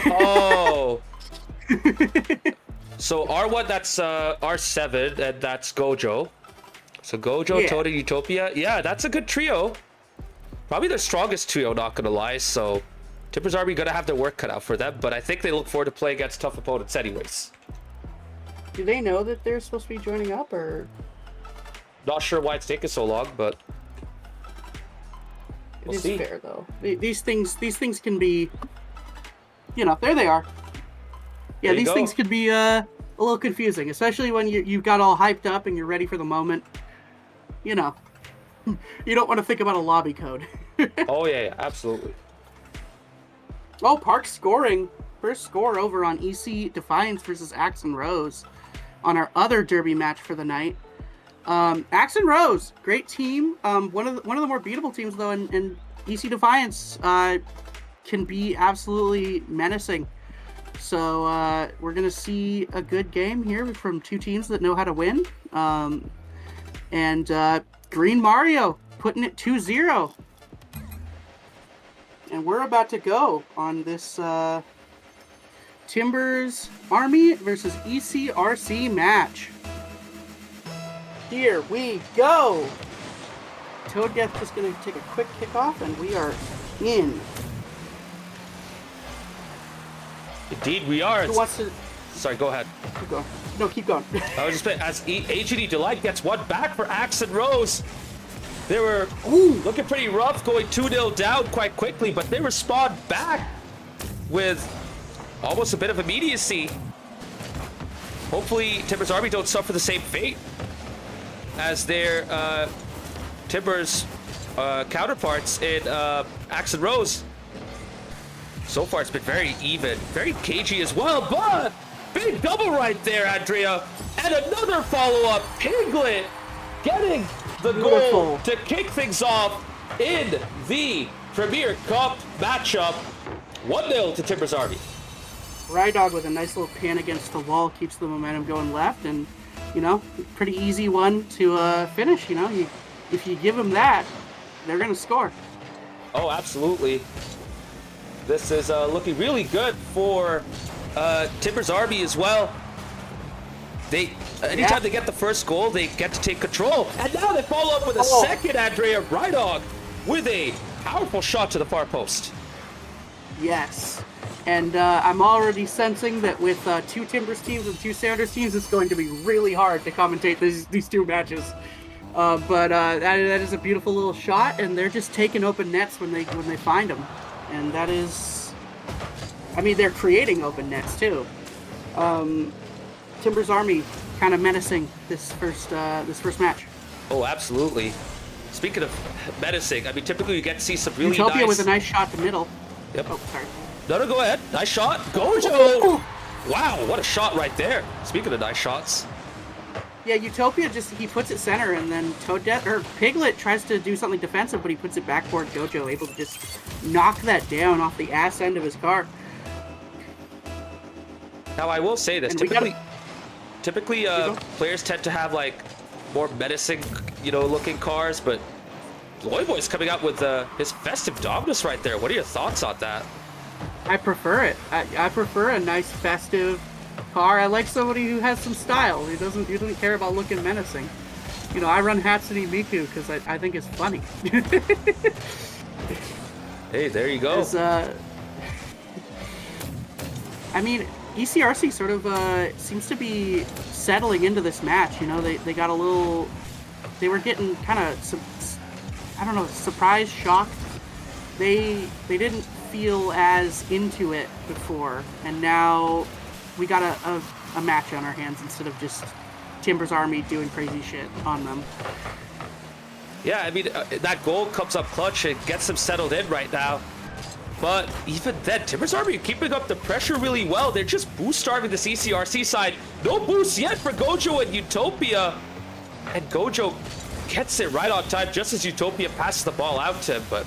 Oh. So R1, that's R7, and that's Gojo. So Gojo, Yeah. Toad, and Utopia. Yeah, that's a good trio. Probably their strongest trio, not gonna lie. So Timbers Army gonna have their work cut out for them, but I think they look forward to playing against tough opponents anyways. Do they know that they're supposed to be joining up, or? Not sure why it's taking so long, but we'll see. It is fair though. These things can be, you know, there they are. Yeah, There you these go. things could be a little confusing, especially when you got all hyped up and you're ready for the moment. You know, you don't want to think about a lobby code. Oh yeah, absolutely. Oh, Park scoring. First score over on EC Defiance versus Axe and Rose on our other derby match for the night. Axe and Rose, great team. One of the more beatable teams though, and EC Defiance can be absolutely menacing. So we're gonna see a good game here from two teams that know how to win. And Green Mario putting it 2-0. And we're about to go on this Timbers Army versus ECRC match. Here we go. Toadgeth is going to take a quick kickoff, and we are in. Indeed, we are. Who wants to... Sorry, go ahead. Keep going. No, keep going. I was just saying, as AGD Delight gets one back for Axe and Rose. They were looking pretty rough, going 2-0 down quite quickly, but they respond back with almost a bit of immediacy. Hopefully, Timbers Army don't suffer the same fate as their Timbers counterparts in Axe and Rose. So far, it's been very even, very cagey as well, but big double right there, Andrea. And another follow-up, Piglet getting the goal to kick things off in the Premier Cup matchup. 1-0 to Timbers Army. Rydog with a nice little pin against the wall keeps the momentum going left, and you know, pretty easy one to finish. You know, if you give them that, they're gonna score. Oh, absolutely. This is looking really good for Timbers Army as well. Anytime they get the first goal, they get to take control. And now they follow up with a second, Andrea. Rydog with a powerful shot to the far post. Yes. And I'm already sensing that with 2 Timbers teams and 2 Sounders teams, it's going to be really hard to commentate these 2 matches. But that is a beautiful little shot, and they're just taking open nets when they find them. And that is, I mean, they're creating open nets too. Timbers Army kind of menacing this first match. Oh, absolutely. Speaking of menacing, I mean, typically you get to see some really Utopia nice... with a nice shot to middle. Yep. Oh, sorry. No, go ahead. Nice shot. Gojo! Wow, what a shot right there. Speaking of nice shots. Yeah, Utopia he puts it center, and then Piglet tries to do something defensive, but he puts it backboard. Gojo able to just knock that down off the ass end of his car. Now I will say this: typically, players tend to have like more menacing, looking cars, but Loyboy's coming out with his festive dominus right there. What are your thoughts on that? I prefer it. I prefer a nice festive car. I like somebody who has some style. He doesn't care about looking menacing. I run Hatsune Miku because I think it's funny. Hey, there you go. I mean, ECRC sort of seems to be settling into this match. They got a little. They were getting kind of surprise shocked. They didn't feel as into it before, and now we got a match on our hands instead of just Timbers Army doing crazy shit on them. Yeah, I mean, that goal comes up clutch. It gets them settled in right now. But even then, Timbers Army keeping up the pressure really well. They're just boost starving this ECRC side. No boost yet for Gojo and Utopia. And Gojo gets it right on time just as Utopia passes the ball out to him, but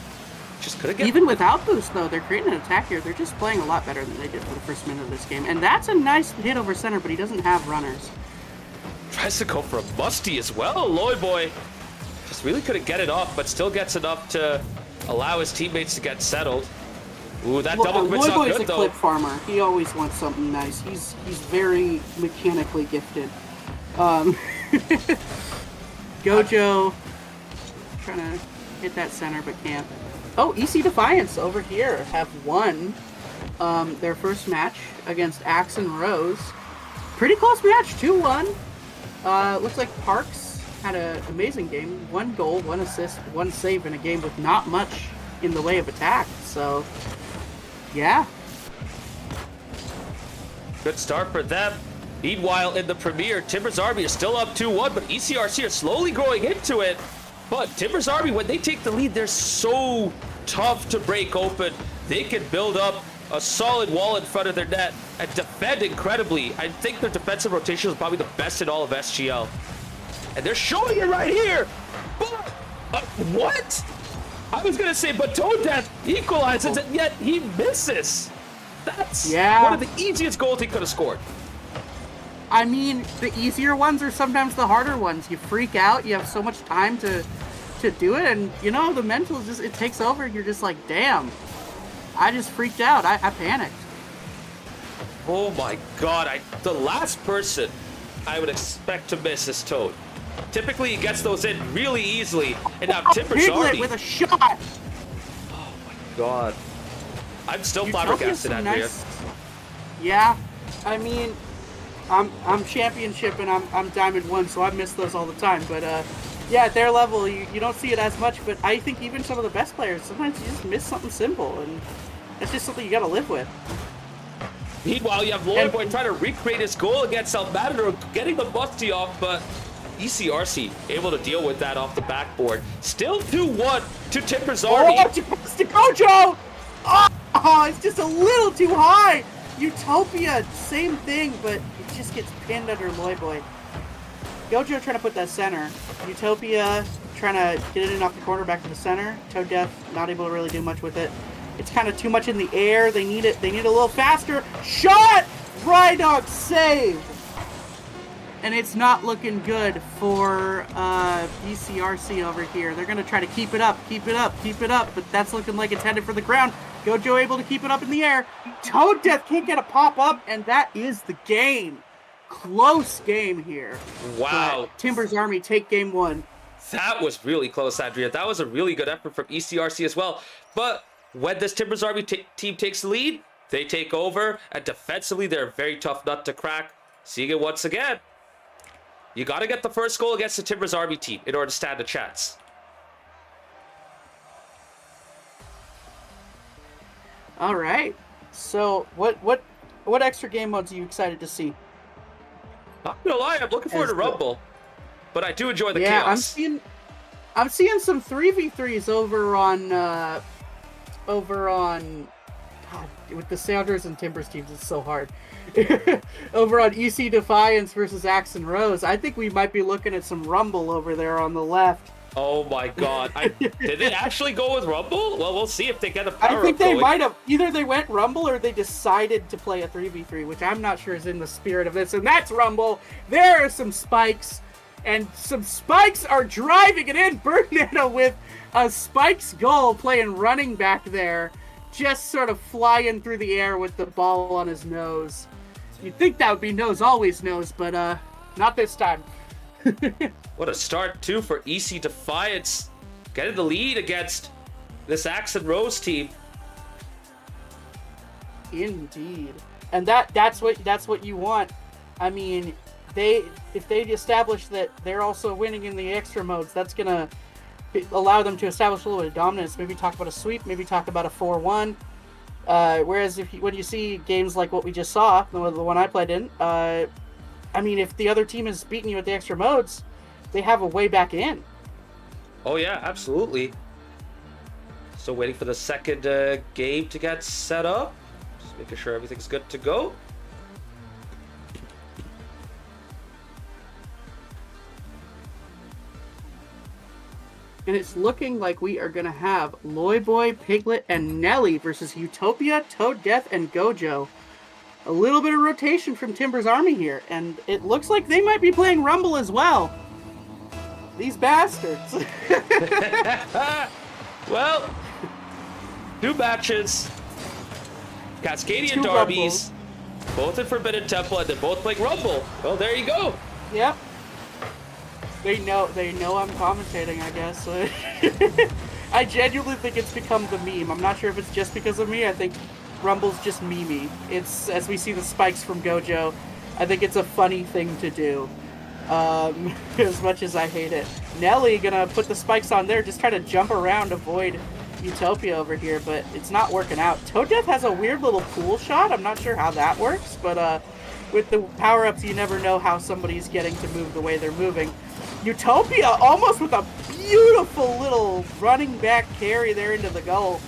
just couldn't get... Even without boost, though, they're creating an attack here. They're just playing a lot better than they did for the first minute of this game. And that's a nice hit over center, but he doesn't have runners. Tries to go for a musty as well. Loyboy just really couldn't get it off, but still gets enough to allow his teammates to get settled. Ooh, that double quit's not good, Loyboy's a clip farmer. He always wants something nice. He's very mechanically gifted. Gojo trying to hit that center, but can't. Oh, EC Defiance over here have won their first match against Axe and Rose. Pretty close match, 2-1. Looks like Parks had an amazing game. 1 goal, 1 assist, 1 save in a game with not much in the way of attack. So, yeah. Good start for them. Meanwhile, in the Premier, Timbers Army is still up 2-1, but ECRC are slowly growing into it. But Timbers Army, when they take the lead, they're so tough to break open. They can build up a solid wall in front of their net and defend incredibly. I think their defensive rotation is probably the best in all of SGL. And they're showing it right here. But, what? I was going to say, but Toe Death equalizes, and yet he misses. That's one of the easiest goals he could have scored. I mean, the easier ones are sometimes the harder ones. You freak out, you have so much time to do it, and the mental just, it takes over, and you're just like, damn, I just freaked out. I panicked. Oh my god, the last person I would expect to miss is Toad. Typically he gets those in really easily, and now Timbers Army Piglet with a shot! Oh my god. I'm still flabbergasted, Andrea. Yeah, I mean, I'm championship and I'm Diamond 1, so I miss those all the time. But Yeah, at their level, you don't see it as much, but I think even some of the best players, sometimes you just miss something simple, and that's just something you gotta live with. Meanwhile, you have Loyboy trying to recreate his goal against El Matador, getting the musty off, but ECRC able to deal with that off the backboard. Still 2-1 to Timbers Army. Oh, to Gojo! Oh, it's just a little too high! Utopia, same thing, but it just gets pinned under Loyboy. Gojo trying to put that center. Utopia trying to get it in off the corner back to the center. Toad Death not able to really do much with it. It's kind of too much in the air. They need it. They need it a little faster. Shot! Rydog save! And it's not looking good for ECRC over here. They're going to try to keep it up, but that's looking like it's headed for the ground. Gojo able to keep it up in the air. Toad Death can't get a pop-up, and that is the game. Close game here. Wow. But Timbers Army take game 1. That was really close, Andrea. That was a really good effort from ECRC as well. But when this Timbers Army team takes the lead, they take over, and defensively, they're a very tough nut to crack. Seeing it once again. You got to get the first goal against the Timbers Army team in order to stand a chance. All right. So, what extra game modes are you excited to see? Not gonna lie, I'm looking forward to Rumble, but I do enjoy the chaos. I'm seeing some 3v3s over on God, with the Sounders and Timbers teams. It's so hard. Over on EC Defiance versus Axe and Rose. I think we might be looking at some Rumble over there on the left. Oh my God! Did they actually go with Rumble? Well, we'll see if they get a power. I think they going. might have. Either they went Rumble or they decided to play a 3v3, which I'm not sure is in the spirit of this. And that's Rumble. There are some spikes, and some spikes are driving it in. Bernetta with a Spikes goal, playing running back there, just sort of flying through the air with the ball on his nose. You'd think that would be nose always nose, but not this time. What a start, too, for EC Defiance. Getting the lead against this Axe and Rose team. Indeed. And that's what you want. I mean, if they establish that they're also winning in the extra modes, that's going to allow them to establish a little bit of dominance. Maybe talk about a sweep, maybe talk about a 4-1. Whereas when you see games like what we just saw, the one I played in, I mean, if the other team is beating you at the extra modes, they have a way back in. Oh, yeah, absolutely. Still waiting for the second game to get set up. Just making sure everything's good to go. And it's looking like we are going to have Loyboy, Piglet, and Nelly versus Utopia, Toad Death, and Gojo. A little bit of rotation from Timbers Army here, and it looks like they might be playing Rumble as well. These bastards. Well, 2 matches. Cascadian 2 derbies. Both in Forbidden Temple, and they're both playing Rumble. Well, there you go. Yep. They know I'm commentating, I guess. I genuinely think it's become the meme. I'm not sure if it's just because of me. I think Rumble's just memey. It's, as we see the spikes from Gojo, I think it's a funny thing to do. As much as I hate it. Nelly gonna put the spikes on there, just try to jump around, avoid Utopia over here, but it's not working out. Toad Death has a weird little pool shot. I'm not sure how that works, but with the power-ups, you never know how somebody's getting to move the way they're moving. Utopia almost with a beautiful little running back carry there into the goal.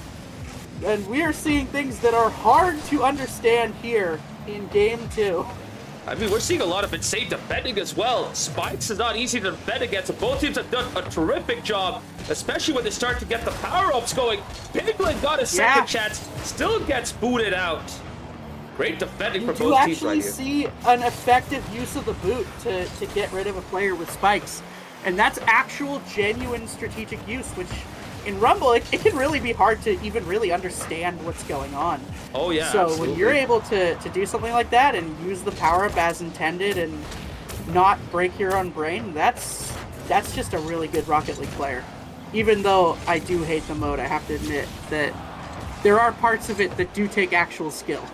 And we are seeing things that are hard to understand here in Game 2. I mean, we're seeing a lot of insane defending as well. Spikes is not easy to defend against, and both teams have done a terrific job, especially when they start to get the power-ups going. Piglet got a second chance, still gets booted out. Great defending for both teams right here. You actually see an effective use of the boot to get rid of a player with spikes. And that's actual, genuine strategic use, which in Rumble, it can really be hard to even really understand what's going on. Oh, yeah, So absolutely. when you're able to do something like that and use the power-up as intended and not break your own brain, that's just a really good Rocket League player. Even though I do hate the mode, I have to admit that there are parts of it that do take actual skill.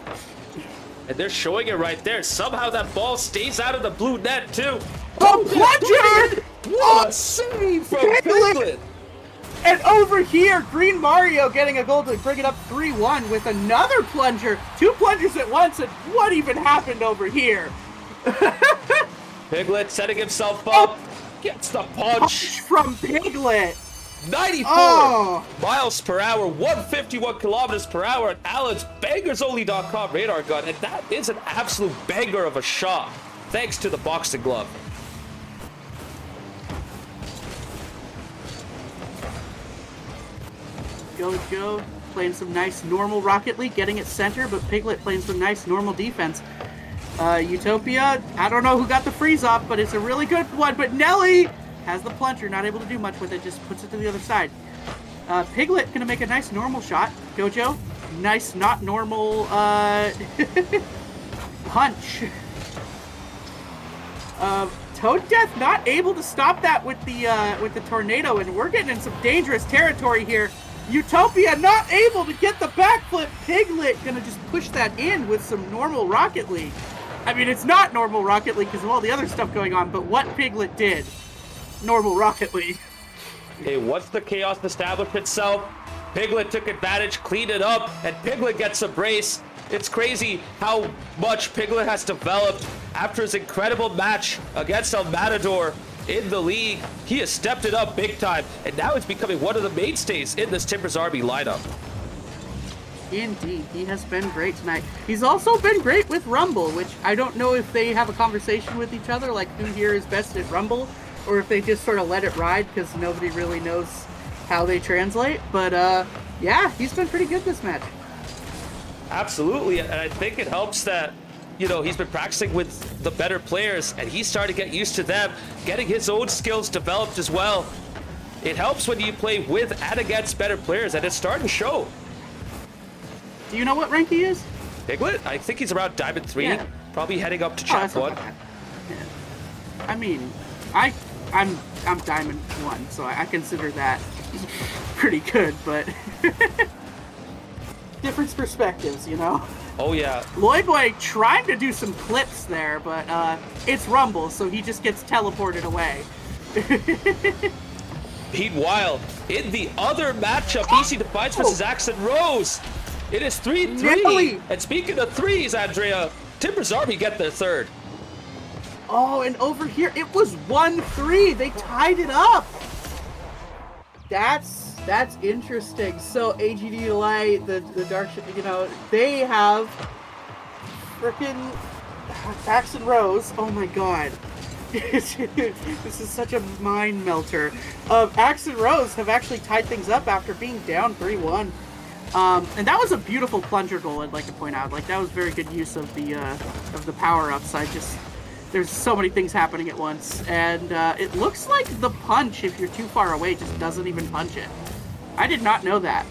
And they're showing it right there. Somehow that ball stays out of the blue net, too. Oh, plunger! What a save from Piglet! Piglet! And over here, Green Mario getting a goal to bring it up 3-1 with another plunger. 2 plungers at once, and what even happened over here? Piglet setting himself up, gets the punch. From Piglet. 94 miles per hour, 151 kilometers per hour at Alan's bangersonly.com radar gun, and that is an absolute banger of a shot, thanks to the boxing glove. Gojo playing some nice normal Rocket League, getting it center, but Piglet playing some nice normal defense. Utopia, I don't know who got the freeze off, but it's a really good one. But Nelly has the plunger, not able to do much with it, just puts it to the other side. Piglet gonna make a nice normal shot. Gojo, nice not normal punch. Toad Death not able to stop that with the tornado, and we're getting in some dangerous territory here. Utopia not able to get the backflip. Piglet gonna just push that in with some normal Rocket League. I mean, it's not normal Rocket League because of all the other stuff going on, but what Piglet did, normal Rocket League. Okay, once the chaos established itself, Piglet took advantage, cleaned it up, and Piglet gets a brace. It's crazy how much Piglet has developed after his incredible match against El Matador in the league. He has stepped it up big time, and now he's becoming one of the mainstays in this Timbers Army lineup. Indeed, he has been great tonight. He's also been great with Rumble, which I don't know if they have a conversation with each other, like who here is best at Rumble, or if they just sort of let it ride because nobody really knows how they translate. But yeah, he's been pretty good this match. Absolutely, and I think it helps that, you know, he's been practicing with the better players, and he's starting to get used to them, getting his own skills developed as well. It helps when you play with and against better players, and it's starting to show. Do you know what rank he is? Piglet? I think he's around Diamond 3, Yeah. probably heading up to Oh, Champ that's not 1. bad. Yeah. I mean, I'm Diamond 1, so I consider that pretty good, but different perspectives, you know? Oh yeah, Loyboy trying to do some clips there, but it's Rumble, so he just gets teleported away. meanwhile, in the other matchup, EC Defiance versus Accent Rose, it is 3-3. Nelly! And speaking of threes, Andrea, Timbers Army get their third. Oh, and over here, it was 1-3. They tied it up. That's interesting. So AGD delay, the dark, you know, they have freaking Axe and Rose. Oh my god. This is such a mind melter. Axe and Rose have actually tied things up after being down 3-1. And that was a beautiful plunger goal, I'd like to point out. Like, that was very good use of the power-ups. There's so many things happening at once. And it looks like the punch, if you're too far away, just doesn't even punch it. I did not know that.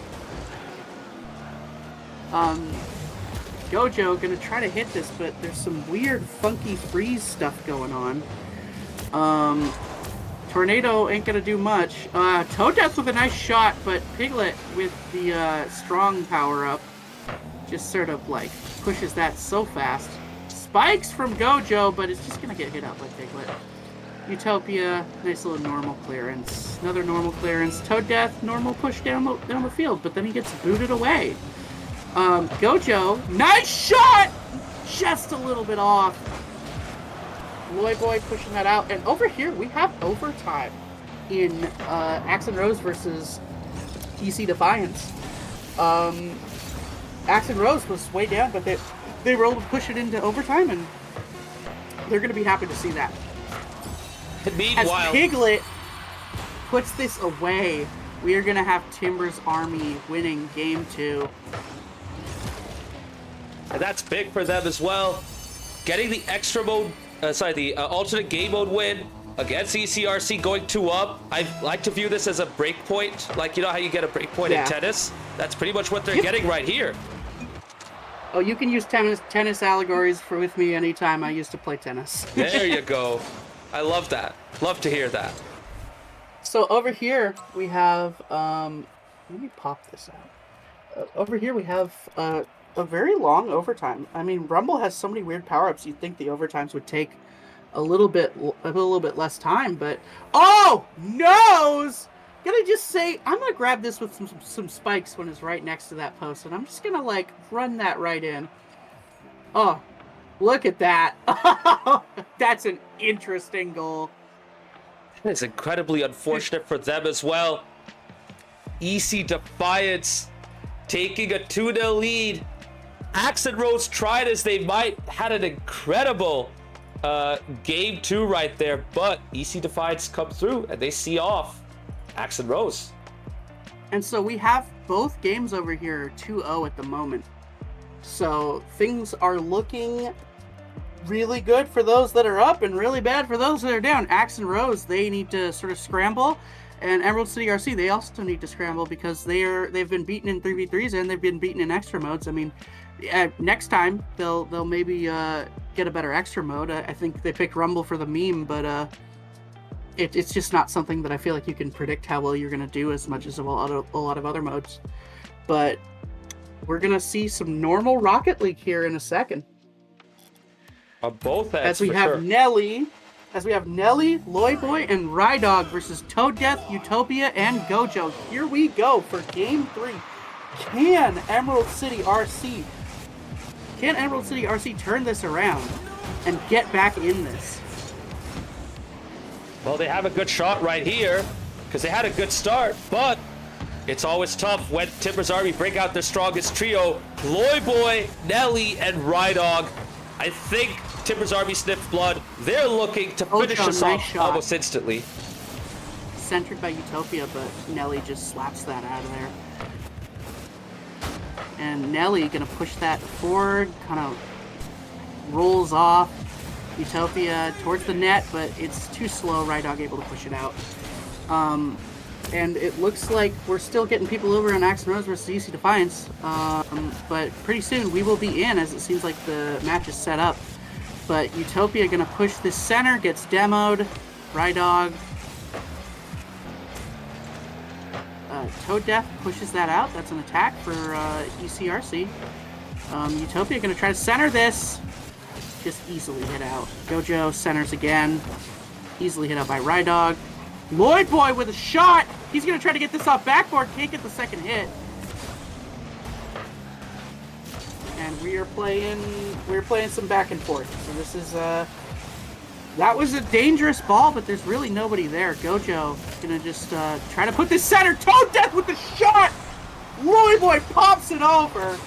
Gojo gonna try to hit this, but there's some weird, funky freeze stuff going on. Tornado ain't gonna do much. Toaddeath with a nice shot, but Piglet with the strong power-up just sort of, like, pushes that so fast. Spikes from Gojo, but it's just gonna get hit up by Piglet. Utopia, nice little normal clearance. Another normal clearance. Toaddeath, normal push down the field, but then he gets booted away. Gojo, nice shot! Just a little bit off. Loyboy pushing that out. And over here, we have overtime in Axe and Rose versus EC Defiance. Axe and Rose was way down, but they were able to push it into overtime, and they're going to be happy to see that. Meanwhile, As Piglet puts this away, we are going to have Timbers Army winning Game 2. and that's big for them as well. Getting the extra mode, the alternate game mode win against ECRC, going 2-up. I like to view this as a break point. Like, you know how you get a break point in tennis? That's pretty much what they're getting right here. Oh, you can use tennis allegories with me anytime I used to play tennis. There you go. I love that. Love to hear that. So over here we have, let me pop this out. Over here we have a very long overtime. I mean, Rumble has so many weird power-ups, you'd think the overtimes would take a little bit less time. But oh, nose! Gonna just say, I'm gonna grab this with some spikes when it's right next to that post, and I'm just gonna like run that right in. Oh, look at that! That's an interesting goal. It's incredibly unfortunate for them as well. EC Defiance taking a 2-0 lead. Axe and Rose tried as they might, had an incredible game 2 right there, but EC Defiance come through and they see off Axe and Rose. And so we have both games over here 2-0 at the moment. So things are looking really good for those that are up and really bad for those that are down. Axe and Rose, they need to sort of scramble. And Emerald City RC, they also need to scramble because they've been beaten in 3v3s and they've been beaten in extra modes. I mean, next time they'll maybe get a better extra mode. I think they picked Rumble for the meme, but it's just not something that I feel like you can predict how well you're going to do as much as a lot of other modes. But we're going to see some normal Rocket League here in a second. Both as we have Nelly, Loyboy, and Rydog versus Toad Death, Utopia, and Gojo. Here we go for Game 3. Can Emerald City RC turn this around and get back in this? Well, they have a good shot right here because they had a good start, but it's always tough when Timber's Army break out their strongest trio, Loyboy, Nelly, and Rydog. I think Timber's Army sniffed blood. They're looking to finish us off almost instantly. Centered by Utopia, but Nelly just slaps that out of there. And Nelly gonna push that forward, kind of rolls off Utopia towards the net, but it's too slow. Rydog able to push it out. And it looks like we're still getting people over on Axe and Rose versus EC Defiance. But pretty soon we will be in, as it seems like the match is set up. But Utopia gonna push this center, gets demoed. Rydog. Toad Death pushes that out. That's an attack for ECRC. Utopia gonna try to center this. Just easily hit out. Gojo centers again. Easily hit out by Rydog. Loyboy with a shot. He's gonna try to get this off backboard. Can't get the second hit. And we're playing some back and forth. So this is that was a dangerous ball, but there's really nobody there. Gojo gonna just try to put this center. Toad Death with the shot. Loyboy pops it over.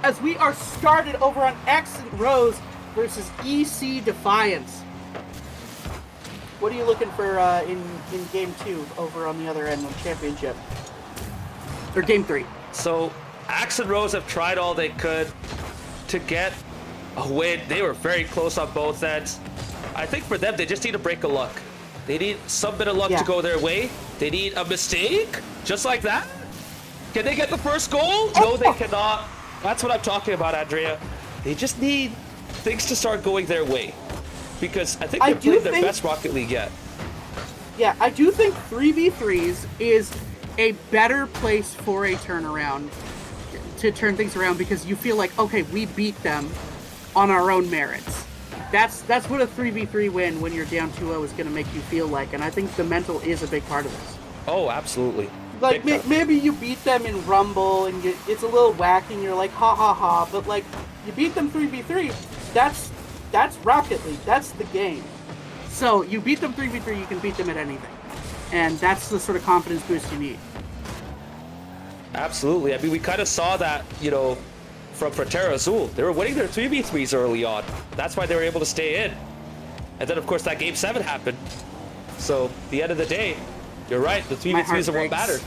As we are started over on X and Rose versus EC Defiance. What are you looking for in Game 2 over on the other end of the championship? Or Game 3? So, Axe and Rose have tried all they could to get a win. They were very close on both ends. I think for them, they just need a break of luck. They need some bit of luck to go their way. They need a mistake, just like that. Can they get the first goal? No, they cannot. That's what I'm talking about, Andrea. They just need things to start going their way. Because I think they've played their best Rocket League yet. Yeah, I do think 3v3s is a better place for a turnaround, to turn things around, because you feel like, okay, we beat them on our own merits. That's what a 3v3 win when you're down 2-0 is going to make you feel like, and I think the mental is a big part of this. Oh, absolutely. Like, maybe you beat them in Rumble, and it's a little wacky, and you're like, ha ha ha, but like, you beat them 3v3, that's Rocket League. That's the game. So you beat them 3v3, you can beat them at anything. And that's the sort of confidence boost you need. Absolutely. I mean, we kind of saw that, from Frontera Azul. They were winning their 3v3s early on. That's why they were able to stay in. And then, of course, that Game 7 happened. So, at the end of the day, you're right. The 3v3s are what mattered.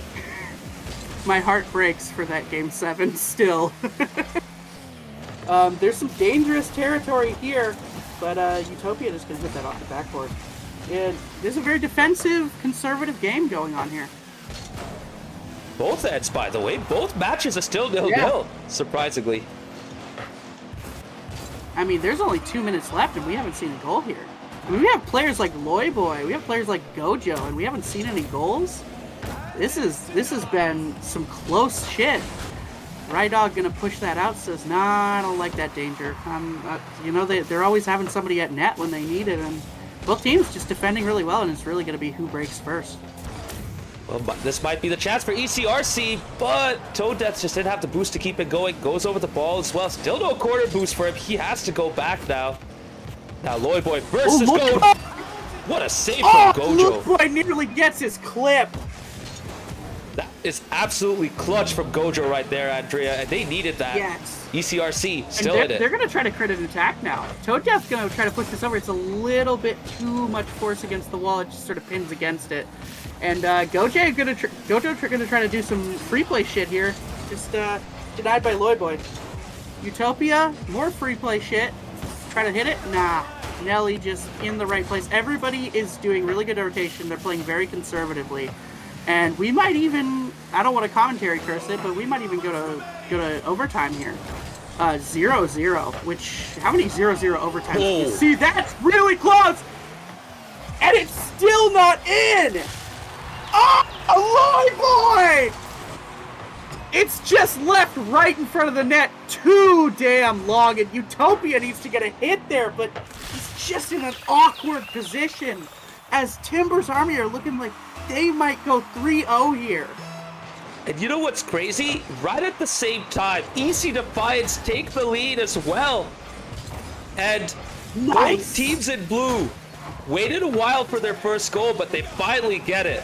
My heart breaks for that Game 7 still. There's some dangerous territory here, but Utopia just gonna hit that off the backboard. And there's a very defensive, conservative game going on here. Both ends, by the way. Both matches are still 0-0, surprisingly. I mean, there's only 2 minutes left, and we haven't seen a goal here. I mean, we have players like Loyboy, we have players like Gojo, and we haven't seen any goals. This has been some close shit. Rydog gonna push that out, says, nah, I don't like that danger. You know, they're always having somebody at net when they need it, and both teams just defending really well, and it's really gonna be who breaks first. Well, this might be the chance for ECRC, but Toad Death just didn't have the boost to keep it going. Goes over the ball as well. Still no quarter boost for him. He has to go back now. Now Lloyd Boy versus Gojo. What a save from Gojo. Lloyd Boy nearly gets his clip. That is absolutely clutch from Gojo right there, Andrea, and they needed that. Yes. ECRC still and in it. They're going to try to crit an attack now. Toad Death's going to try to push this over. It's a little bit too much force against the wall. It just sort of pins against it. And Gojo going to try to do some free play shit here. Just denied by Lloyd Boy. Utopia, more free play shit. Try to hit it? Nah. Nelly just in the right place. Everybody is doing really good rotation. They're playing very conservatively. And we might even, I don't want to commentary curse it, but we might even go to overtime here. 0-0, which, how many 0-0 overtimes do you see? That's really close! And it's still not in! Oh, Lloyd Boy! It's just left right in front of the net too damn long, and Utopia needs to get a hit there, but he's just in an awkward position as Timbers Army are looking like they might go 3-0 here. And you know what's crazy? Right at the same time, EC Defiance take the lead as well. And both teams in blue waited a while for their first goal, but they finally get it.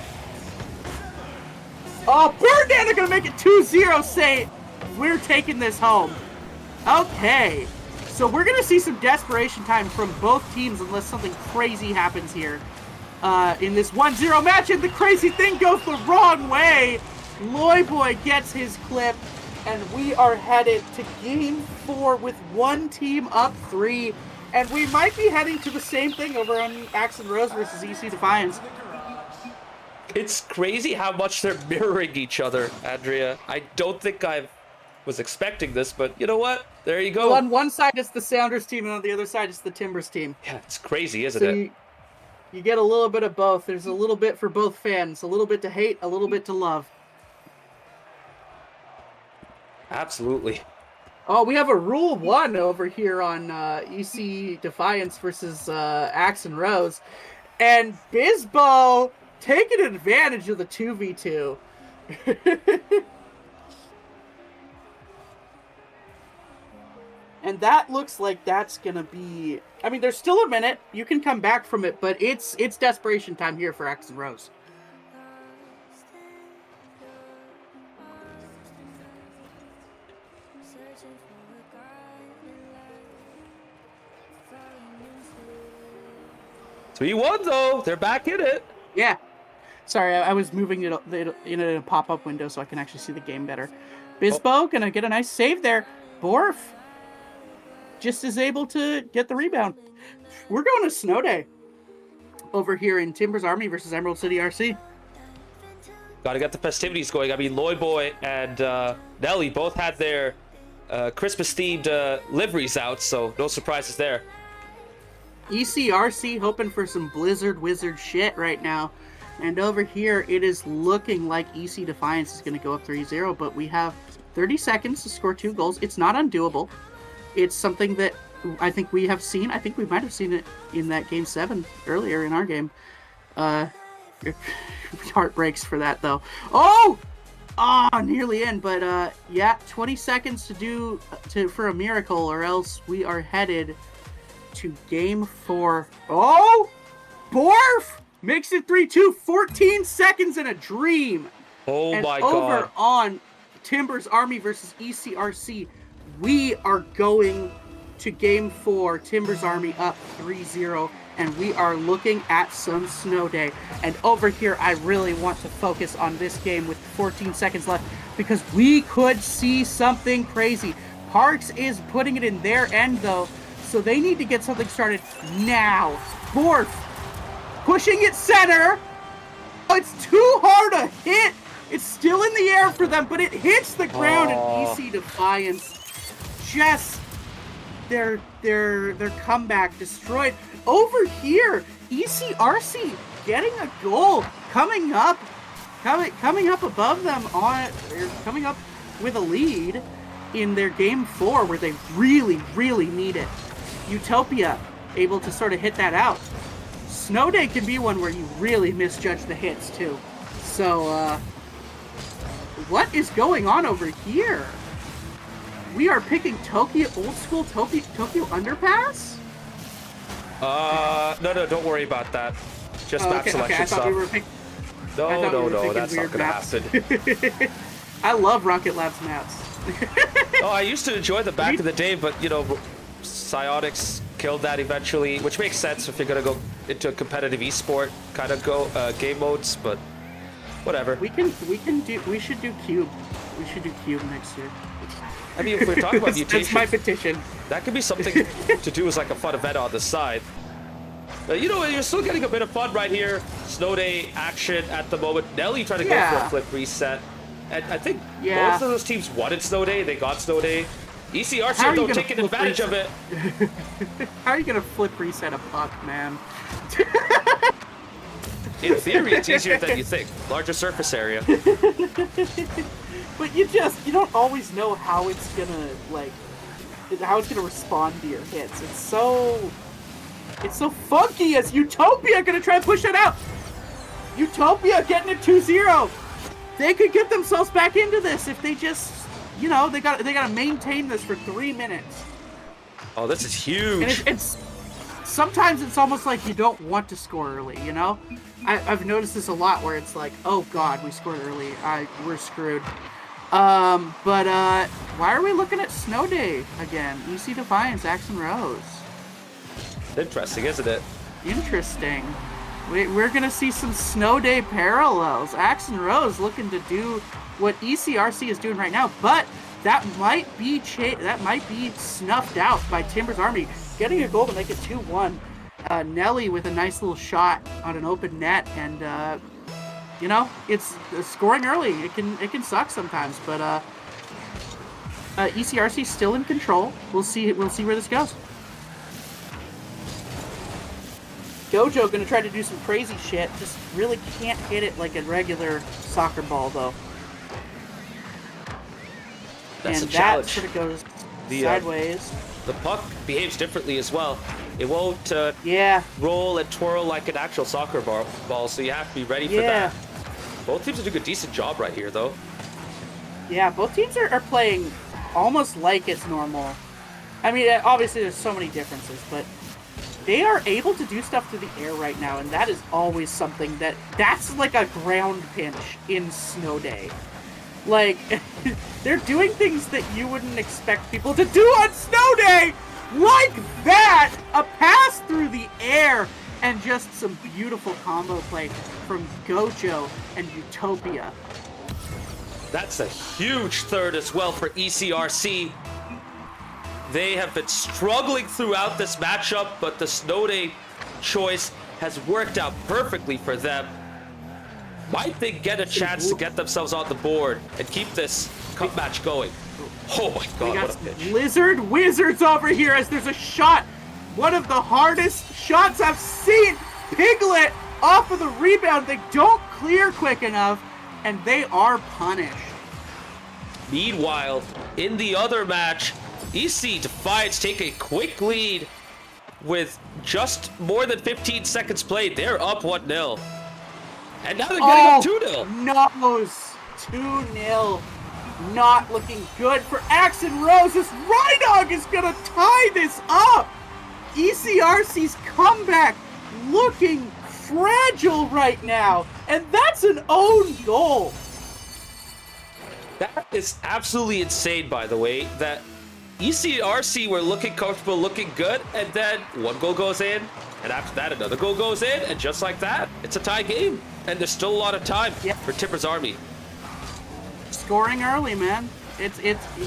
Oh, Birdman are going to make it 2-0, say, we're taking this home. Okay, so we're going to see some desperation time from both teams unless something crazy happens here. In this 1-0 match, and the crazy thing goes the wrong way. Lloyd Boy gets his clip, and we are headed to Game 4 with one team up 3. And we might be heading to the same thing over on Axe and Rose versus EC Defiance. It's crazy how much they're mirroring each other, Andrea. I don't think I was expecting this, but you know what? There you go. Well, on one side it's the Sounders team, and on the other side it's the Timbers team. Yeah, it's crazy, isn't it? You get a little bit of both. There's a little bit for both fans. A little bit to hate, a little bit to love. Absolutely. Oh, we have a Rule 1 over here on EC Defiance versus Axe and Rose. And Bizbo taking advantage of the 2v2. And that looks like that's going to be... I mean, there's still a minute. You can come back from it, but it's desperation time here for Axe and Rose. So you won, though. They're back in it. Yeah. Sorry, I was moving it in a pop-up window so I can actually see the game better. Bizbo gonna get a nice save there. Borf just is able to get the rebound. We're going to Snow Day over here in Timbers Army versus Emerald City RC. Gotta get the festivities going. I mean, Lloyd Boy and Nelly both had their Christmas-themed liveries out, so no surprises there. ECRC hoping for some Blizzard Wizard shit right now. And over here, it is looking like EC Defiance is going to go up 3-0, but we have 30 seconds to score 2 goals. It's not undoable. It's something that I think we have seen. I think we might have seen it in that Game 7 earlier in our game. Heart breaks for that, though. Oh! Ah, nearly in, but yeah, 20 seconds for a miracle, or else we are headed to Game 4. Oh! Borf makes it 3-2. 14 seconds in a dream. Oh and my God. Over on Timbers Army versus ECRC, we are going to Game 4. Timbers Army up 3-0. And we are looking at some Snow Day. And over here, I really want to focus on this game with 14 seconds left because we could see something crazy. Parks is putting it in their end, though, so they need to get something started now. Borf pushing it center. Oh, it's too hard to hit. It's still in the air for them, but it hits the ground, and EC Defiance just their comeback destroyed. Over here, ECRC getting a goal, coming up above them coming up with a lead in their game 4 where they really, really need it. Utopia able to sort of hit that out. Snow Day can be one where you really misjudge the hits too. So, what is going on over here? We are picking Tokyo, old school Tokyo Underpass? No, don't worry about that. Just map selection okay. I thought stuff. we were picking. No, that's not gonna happen. I love Rocket Lab's maps. Oh, I used to enjoy them back in the day, but you know, Psionics killed that eventually, which makes sense if you're gonna go into a competitive esport kind of game modes. But whatever. We should do Cube. We should do Cube next year. I mean, if we're talking about mutation, that's my petition. That could be something to do as like a fun event on the side. But you know, you're still getting a bit of fun right here. Snow Day action at the moment. Nelly trying to go for a flip reset. And I think both of those teams wanted Snow Day. They got Snow Day. ECRC though taking advantage of it. How are you gonna flip reset a puck, man? In theory, it's easier than you think. Larger surface area. But you don't always know how it's gonna respond to your hits. It's so funky as Utopia gonna try and push it out. Utopia getting it 2-0. They could get themselves back into this if they just, they gotta maintain this for 3 minutes. Oh, this is huge. And it's sometimes it's almost like you don't want to score early. I've noticed this a lot where it's like, oh god, we scored early. We're screwed. But why are we looking at Snow Day again? EC Defiance, Axon Rose. Interesting, isn't it? Interesting. We're gonna see some Snow Day parallels. Axon Rose looking to do what ECRC is doing right now, but that might be snuffed out by Timber's Army, getting a goal to make it 2-1. Nelly with a nice little shot on an open net, and it's scoring early. It can suck sometimes, but ECRC still in control. We'll see where this goes. Gojo gonna try to do some crazy shit. Just really can't hit it like a regular soccer ball though. That's and a challenge. That sort of goes sideways. The puck behaves differently as well. It won't roll and twirl like an actual soccer ball, so you have to be ready for that. Both teams are doing a decent job right here, though. Yeah, both teams are playing almost like it's normal. I mean, obviously there's so many differences, but they are able to do stuff through the air right now, and that is always something that's like a ground pinch in Snow Day. Like, they're doing things that you wouldn't expect people to do on Snow Day! Like that! A pass through the air, and just some beautiful combo play from Gojo and Utopia. That's a huge third as well for ECRC. They have been struggling throughout this matchup, but the Snow Day choice has worked out perfectly for them. Might they get a chance to get themselves on the board and keep this cup match going? Oh my god, what a pitch. Lizard Wizards over here as there's a shot. One of the hardest shots I've seen. Piglet off of the rebound. They don't clear quick enough, and they are punished. Meanwhile, in the other match, EC Defiance take a quick lead with just more than 15 seconds played. They're up 1-0. And now they're getting up 2-0. Nose. 2-0. Not looking good for Axon Rose. This Rhydog is going to tie this up. ECRC's comeback looking fragile right now. And that's an own goal. That is absolutely insane, by the way, that ECRC were looking comfortable, looking good, and then one goal goes in, and after that another goal goes in, and just like that, it's a tie game. And there's still a lot of time for Tipper's Army. Scoring early, man. It's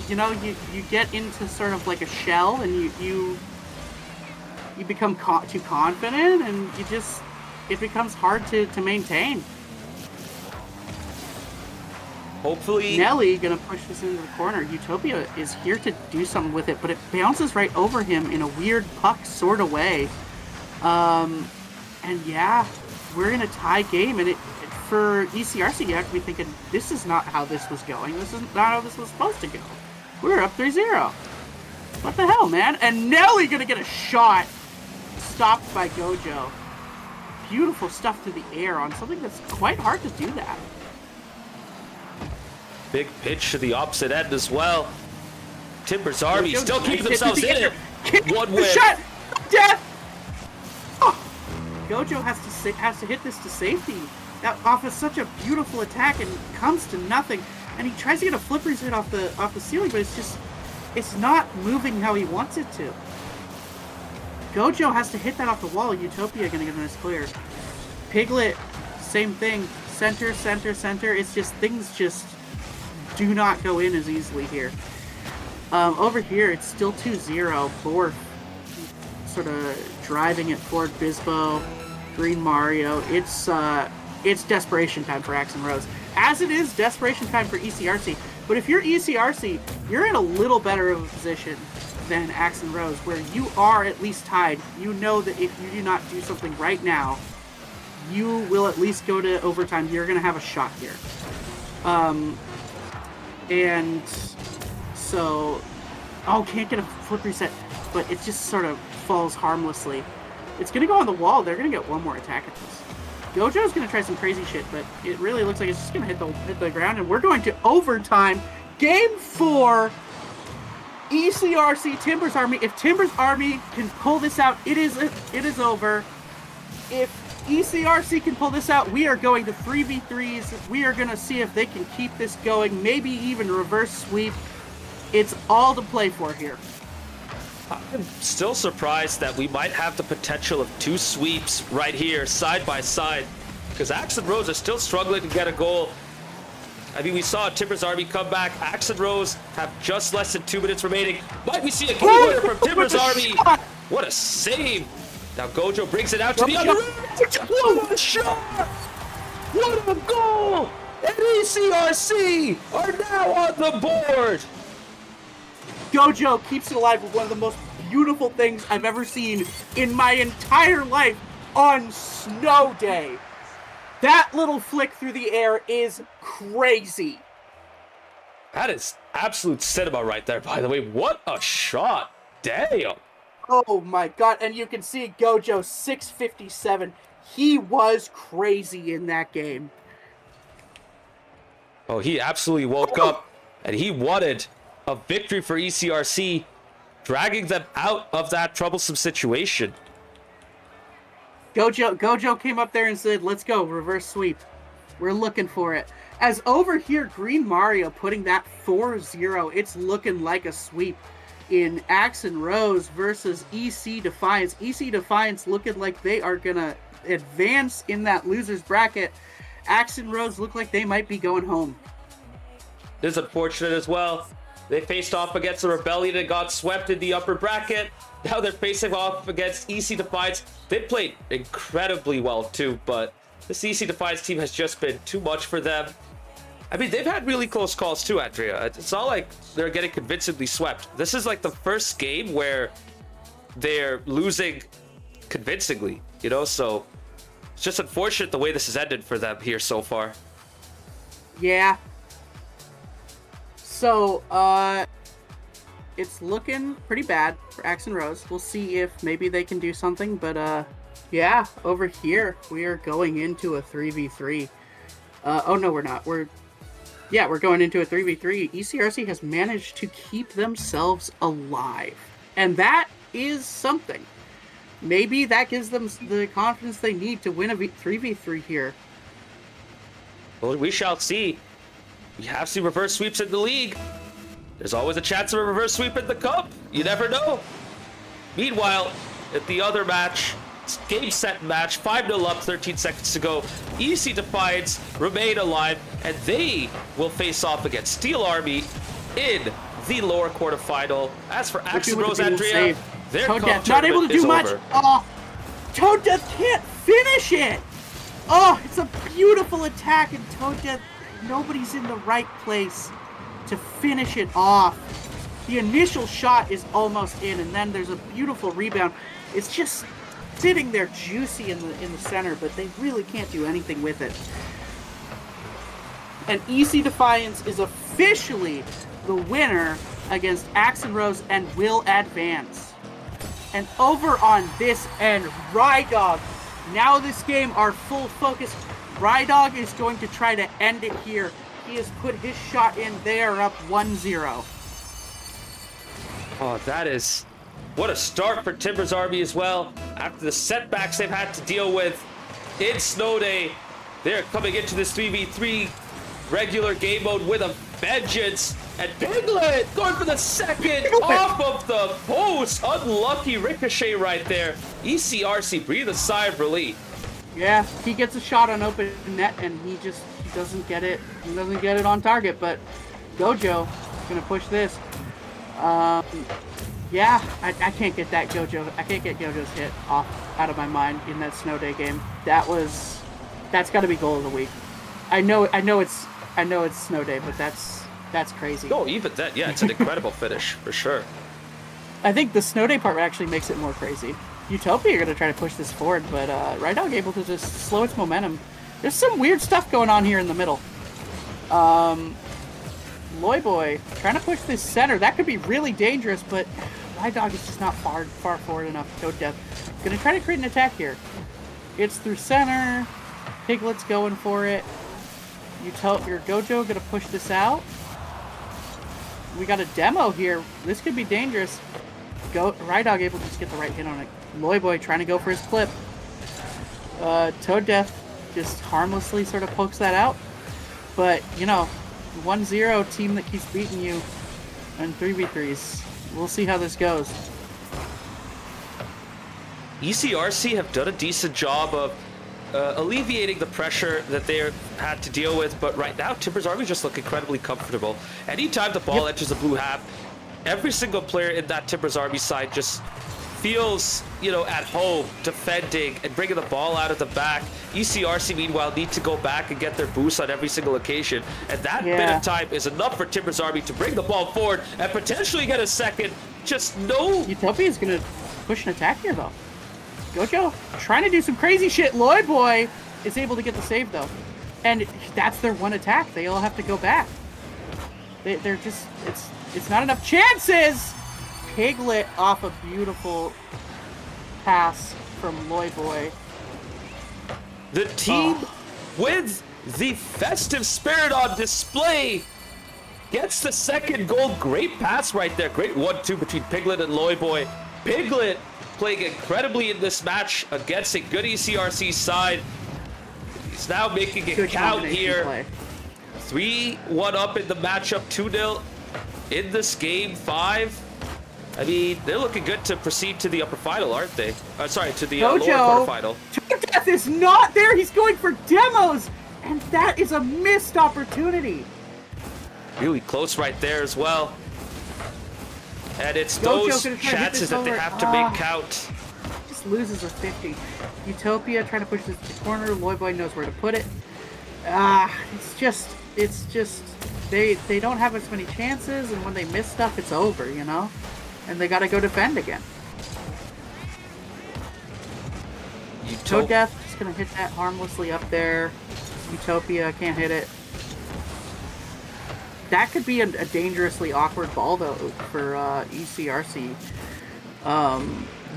you get into sort of like a shell, and you become too confident, and it becomes hard to maintain. Hopefully Nelly gonna push this into the corner. Utopia is here to do something with it, but it bounces right over him in a weird puck sort of way. And yeah, we're in a tie game, and it for ECRC, you have to be thinking, this is not how this was going. This is not how this was supposed to go. We were up 3-0. What the hell, man? And Nelly gonna get a shot. Stopped by Gojo. Beautiful stuff through the air on something that's quite hard to do that. Big pitch to the opposite end as well. Timbers Army Gojo still keeping hits themselves the in it. One The win. shot! Death! Oh. Gojo has to hit this to safety. That off of such a beautiful attack and comes to nothing. And he tries to get a flipper hit off the ceiling, but it's not moving how he wants it to. Gojo has to hit that off the wall. Utopia gonna get a nice clear. Piglet, same thing. Center, center, center. It's just things just do not go in as easily here. Over here, it's still 2-0. Borf sort of driving it toward Bisbo, Green Mario. It's desperation time for Axe and Rose. As it is desperation time for ECRC. But if you're ECRC, you're in a little better of a position than Axe and Rose, where you are at least tied. You know that if you do not do something right now, you will at least go to overtime. You're going to have a shot here. And so, can't get a flip reset, but it just sort of falls harmlessly. It's going to go on the wall. They're going to get one more attack at this. Gojo's going to try some crazy shit, but it really looks like it's just going to hit the ground, and we're going to overtime. Game 4, ECRC Timbers Army. If Timbers Army can pull this out, it is over. If ECRC can pull this out, we are going to 3v3s. We are going to see if they can keep this going, maybe even reverse sweep. It's all to play for here. I'm still surprised that we might have the potential of 2 sweeps right here, side by side, because Axe and Rose are still struggling to get a goal. I mean, we saw Timbers Army come back. Axe and Rose have just less than 2 minutes remaining. Might we see a game winner from Timbers Army? What a save! Now Gojo brings it out to the other end. What a shot! What a goal! And ECRC are now on the board. Gojo keeps it alive with one of the most beautiful things I've ever seen in my entire life on snow day. That little flick through the air is crazy. That is absolute cinema right there, by the way. What a shot. Damn. Oh my god, and you can see Gojo 657. He was crazy in that game. Oh, he absolutely woke up, and he wanted a victory for ECRC, dragging them out of that troublesome situation. Gojo came up there and said, let's go, reverse sweep. We're looking for it. As over here, Green Mario putting that 4-0, it's looking like a sweep in Axe and Rose versus EC Defiance. EC Defiance looking like they are going to advance in that loser's bracket. Axe and Rose look like they might be going home. This is unfortunate as well. They faced off against the Rebellion and got swept in the upper bracket. Now they're facing off against EC Defiance. They played incredibly well too, but this EC Defiance team has just been too much for them. I mean, they've had really close calls too, Andrea. It's not like they're getting convincingly swept. This is like the first game where they're losing convincingly, you know? So it's just unfortunate the way this has ended for them here so far. Yeah. So, it's looking pretty bad for Axe and Rose. We'll see if maybe they can do something, but, yeah, over here, we are going into a 3v3. Oh, no, we're not. We're going into a 3v3. ECRC has managed to keep themselves alive, and that is something. Maybe that gives them the confidence they need to win a 3v3 here. Well, we shall see. We have seen reverse sweeps in the league. There's always a chance of a reverse sweep in the cup. You never know. Meanwhile, at the other match, game set match, 5-0 up, 13 seconds to go. EC Defiance remain alive, and they will face off against Steel Army in the lower quarterfinal. As for Axe and Rose, Andrea, their Toad cup Death not able to tournament is do much. over. Oh, Toad Death can't finish it. Oh, it's a beautiful attack, and Toad Death, nobody's in the right place to finish it off. The initial shot is almost in, and then there's a beautiful rebound. It's just sitting there juicy in the center, but they really can't do anything with it. And EC Defiance is officially the winner against Axon Rose and will advance. And over on this end, Rydog. Now this game, our full focus. Rydog is going to try to end it here. He has put his shot in. They are up 1-0. Oh, that is... What a start for Timbers Army as well. After the setbacks they've had to deal with in Snow Day, they're coming into this 3v3 regular game mode with a vengeance. And Piglet going for the second off of the post. Unlucky ricochet right there. ECRC breathe a sigh of relief. Yeah, he gets a shot on open net and he doesn't get it. He doesn't get it on target, but Gojo is going to push this. Yeah, I can't get that Gojo. I can't get Gojo's hit out of my mind in that Snow Day game. That's got to be goal of the week. I know it's Snow Day, but that's crazy. No, even that, yeah, it's an incredible finish for sure. I think the Snow Day part actually makes it more crazy. Utopia are going to try to push this forward, but Rydog able to just slow its momentum. There's some weird stuff going on here in the middle. Loyboy trying to push this center. That could be really dangerous, but Rydog is just not far forward enough. Toad Death going to try to create an attack here. It's through center. Piglet's going for it. Your Gojo going to push this out. We got a demo here. This could be dangerous. Rydog able to just get the right hit on it. Loyboy trying to go for his clip. Toad Death just harmlessly sort of pokes that out. But, 1-0 team that keeps beating you in 3v3s. We'll see how this goes. ECRC have done a decent job of alleviating the pressure that they had to deal with, but right now Timbers Army just look incredibly comfortable. Anytime the ball enters the blue half, every single player in that Timbers Army side just feels, at home defending and bringing the ball out of the back. ECRC, meanwhile, need to go back and get their boost on every single occasion. And that bit of time is enough for Timbers Army to bring the ball forward and potentially get a second. Just no... Utopia is going to push an attack here, though. Gojo trying to do some crazy shit. Loyboy is able to get the save, though. And that's their one attack. They all have to go back. They're just... It's not enough chances! Piglet off a beautiful pass from Loyboy. The team with the festive spirit on display gets the second goal. Great pass right there. Great 1-2 between Piglet and Loyboy. Piglet playing incredibly in this match against a good ECRC side. He's now making it count here. Play. 3-1 up in the matchup, 2-0 in this game 5. I mean, they're looking good to proceed to the upper final, aren't they? Sorry, to the lower quarterfinal. Death is not there. He's going for demos, and that is a missed opportunity. Really close right there as well. And it's those chances that they have to make count. Just loses a 50. Utopia trying to push this to the corner. Loyboy knows where to put it. It's just they don't have as many chances, and when they miss stuff, it's over, And they got to go defend again. Toad Death just gonna hit that harmlessly up there. Utopia can't hit it. That could be a dangerously awkward ball though for ECRC.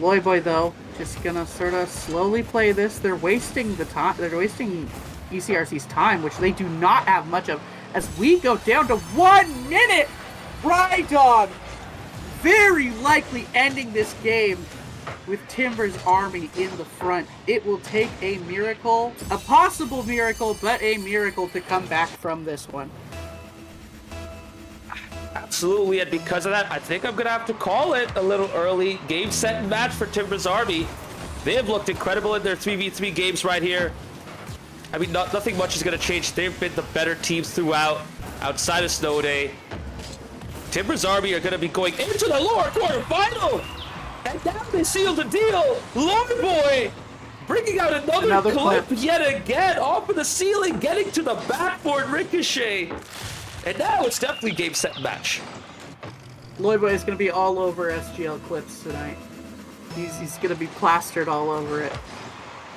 Loyboy though, just gonna sort of slowly play this. They're wasting the time. They're wasting ECRC's time, which they do not have much of. As we go down to 1 minute, Rydog very likely ending this game with Timbers Army in the front. It will take a miracle, a possible miracle, but a miracle to come back from this one. Absolutely, and because of that, I think I'm going to have to call it a little early. Game, set, and match for Timbers Army. They have looked incredible in their 3v3 games right here. I mean, nothing much is going to change. They've been the better teams throughout, outside of Snow Day. Timbers Army are going to be going into the lower quarterfinal. And now they sealed the deal. Loyboy bringing out another clip yet again off of the ceiling, getting to the backboard ricochet. And now it's definitely game, set, match. Loyboy is going to be all over SGL clips tonight. He's going to be plastered all over it.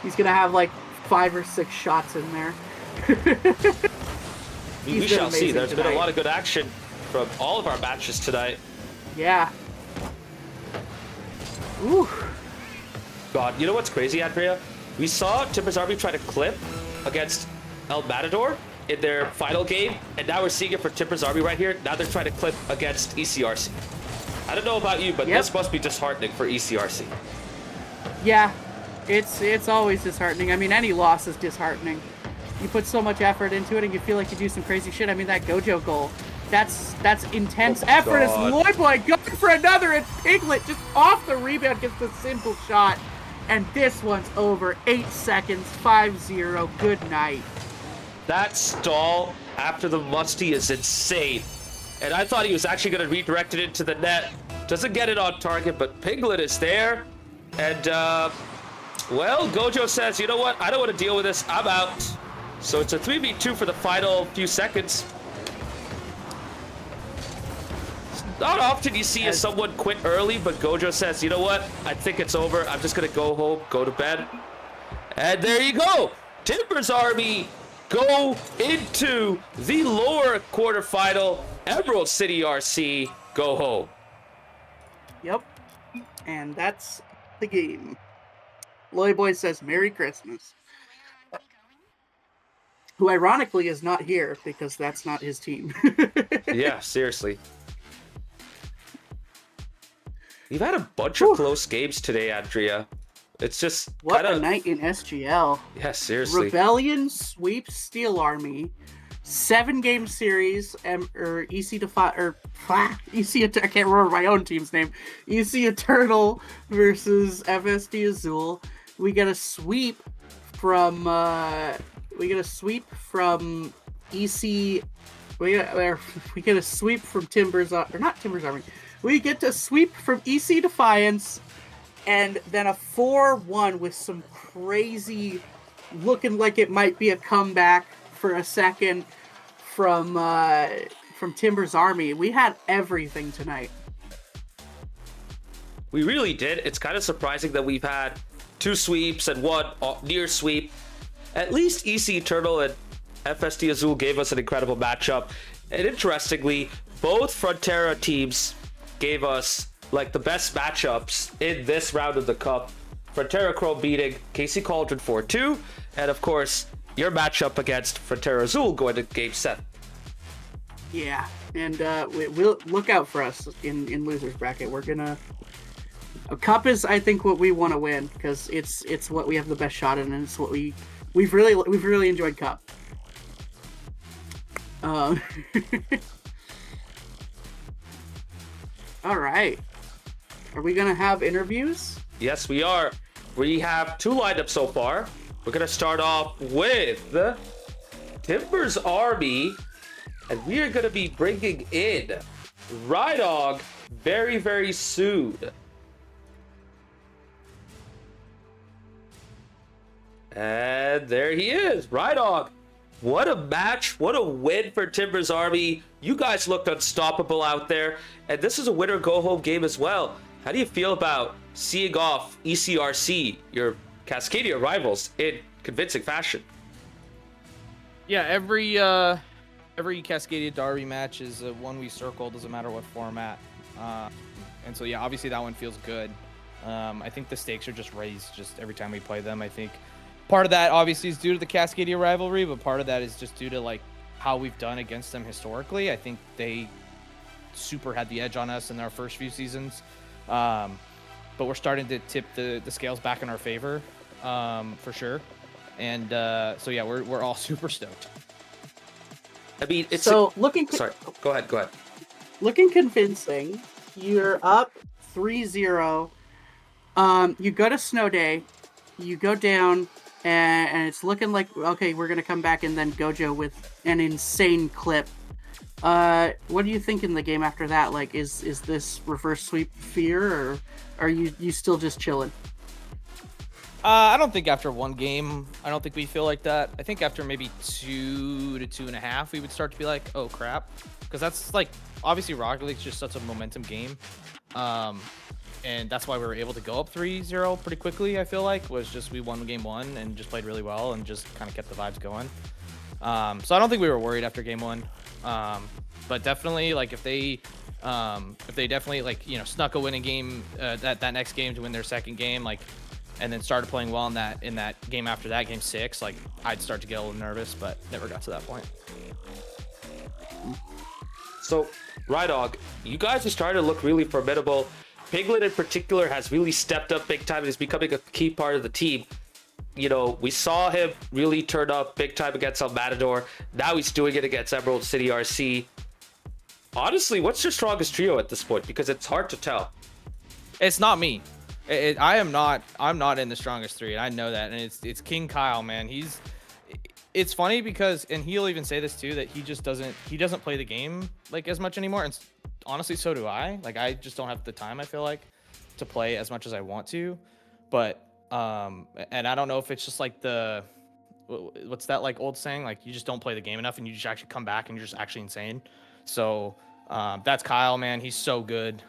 He's going to have like 5 or 6 shots in there. We He's been shall see. amazing There's been a tonight. lot of good action from all of our matches tonight. Yeah. Ooh. God, you know what's crazy, Andrea? We saw Timbers Army try to clip against El Matador in their final game, and now we're seeing it for Timbers Army right here. Now they're trying to clip against ECRC. I don't know about you, but this must be disheartening for ECRC. Yeah. It's always disheartening. I mean, any loss is disheartening. You put so much effort into it, and you feel like you do some crazy shit. I mean, that Gojo goal. That's intense effort as God. Loyboy going for another, and Piglet just off the rebound gets the simple shot. And this one's over. 8 seconds, 5-0. Good night. That stall after the musty is insane. And I thought he was actually going to redirect it into the net. Doesn't get it on target, but Piglet is there. And, well, Gojo says, you know what? I don't want to deal with this. I'm out. So it's a 3v2 for the final few seconds. Not often you see someone quit early, but Gojo says, you know what? I think it's over. I'm just going to go home, go to bed. And there you go. Timbers Army go into the lower quarterfinal. Emerald City RC go home. Yep. And that's the game. Loyboy says Merry Christmas. Who ironically is not here because that's not his team. Yeah, seriously. We've had a bunch of close games today, Andrea. It's just What kind a of... night in SGL. Yeah, seriously. Rebellion sweeps Steel Army. 7-game series, or EC EC, I can't remember my own team's name. EC Eternal versus FSD Azul. We get a sweep from EC. We get a sweep from Timbers, or not Timbers Army. We get to sweep from EC Defiance, and then a 4-1 with some crazy, looking like it might be a comeback for a second from Timbers Army. We had everything tonight. We really did. It's kind of surprising that we've had 2 sweeps and 1 near sweep. At least EC Eternal and FSD Azul gave us an incredible matchup. And interestingly, both Frontera teams gave us like the best matchups in this round of the cup. Frontera Chrome beating KC Cauldron 4-2, and of course your matchup against Frontera Azul going to game 7. Yeah, and we'll look out for us in losers bracket. We're gonna a cup is, I think, what we want to win because it's what we have the best shot in, and it's what we've really enjoyed cup. All right. Are we going to have interviews? Yes, we are. We have 2 lined up so far. We're going to start off with Timbers Army, and we are going to be bringing in Rydog very, very soon. And there he is, Rydog. What a match. What a win for Timbers Army. You guys looked unstoppable out there. And this is a winner go-home game as well. How do you feel about seeing off ECRC, your Cascadia rivals, in convincing fashion? Yeah, every Cascadia Derby match is one we circle, doesn't matter what format. And so, yeah, obviously that one feels good. I think the stakes are just raised just every time we play them. I think part of that obviously is due to the Cascadia rivalry, but part of that is just due to like how we've done against them historically. I think they super had the edge on us in our first few seasons. But we're starting to tip the scales back in our favor, for sure. And so yeah, we're all super stoked. I mean, it's so sorry. Go ahead. Looking convincing. You're up 3-0. You go to Snow Day. You go down, and it's looking like, okay, we're going to come back, and then Gojo with an insane clip. What do you think in the game after that? Like, is this reverse sweep fear, or are you still just chilling? I don't think after one game, I don't think we feel like that. I think after maybe 2 to 2.5, we would start to be like, oh crap. Because that's like, obviously Rocket League's just such a momentum game. And that's why we were able to go up 3-0 pretty quickly, I feel like, was just we won game 1 and just played really well and just kind of kept the vibes going. So I don't think we were worried after game 1. But definitely, like, if they definitely, like, you know, snuck a winning game that next game to win their second game, like, and then started playing well in that game after that, game 6, like, I'd start to get a little nervous, but never got to that point. So, Rydog, you guys are starting to look really formidable. Piglet in particular has really stepped up big time and is becoming a key part of the team. You know, we saw him really turn up big time against El Matador. Now he's doing it against Emerald City RC. Honestly, what's your strongest trio at this point? Because it's hard to tell. It's not me. I'm not in the strongest 3, and I know that. And it's King Kyle, man. It's funny because, and he'll even say this too, that he doesn't play the game like as much anymore. And honestly, so do I. Like, I just don't have the time, I feel like, to play as much as I want to. But and I don't know if it's just like what's that, like, old saying, like, you just don't play the game enough and you just actually come back and you're just actually insane. So that's Kyle, man. He's so good.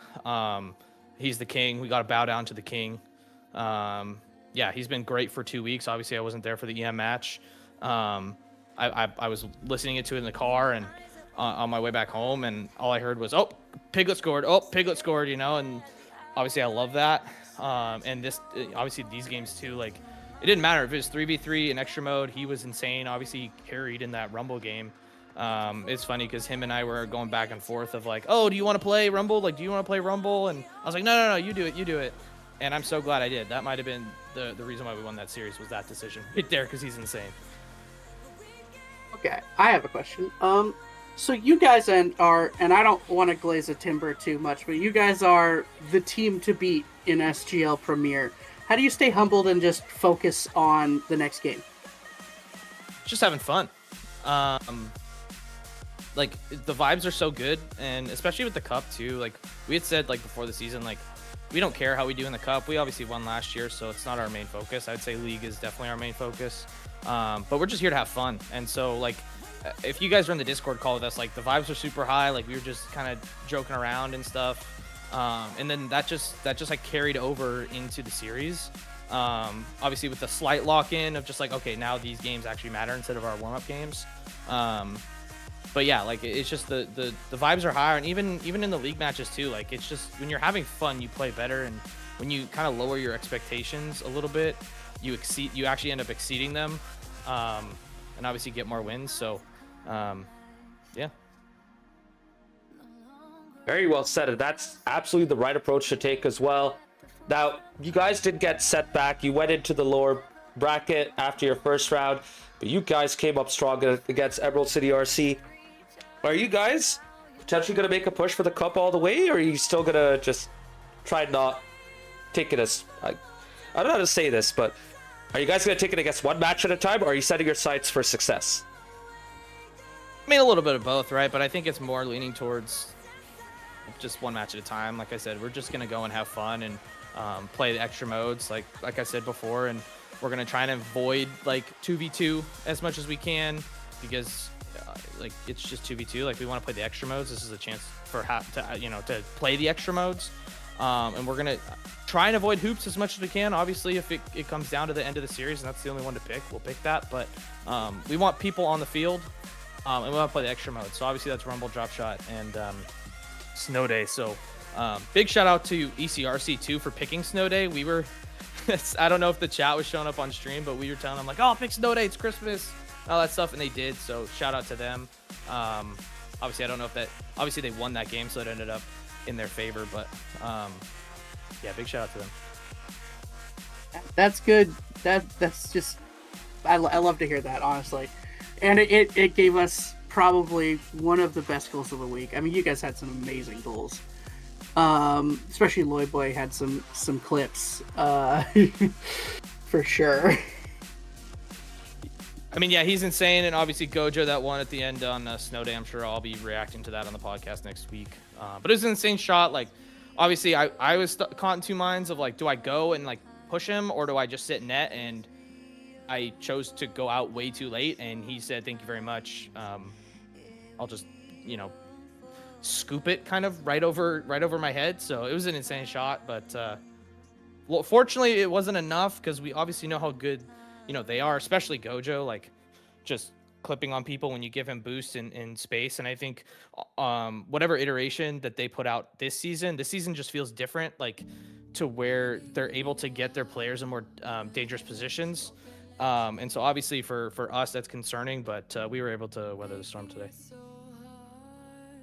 He's the king. We got to bow down to the king. Yeah, he's been great for 2 weeks. Obviously, I wasn't there for the EM match. I was listening to it in the car and on my way back home, and all I heard was, "Oh, Piglet scored! Oh, Piglet scored!" You know, and obviously I love that. And this, obviously, these games too. Like, it didn't matter if it was 3v3 in extra mode. He was insane. Obviously, he carried in that Rumble game. It's funny because him and I were going back and forth of like, "Oh, do you want to play Rumble? Like, do you want to play Rumble?" And I was like, No, you do it. And I'm so glad I did. That might have been the reason why we won that series, was that decision right there, because he's insane. Okay, I have a question. So you guys are, and I don't want to glaze a timber too much, but you guys are the team to beat in SGL Premier. How do you stay humbled and just focus on the next game? Just having fun. Like, the vibes are so good, and especially with the cup too. Like, we had said, like, before the season, like, we don't care how we do in the cup. We obviously won last year, so it's not our main focus. I'd say league is definitely our main focus. But we're just here to have fun. And so, like, if you guys are in the Discord call with us, like, the vibes are super high. Like, we were just kind of joking around and stuff. And then that just like carried over into the series. Obviously with the slight lock-in of just like, okay, now these games actually matter instead of our warm-up games. But yeah, like, it's just the vibes are higher, and even in the league matches too. Like, it's just when you're having fun, you play better, and when you kind of lower your expectations a little bit, you actually end up exceeding them, and obviously get more wins. So, yeah. Very well said, and that's absolutely the right approach to take as well. Now, you guys did get set back. You went into the lower bracket after your first round, but you guys came up strong against Emerald City RC. Are you guys potentially going to make a push for the cup all the way, or are you still going to just try not take it as... I don't know how to say this, but are you guys going to take it against one match at a time, or are you setting your sights for success? I mean, a little bit of both, right? But I think it's more leaning towards just one match at a time. Like I said, we're just going to go and have fun and play the extra modes, like I said before, and we're going to try and avoid, like, 2v2 as much as we can, because like, it's just 2v2. Like, we want to play the extra modes. This is a chance for to play the extra modes, and we're going to try and avoid hoops as much as we can. Obviously, if it comes down to the end of the series and that's the only one to pick, we'll pick that. But we want people on the field, and we want to play the extra mode. So obviously that's Rumble, Drop Shot, and Snow Day. So big shout out to ECRC too for picking Snow Day. We were I don't know if the chat was showing up on stream, but we were telling them, like, "Oh, pick Snow Day, it's Christmas," all that stuff, and they did. So shout out to them. Obviously, I don't know if obviously they won that game, so it ended up in their favor, but yeah, big shout out to them. That's good. That's just, I love to hear that, honestly. And it gave us probably one of the best goals of the week. I mean, you guys had some amazing goals. Especially Lloyd Boy had some clips, for sure. I mean, yeah, he's insane, and obviously Gojo, that one at the end on Snow Day, I'm sure I'll be reacting to that on the podcast next week. But it was an insane shot. Like, obviously, I was caught in two minds of, like, do I go and, like, push him, or do I just sit net? And I chose to go out way too late, and he said, "Thank you very much. I'll just, scoop it kind of right over my head." So it was an insane shot, but well, fortunately it wasn't enough, because we obviously know how good they are, especially Gojo. Like, just clipping on people when you give him boost in space. And I think whatever iteration that they put out this season just feels different, like to where they're able to get their players in more dangerous positions. And so obviously for us, that's concerning, but we were able to weather the storm today.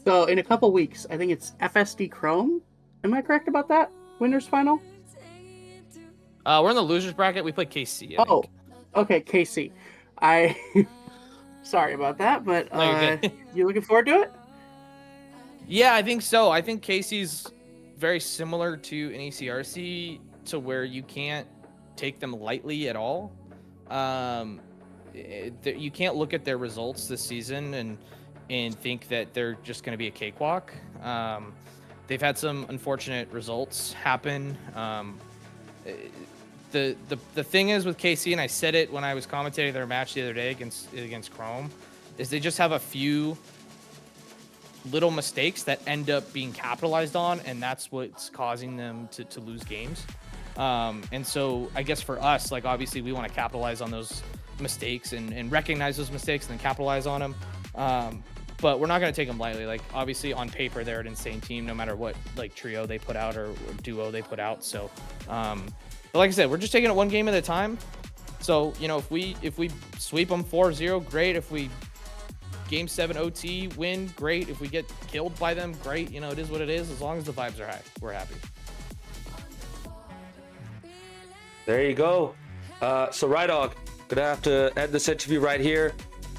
So in a couple weeks, I think it's FSD Chrome. Am I correct about that? Winners final? We're in the losers bracket. We play KC. I Oh, think. okay, KC. Sorry about that, but No, you're good. you looking forward to it? Yeah, I think so. I think Casey's very similar to an ECRC, to where you can't take them lightly at all. You can't look at their results this season and think that they're just going to be a cakewalk. They've had some unfortunate results happen. The thing is with KC, and I said it when I was commentating their match the other day against Chrome, is they just have a few little mistakes that end up being capitalized on, and that's what's causing them to lose games. And so I guess for us, like, obviously we want to capitalize on those mistakes and recognize those mistakes and then capitalize on them. But we're not going to take them lightly. Like, obviously on paper, they're an insane team, no matter what, like, trio they put out or duo they put out. So, but like I said, we're just taking it one game at a time. So, you know, if we sweep them 4-0, great. If we Game 7 OT win, great. If we get killed by them, great. You know, it is what it is. As long as the vibes are high, we're happy. There you go. So Rydog, gonna have to end this interview right here.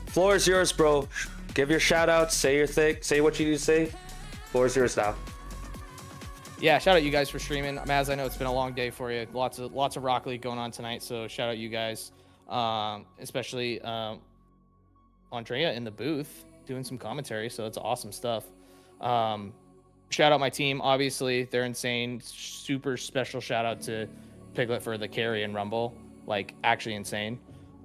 Floor is yours, bro. Give your shout outs, say your thing, say what you need to say. Floor is yours now. Yeah, shout out you guys for streaming. Maz, I know it's been a long day for you. Lots of Rocket League going on tonight, so shout out you guys, especially Andrea in the booth doing some commentary, so it's awesome stuff. Shout out my team, obviously they're insane. Super special shout out to Piglet for the carry and Rumble, like actually insane.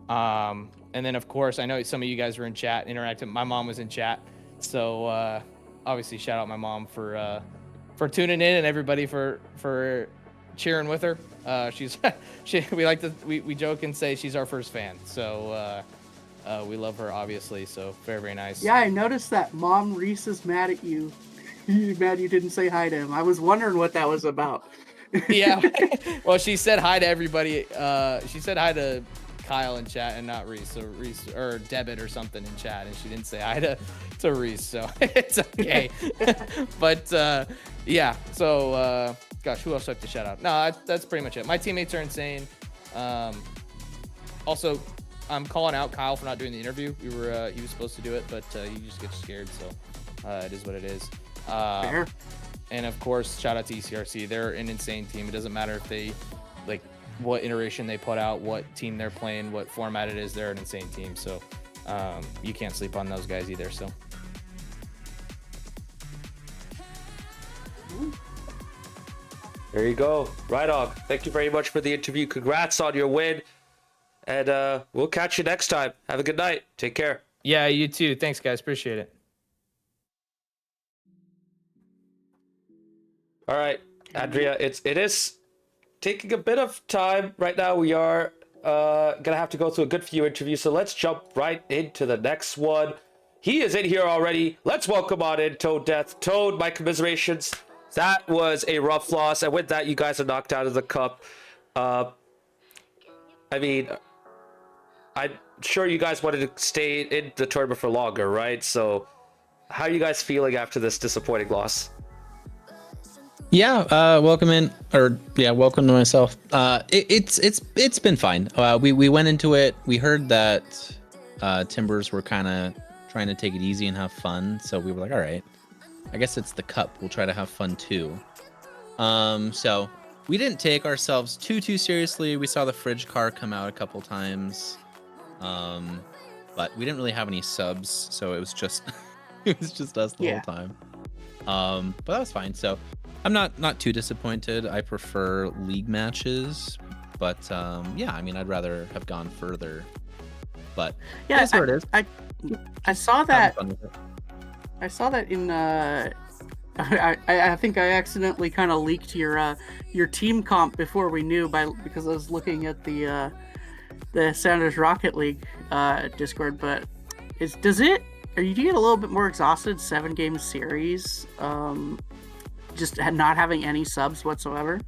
And then of course I know some of you guys were in chat interacting. My mom was in chat, so obviously shout out my mom for tuning in, and everybody for cheering with her. We joke and say she's our first fan, so we love her, obviously. So very, very nice. Yeah, I noticed that Mom Reese is mad at you. Mad you didn't say hi to him. I was wondering what that was about. Yeah. Well, she said hi to everybody. She said hi to Kyle in chat and not Reese. So Reese or Debit or something in chat, and she didn't say hi to Reese. So it's okay. But yeah. So gosh, who else do I have to shout out? No, that's pretty much it. My teammates are insane. Also, I'm calling out Kyle for not doing the interview. He was supposed to do it, but he just gets scared. So it is what it is. Fair. And of course, shout out to ECRC. They're an insane team. It doesn't matter if they, like, what iteration they put out, what team they're playing, what format it is. They're an insane team. So you can't sleep on those guys either. So. There you go. Rydog, thank you very much for the interview. Congrats on your win. And we'll catch you next time. Have a good night. Take care. Yeah, you too. Thanks, guys. Appreciate it. All right, Andrea, it is taking a bit of time right now. We are gonna have to go through a good few interviews, so let's jump right into the next one. He is in here already. Let's welcome on in Toad Death. Toad, my commiserations. That was a rough loss, and with that, you guys are knocked out of the cup. I mean, I'm sure you guys wanted to stay in the tournament for longer, right? So, how are you guys feeling after this disappointing loss? Yeah, welcome to myself. It's been fine. We went into it. We heard that Timbers were kind of trying to take it easy and have fun, so we were like, all right, I guess it's the cup. We'll try to have fun too. So we didn't take ourselves too seriously. We saw the fridge car come out a couple times, but we didn't really have any subs, so it was just us the whole time. But that was fine. So I'm not too disappointed. I prefer league matches, but yeah, I mean, I'd rather have gone further. But yeah, that's where it is. I saw that. I saw that in. I think I accidentally kind of leaked your team comp before we knew because I was looking at the Sounders Rocket League Discord, but do you get a little bit more exhausted 7-game series? Just not having any subs whatsoever?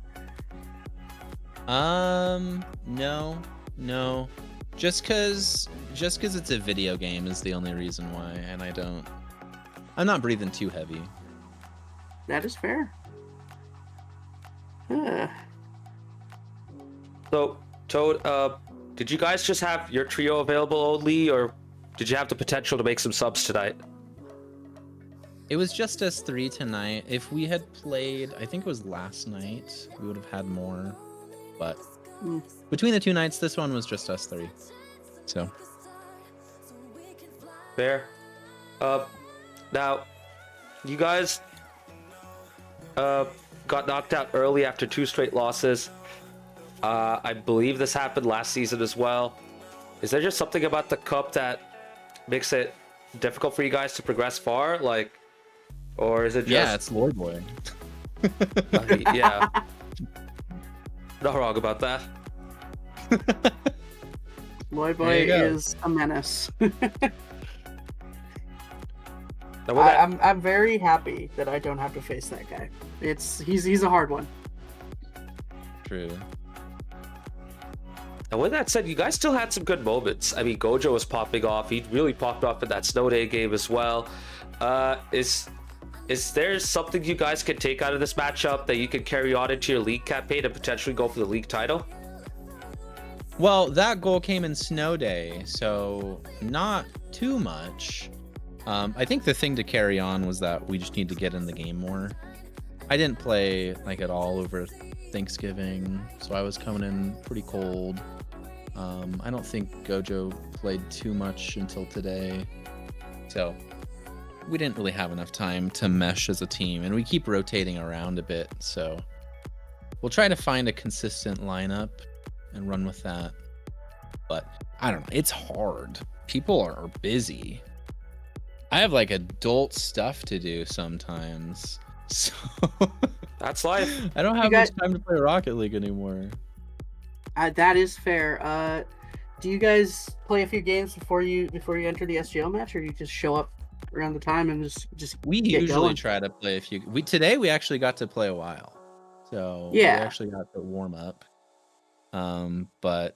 No. Just cause it's a video game is the only reason why, and I'm not breathing too heavy. That is fair. So, Toad, did you guys just have your trio available only, or did you have the potential to make some subs tonight? It was just us 3 tonight. If we had played, I think it was last night, we would have had more. But between the 2 nights, this one was just us 3. So. Fair. Now, you guys got knocked out early after 2 straight losses. I believe this happened last season as well. Is there just something about the cup that makes it difficult for you guys to progress far? Like, or is it just... Yeah, it's Lord Boy. Yeah. Not wrong about that. Loy Boy is a menace. I'm very happy that I don't have to face that guy. He's a hard one. True. And with that said, you guys still had some good moments. I mean, Gojo was popping off. He really popped off in that Snow Day game as well. Is there something you guys can take out of this matchup that you can carry on into your league campaign and potentially go for the league title? Well, that goal came in Snow Day, so not too much. I think the thing to carry on was that we just need to get in the game more. I didn't play like at all over Thanksgiving, so I was coming in pretty cold. I don't think Gojo played too much until today, so we didn't really have enough time to mesh as a team, and we keep rotating around a bit, so we'll try to find a consistent lineup and run with that. But I don't know, it's hard. People are busy. I have like adult stuff to do sometimes, so That's life. I don't have much time to play Rocket League anymore. That is fair. Do you guys play a few games before you enter the SGL match, or do you just show up around the time and just We get usually going? try to play a few. Today we actually got to play a while, so Yeah. we actually got to warm up. But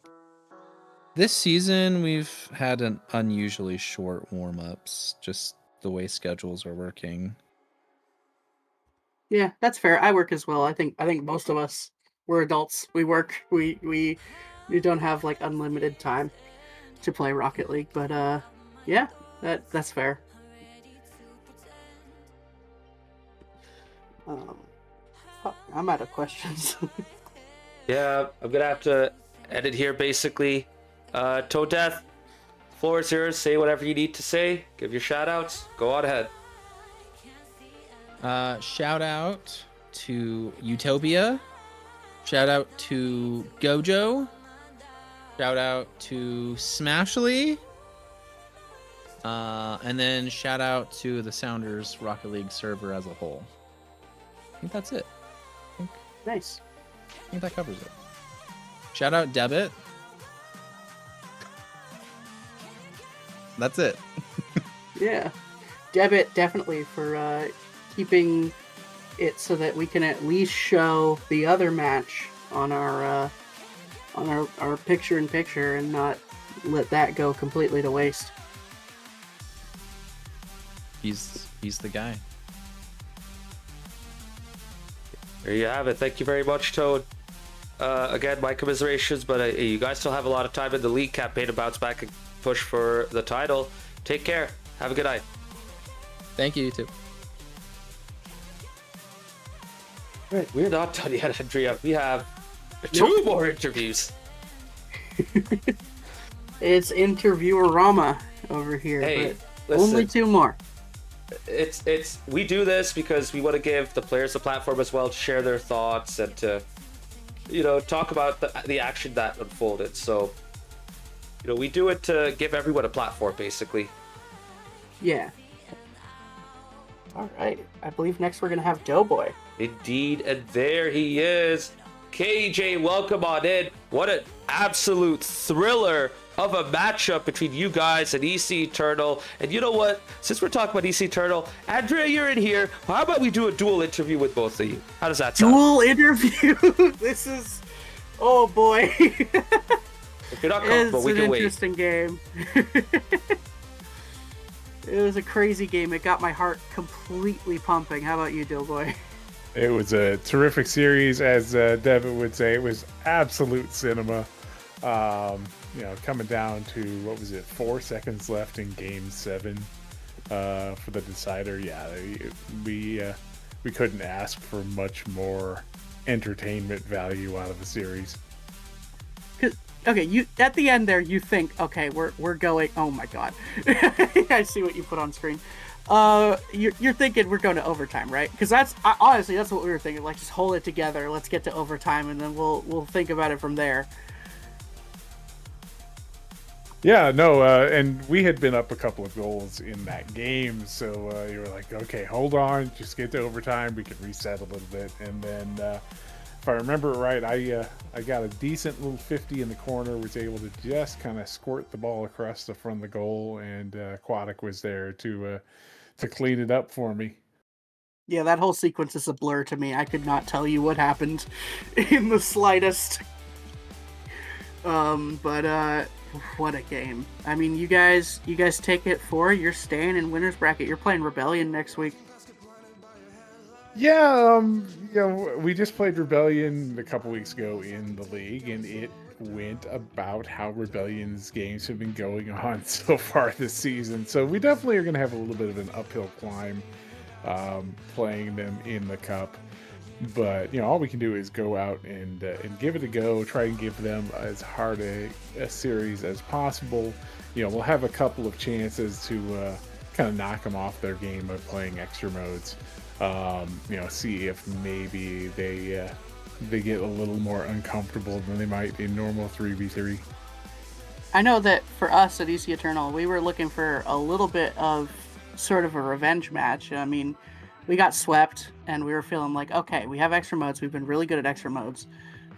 this season we've had an unusually short warm ups, just the way schedules are working. Yeah, that's fair. I work as well. I think most of us, we're adults. We work. We don't have like unlimited time to play Rocket League, but yeah, that's fair. I'm out of questions. Yeah, I'm gonna have to end it here basically. Toe Death, floor is yours. Say whatever you need to say. Give your shout outs. Go on ahead. Shout out to Utopia. Shout out to Gojo. Shout out to Smashly. And then shout out to the Sounders Rocket League server as a whole. I think that's it. Nice. I think that covers it. Shout out Debit. That's it. Yeah, Debit definitely for keeping it so that we can at least show the other match on our picture-in-picture and not let that go completely to waste. He's the guy. There you have it. Thank you very much, Toad. Again, my commiserations, but you guys still have a lot of time in the league campaign to bounce back and push for the title. Take care. Have a good night. Thank you, too. Right, we're not done yet, Andrea. We have 2 more interviews. It's interviewer-rama over here, Hey, but listen. only 2 more. It's we do this because we want to give the players a platform as well to share their thoughts and to, talk about the action that unfolded. So, we do it to give everyone a platform, basically. Yeah. All right. I believe next we're gonna have Doughboy. Indeed, and there he is. KJ, welcome on in. What an absolute thriller of a matchup between you guys and EC Eternal. And you know what? Since we're talking about EC Eternal, Andrea, you're in here. How about we do a dual interview with both of you? How does that sound? Dual interview. This is, oh boy. If you're not comfortable, we can wait. It's an interesting game. It was a crazy game. It got my heart completely pumping. How about you, Doughboy? It was a terrific series, as Devin would say. It was absolute cinema. Coming down to, what was it, 4 seconds left in Game 7 for the decider. Yeah, we couldn't ask for much more entertainment value out of the series. Okay, you at the end there, you think, okay, we're going. Oh my god, I see what you put on screen. You're thinking we're going to overtime, right? Because honestly, that's what we were thinking. Like, just hold it together. Let's get to overtime, and then we'll think about it from there. Yeah, no, and we had been up a couple of goals in that game, so you were like, okay, hold on, just get to overtime. We can reset a little bit, and then. If I remember it right, I got a decent little 50 in the corner, was able to just kind of squirt the ball across the front of the goal, and Aquatic was there to clean it up for me. Yeah, that whole sequence is a blur to me. I could not tell you what happened in the slightest. But what a game. I mean, you guys take it 4. You're staying in winner's bracket. You're playing Rebellion next week. Yeah, we just played Rebellion a couple weeks ago in the league, and it went about how Rebellion's games have been going on so far this season. So we definitely are going to have a little bit of an uphill climb playing them in the Cup. But, all we can do is go out and give it a go, try and give them as hard a series as possible. We'll have a couple of chances to kind of knock them off their game by playing extra modes. See if maybe they get a little more uncomfortable than they might in normal 3v3. I know that for us at EC Eternal, we were looking for a little bit of sort of a revenge match. I mean, we got swept, and we were feeling like, okay, we have extra modes. We've been really good at extra modes.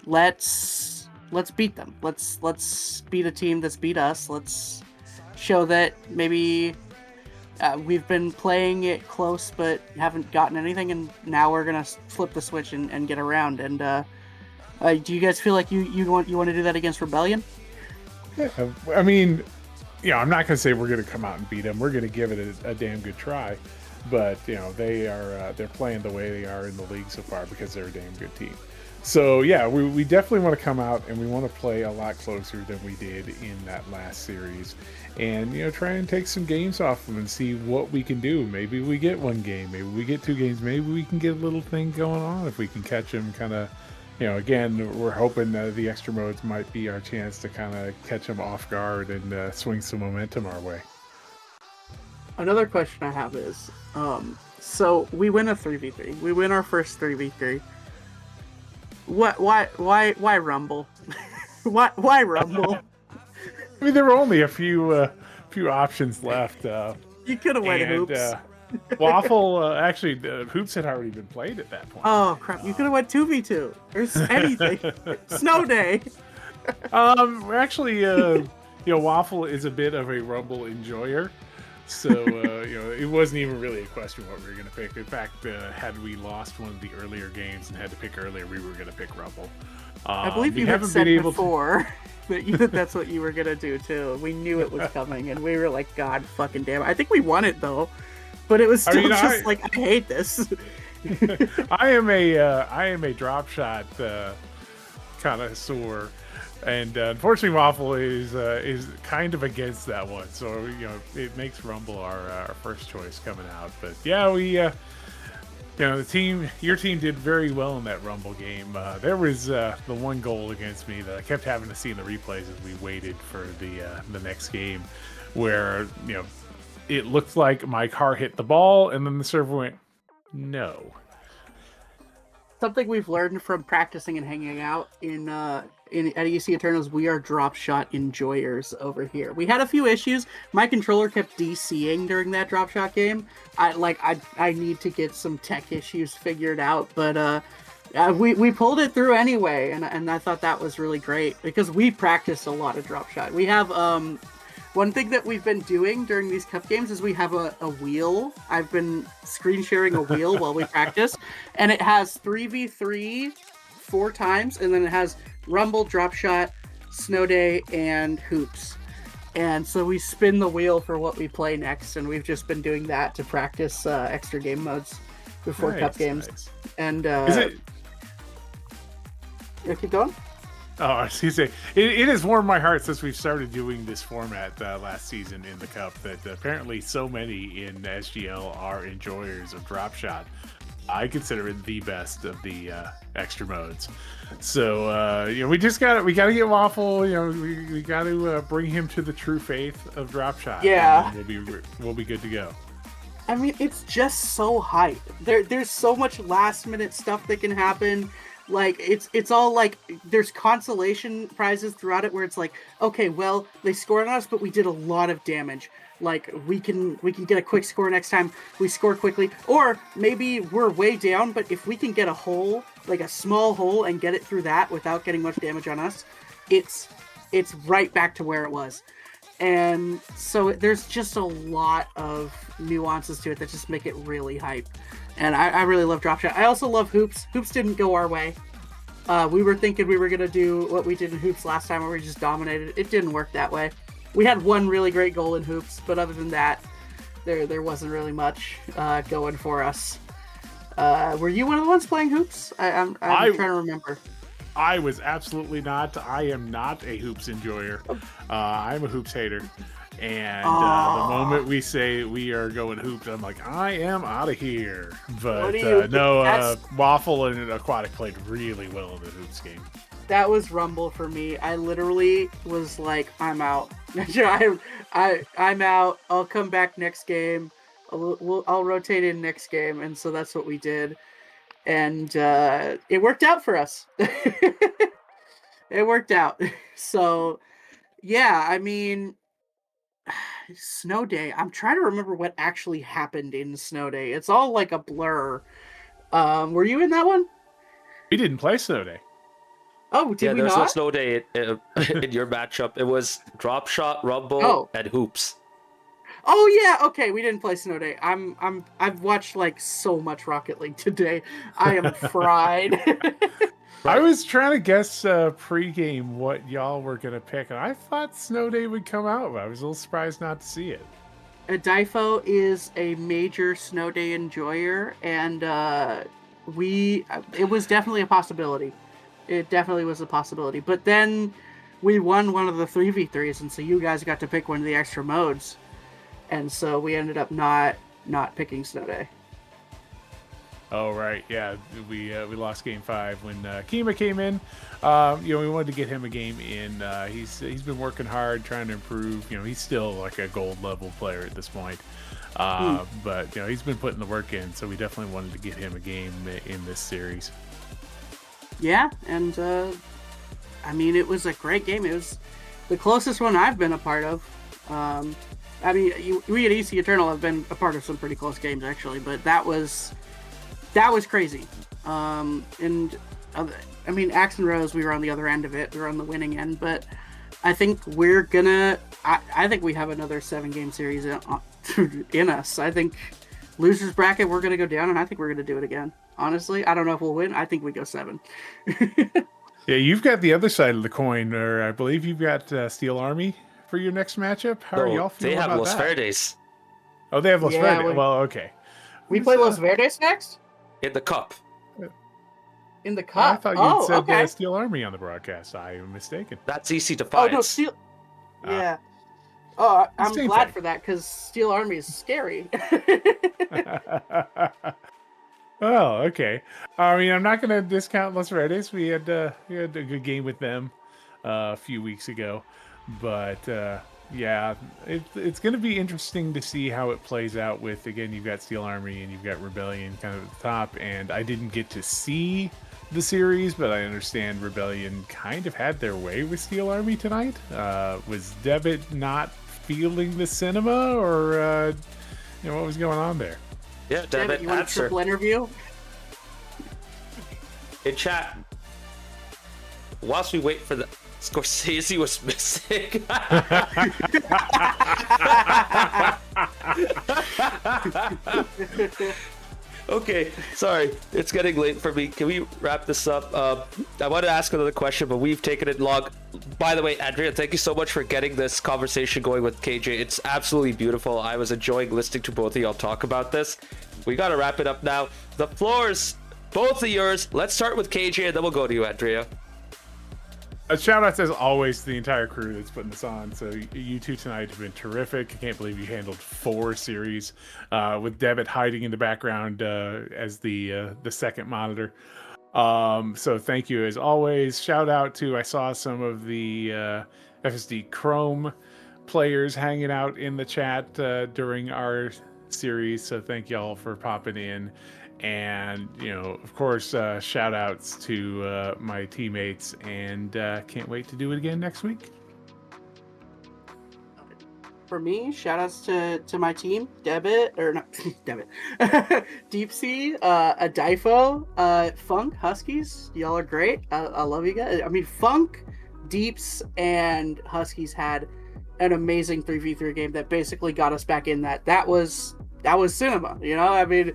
Let's beat them. Let's beat a team that's beat us. Let's show that maybe. We've been playing it close, but haven't gotten anything, and now we're gonna flip the switch and get around. And do you guys feel like you want to do that against Rebellion? Yeah, I mean, I'm not gonna say we're gonna come out and beat them. We're gonna give it a damn good try, but they're playing the way they are in the league so far because they're a damn good team. So yeah, we definitely want to come out and we want to play a lot closer than we did in that last series, and try and take some games off them and see what we can do. Maybe we get 1 game, maybe we get 2 games, maybe we can get a little thing going on if we can catch them. Kind of, again, we're hoping the extra modes might be our chance to kind of catch them off guard and swing some momentum our way. Another question I have is, so we win a 3v3. We win our first 3v3. Why Rumble? why Rumble? I mean, there were only a few options left. You could have went Hoops. Waffle, actually, Hoops had already been played at that point. Oh crap! You could have went 2v2 or anything. Snow day. Actually, Waffle is a bit of a Rumble enjoyer. So, it wasn't even really a question what we were going to pick. In fact, had we lost one of the earlier games and had to pick earlier, we were going to pick Rumble. I believe you had said before that that's what you were going to do, too. We knew it was coming, and we were like, God fucking damn it. I think we won it, though. But it was still I hate this. I am a drop shot connoisseur. And unfortunately, Waffle is kind of against that one, so it makes Rumble our first choice coming out. But yeah, we your team did very well in that Rumble game. There was the 1 goal against me that I kept having to see in the replays as we waited for the next game, where it looked like my car hit the ball, and then the server went no. Something we've learned from practicing and hanging out at EC Eternals, we are drop shot enjoyers over here. We had a few issues. My controller kept DCing during that drop shot game. I need to get some tech issues figured out, but We pulled it through anyway, and I thought that was really great because we practiced a lot of drop shot. We have one thing that we've been doing during these cup games is we have a wheel. I've been screen sharing a wheel while we practice, and it has 3v3 4 times, and then it has rumble, drop shot, snow day, and hoops. And so we spin the wheel for what we play next, and we've just been doing that to practice extra game modes before cup games. Nice. And Is it? yeah, keep going. Oh, I was gonna say, it has warmed my heart since we've started doing this format last season in the Cup that apparently so many in SGL are enjoyers of drop shot. I consider it the best of the extra modes. So we gotta get Waffle. We got to bring him to the true faith of drop shot. Yeah, and we'll be good to go. I mean, it's just so hype. There's so much last minute stuff that can happen. Like it's all like there's consolation prizes throughout it where it's like, okay, well, they scored on us, but we did a lot of damage. Like we can get a quick score next time we score quickly, or maybe we're way down, but if we can get a hole, like a small hole, and get it through that without getting much damage on us, it's right back to where it was. And so there's just a lot of nuances to it that just make it really hype. And I really love drop shot. I also love hoops. Hoops didn't go our way. We were thinking we were going to do what we did in hoops last time where we just dominated. It didn't work that way. We had one really great goal in hoops, but other than that, there wasn't really much going for us. Were you one of the ones playing hoops? I'm trying to remember. I was absolutely not. I am not a hoops enjoyer. I'm a hoops hater. And the moment we say we are going hoops, I'm like, I am out of here. But Waffle and Aquatic played really well in the hoops game. That was Rumble for me. I literally was like, I'm out. I'm out. I'll come back next game. I'll rotate in next game. And so that's what we did. And it worked out for us. It worked out. So, yeah, I mean, Snow Day. I'm trying to remember what actually happened in Snow Day. It's all like a blur. Were you in that one? We didn't play Snow Day. Oh, did we there's not? no Snow Day in your matchup. It was drop shot, rumble, and hoops. Oh yeah, okay. We didn't play Snow Day. I've watched like so much Rocket League today. I am fried. I was trying to guess pre-game what y'all were gonna pick, and I thought Snow Day would come out, but I was a little surprised not to see it. Adifo is a major Snow Day enjoyer, and it was definitely a possibility. It definitely was a possibility. But then we won one of the 3v3s, and so you guys got to pick one of the extra modes. And so we ended up not picking Snow Day. Oh right, yeah, we lost game 5 when Kima came in. We wanted to get him a game in. He's been working hard, trying to improve. He's still like a gold level player at this point. But he's been putting the work in, so we definitely wanted to get him a game in this series. Yeah, and I mean, it was a great game. It was the closest one I've been a part of. I mean, we at EC Eternal have been a part of some pretty close games, actually, but that was crazy. I mean, Axe and Rose, we were on the other end of it. We were on the winning end, but I think I think we have another 7-game series in us. I think losers bracket, we're going to go down, and I think we're going to do it again. Honestly, I don't know if we'll win. I think we go 7. Yeah, you've got the other side of the coin, or I believe you've got Steel Army for your next matchup. How are y'all feeling about that? They have Los Verdes. Oh, they have Los Verdes. Well, okay. We play Los Verdes next? In the cup. In the cup? I thought you'd said Steel Army on the broadcast. I am mistaken. That's EC Defiance. Oh, no, Steel... Yeah. Oh, I'm glad thing. for that, because Steel Army is scary. Oh, okay. I mean, I'm not going to discount Los Verdes. We had a good game with them a few weeks ago. But, yeah, it's going to be interesting to see how it plays out with, again, you've got Steel Army and you've got Rebellion kind of at the top. And I didn't get to see the series, but I understand Rebellion kind of had their way with Steel Army tonight. Was Devitt not feeling the cinema, or what was going on there? Yeah, Devitt, you want a triple interview? in chat, whilst we wait for the Scorsese was missing. Okay, sorry, it's getting late for me. Can we wrap this up? I want to ask another question, but we've taken it long. By the way, Andrea, thank you so much for getting this conversation going with KJ. It's absolutely beautiful. I was enjoying listening to both of y'all talk about this. We got to wrap it up now. The floor's both of yours. Let's start with KJ, and then we'll go to you, Andrea. A shout out as always to the entire crew that's putting this on. So you two tonight have been terrific. I can't believe you handled 4 series with Devitt hiding in the background as the second monitor. So thank you as always. Shout out to, I saw some of the FSD Chrome players hanging out in the chat during our series. So thank y'all for popping in. And, you know, of course, shout outs to my teammates, and can't wait to do it again next week. For me, shout outs to my team, Devitt, or not Devitt, Deep Sea, Adifo, Funk, Huskies. Y'all are great. I love you guys. I mean, Funk, Deeps, and Huskies had an amazing 3v3 game that basically got us back in that was cinema, you know? I mean,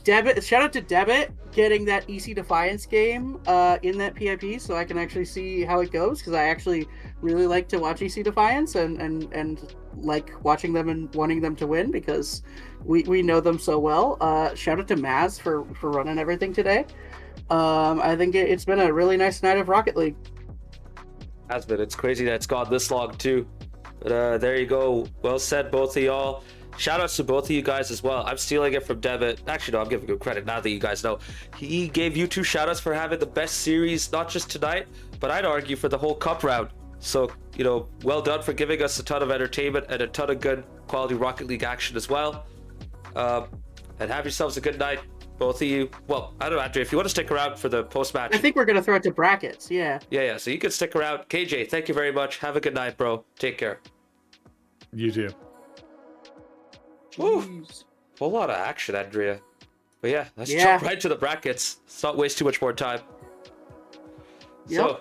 Devitt, shout out to Devitt getting that EC Defiance game in that PIP, so I can actually see how it goes, because I actually really like to watch EC Defiance and like watching them and wanting them to win, because we know them so well. Shout out to Maz for running everything today. I think it's been a really nice night of Rocket League. Has been. It's crazy that it's gone this long too. But there you go. Well said, both of y'all. Shout outs to both of you guys as well. I'm stealing it from Devitt. Actually, no, I'm giving him credit now that you guys know. He gave you 2 shout outs for having the best series, not just tonight, but I'd argue for the whole cup round. So, you know, well done for giving us a ton of entertainment and a ton of good quality Rocket League action as well. And have yourselves a good night, both of you. Well, I don't know, Andrea, if you want to stick around for the post-match. I think we're going to throw it to brackets, yeah. Yeah, so you can stick around. KJ, thank you very much. Have a good night, bro. Take care. You too. Woo. Whole lot of action, Andrea. But yeah, let's jump right to the brackets. Let's not waste too much more time. Yep. So,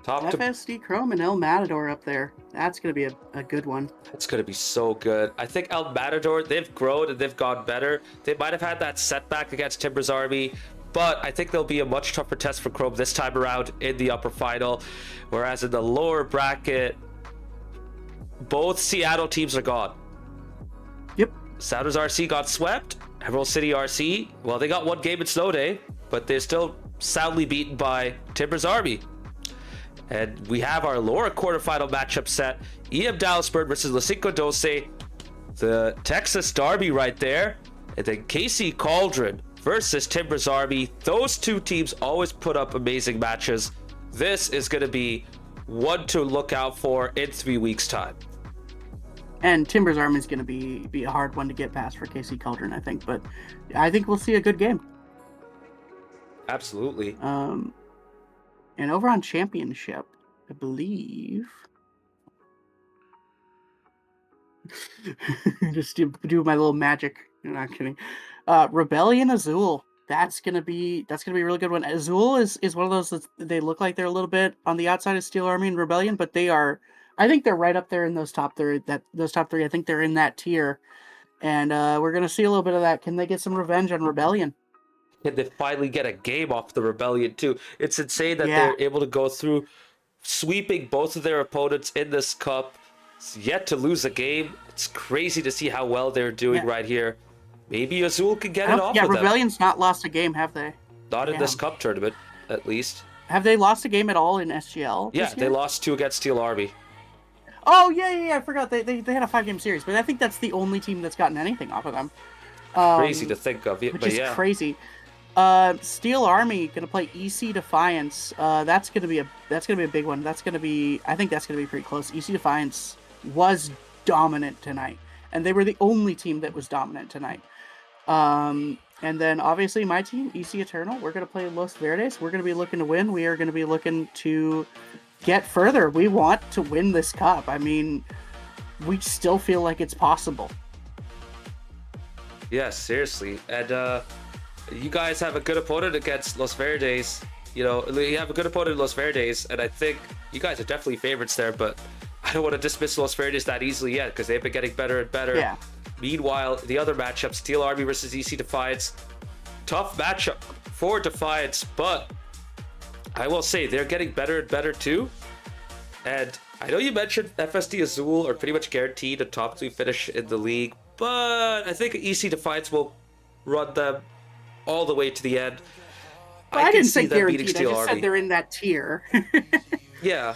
top to FSD Chrome and El Matador up there. That's going to be a good one. It's going to be so good. I think El Matador, they've grown and they've gone better. They might have had that setback against Timbers Army, but I think there'll be a much tougher test for Chrome this time around in the upper final. Whereas in the lower bracket, both Seattle teams are gone. Yep. Sounders RC got swept. Emerald City RC, well, they got 1 game in Snow Day, but they're still soundly beaten by Timbers Army. And we have our lower quarterfinal matchup set. EM Dallasburg versus La Cinco Doce. The Texas Derby right there. And then KC Cauldron versus Timbers Army. Those 2 teams always put up amazing matches. This is going to be one to look out for in 3 weeks' time. And Timbers Army is going to be a hard one to get past for KC Cauldron, I think. But I think we'll see a good game. Absolutely. And over on Championship, I believe... Just do my little magic. I'm not kidding. Rebellion Azul. That's gonna be a really good one. Azul is one of those that they look like they're a little bit on the outside of Steel Army and Rebellion, but they are. I think they're right up there in those top 3. Those top 3. I think they're in that tier, and we're gonna see a little bit of that. Can they get some revenge on Rebellion? Can they finally get a game off the Rebellion too? It's insane that they're able to go through sweeping both of their opponents in this cup. It's yet to lose a game. It's crazy to see how well they're doing right here. Maybe Azul can get it off with them. Rebellion's not lost a game, have they? Not in this cup tournament, at least. Have they lost a game at all in SGL? Yeah, they lost 2 against Steel Army. Oh, yeah, I forgot. They had a 5-game series, but I think that's the only team that's gotten anything off of them. Crazy to think of, which is crazy. Steel Army gonna play EC Defiance. That's gonna be a big one. I think that's gonna be pretty close. EC Defiance was dominant tonight, and they were the only team that was dominant tonight. And then obviously my team, EC Eternal, we're gonna play Los Verdes. We're gonna be looking to win. We are gonna be looking to get further. We want to win this cup. I mean, we still feel like it's possible. Yeah, seriously. And you guys have a good opponent against Los Verdes. You know, you have a good opponent in Los Verdes, and I think you guys are definitely favorites there, but I don't want to dismiss Los Verdes that easily yet because they've been getting better and better. Yeah. Meanwhile, the other matchup, Steel Army versus EC Defiance, tough matchup for Defiance, but I will say they're getting better and better too. And I know you mentioned FSD Azul are pretty much guaranteed a top 2 finish in the league, but I think EC Defiance will run them all the way to the end. But I can didn't see say them beating guaranteed. I Steel just Army. said they're in that tier. Yeah.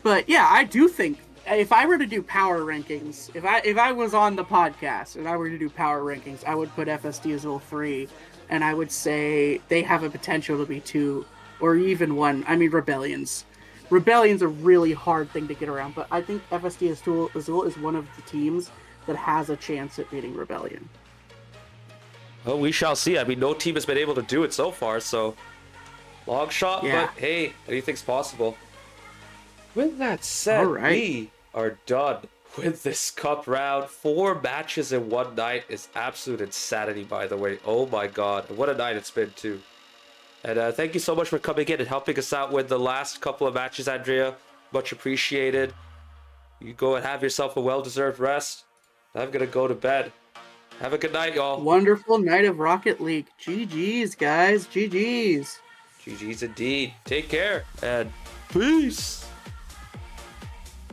But yeah, I do think if I were to do power rankings, if I was on the podcast and I were to do power rankings, I would put FSD Azul 3, and I would say they have a potential to be 2 or even 1. I mean, Rebellion's a really hard thing to get around, but I think FSD Azul is one of the teams that has a chance at beating Rebellion. Well, we shall see. I mean, no team has been able to do it so far, so long shot, Yeah. but hey, anything's possible. With that said, All right. we are done with this cup round. 4 matches in one night is absolute insanity, by the way. Oh my god, what a night it's been too. And thank you so much for coming in and helping us out with the last couple of matches, Andrea. Much appreciated. You go and have yourself a well-deserved rest. I'm gonna go to bed. Have a good night, y'all. Wonderful night of Rocket League. GG's, guys. GG's. GG's indeed. Take care and peace.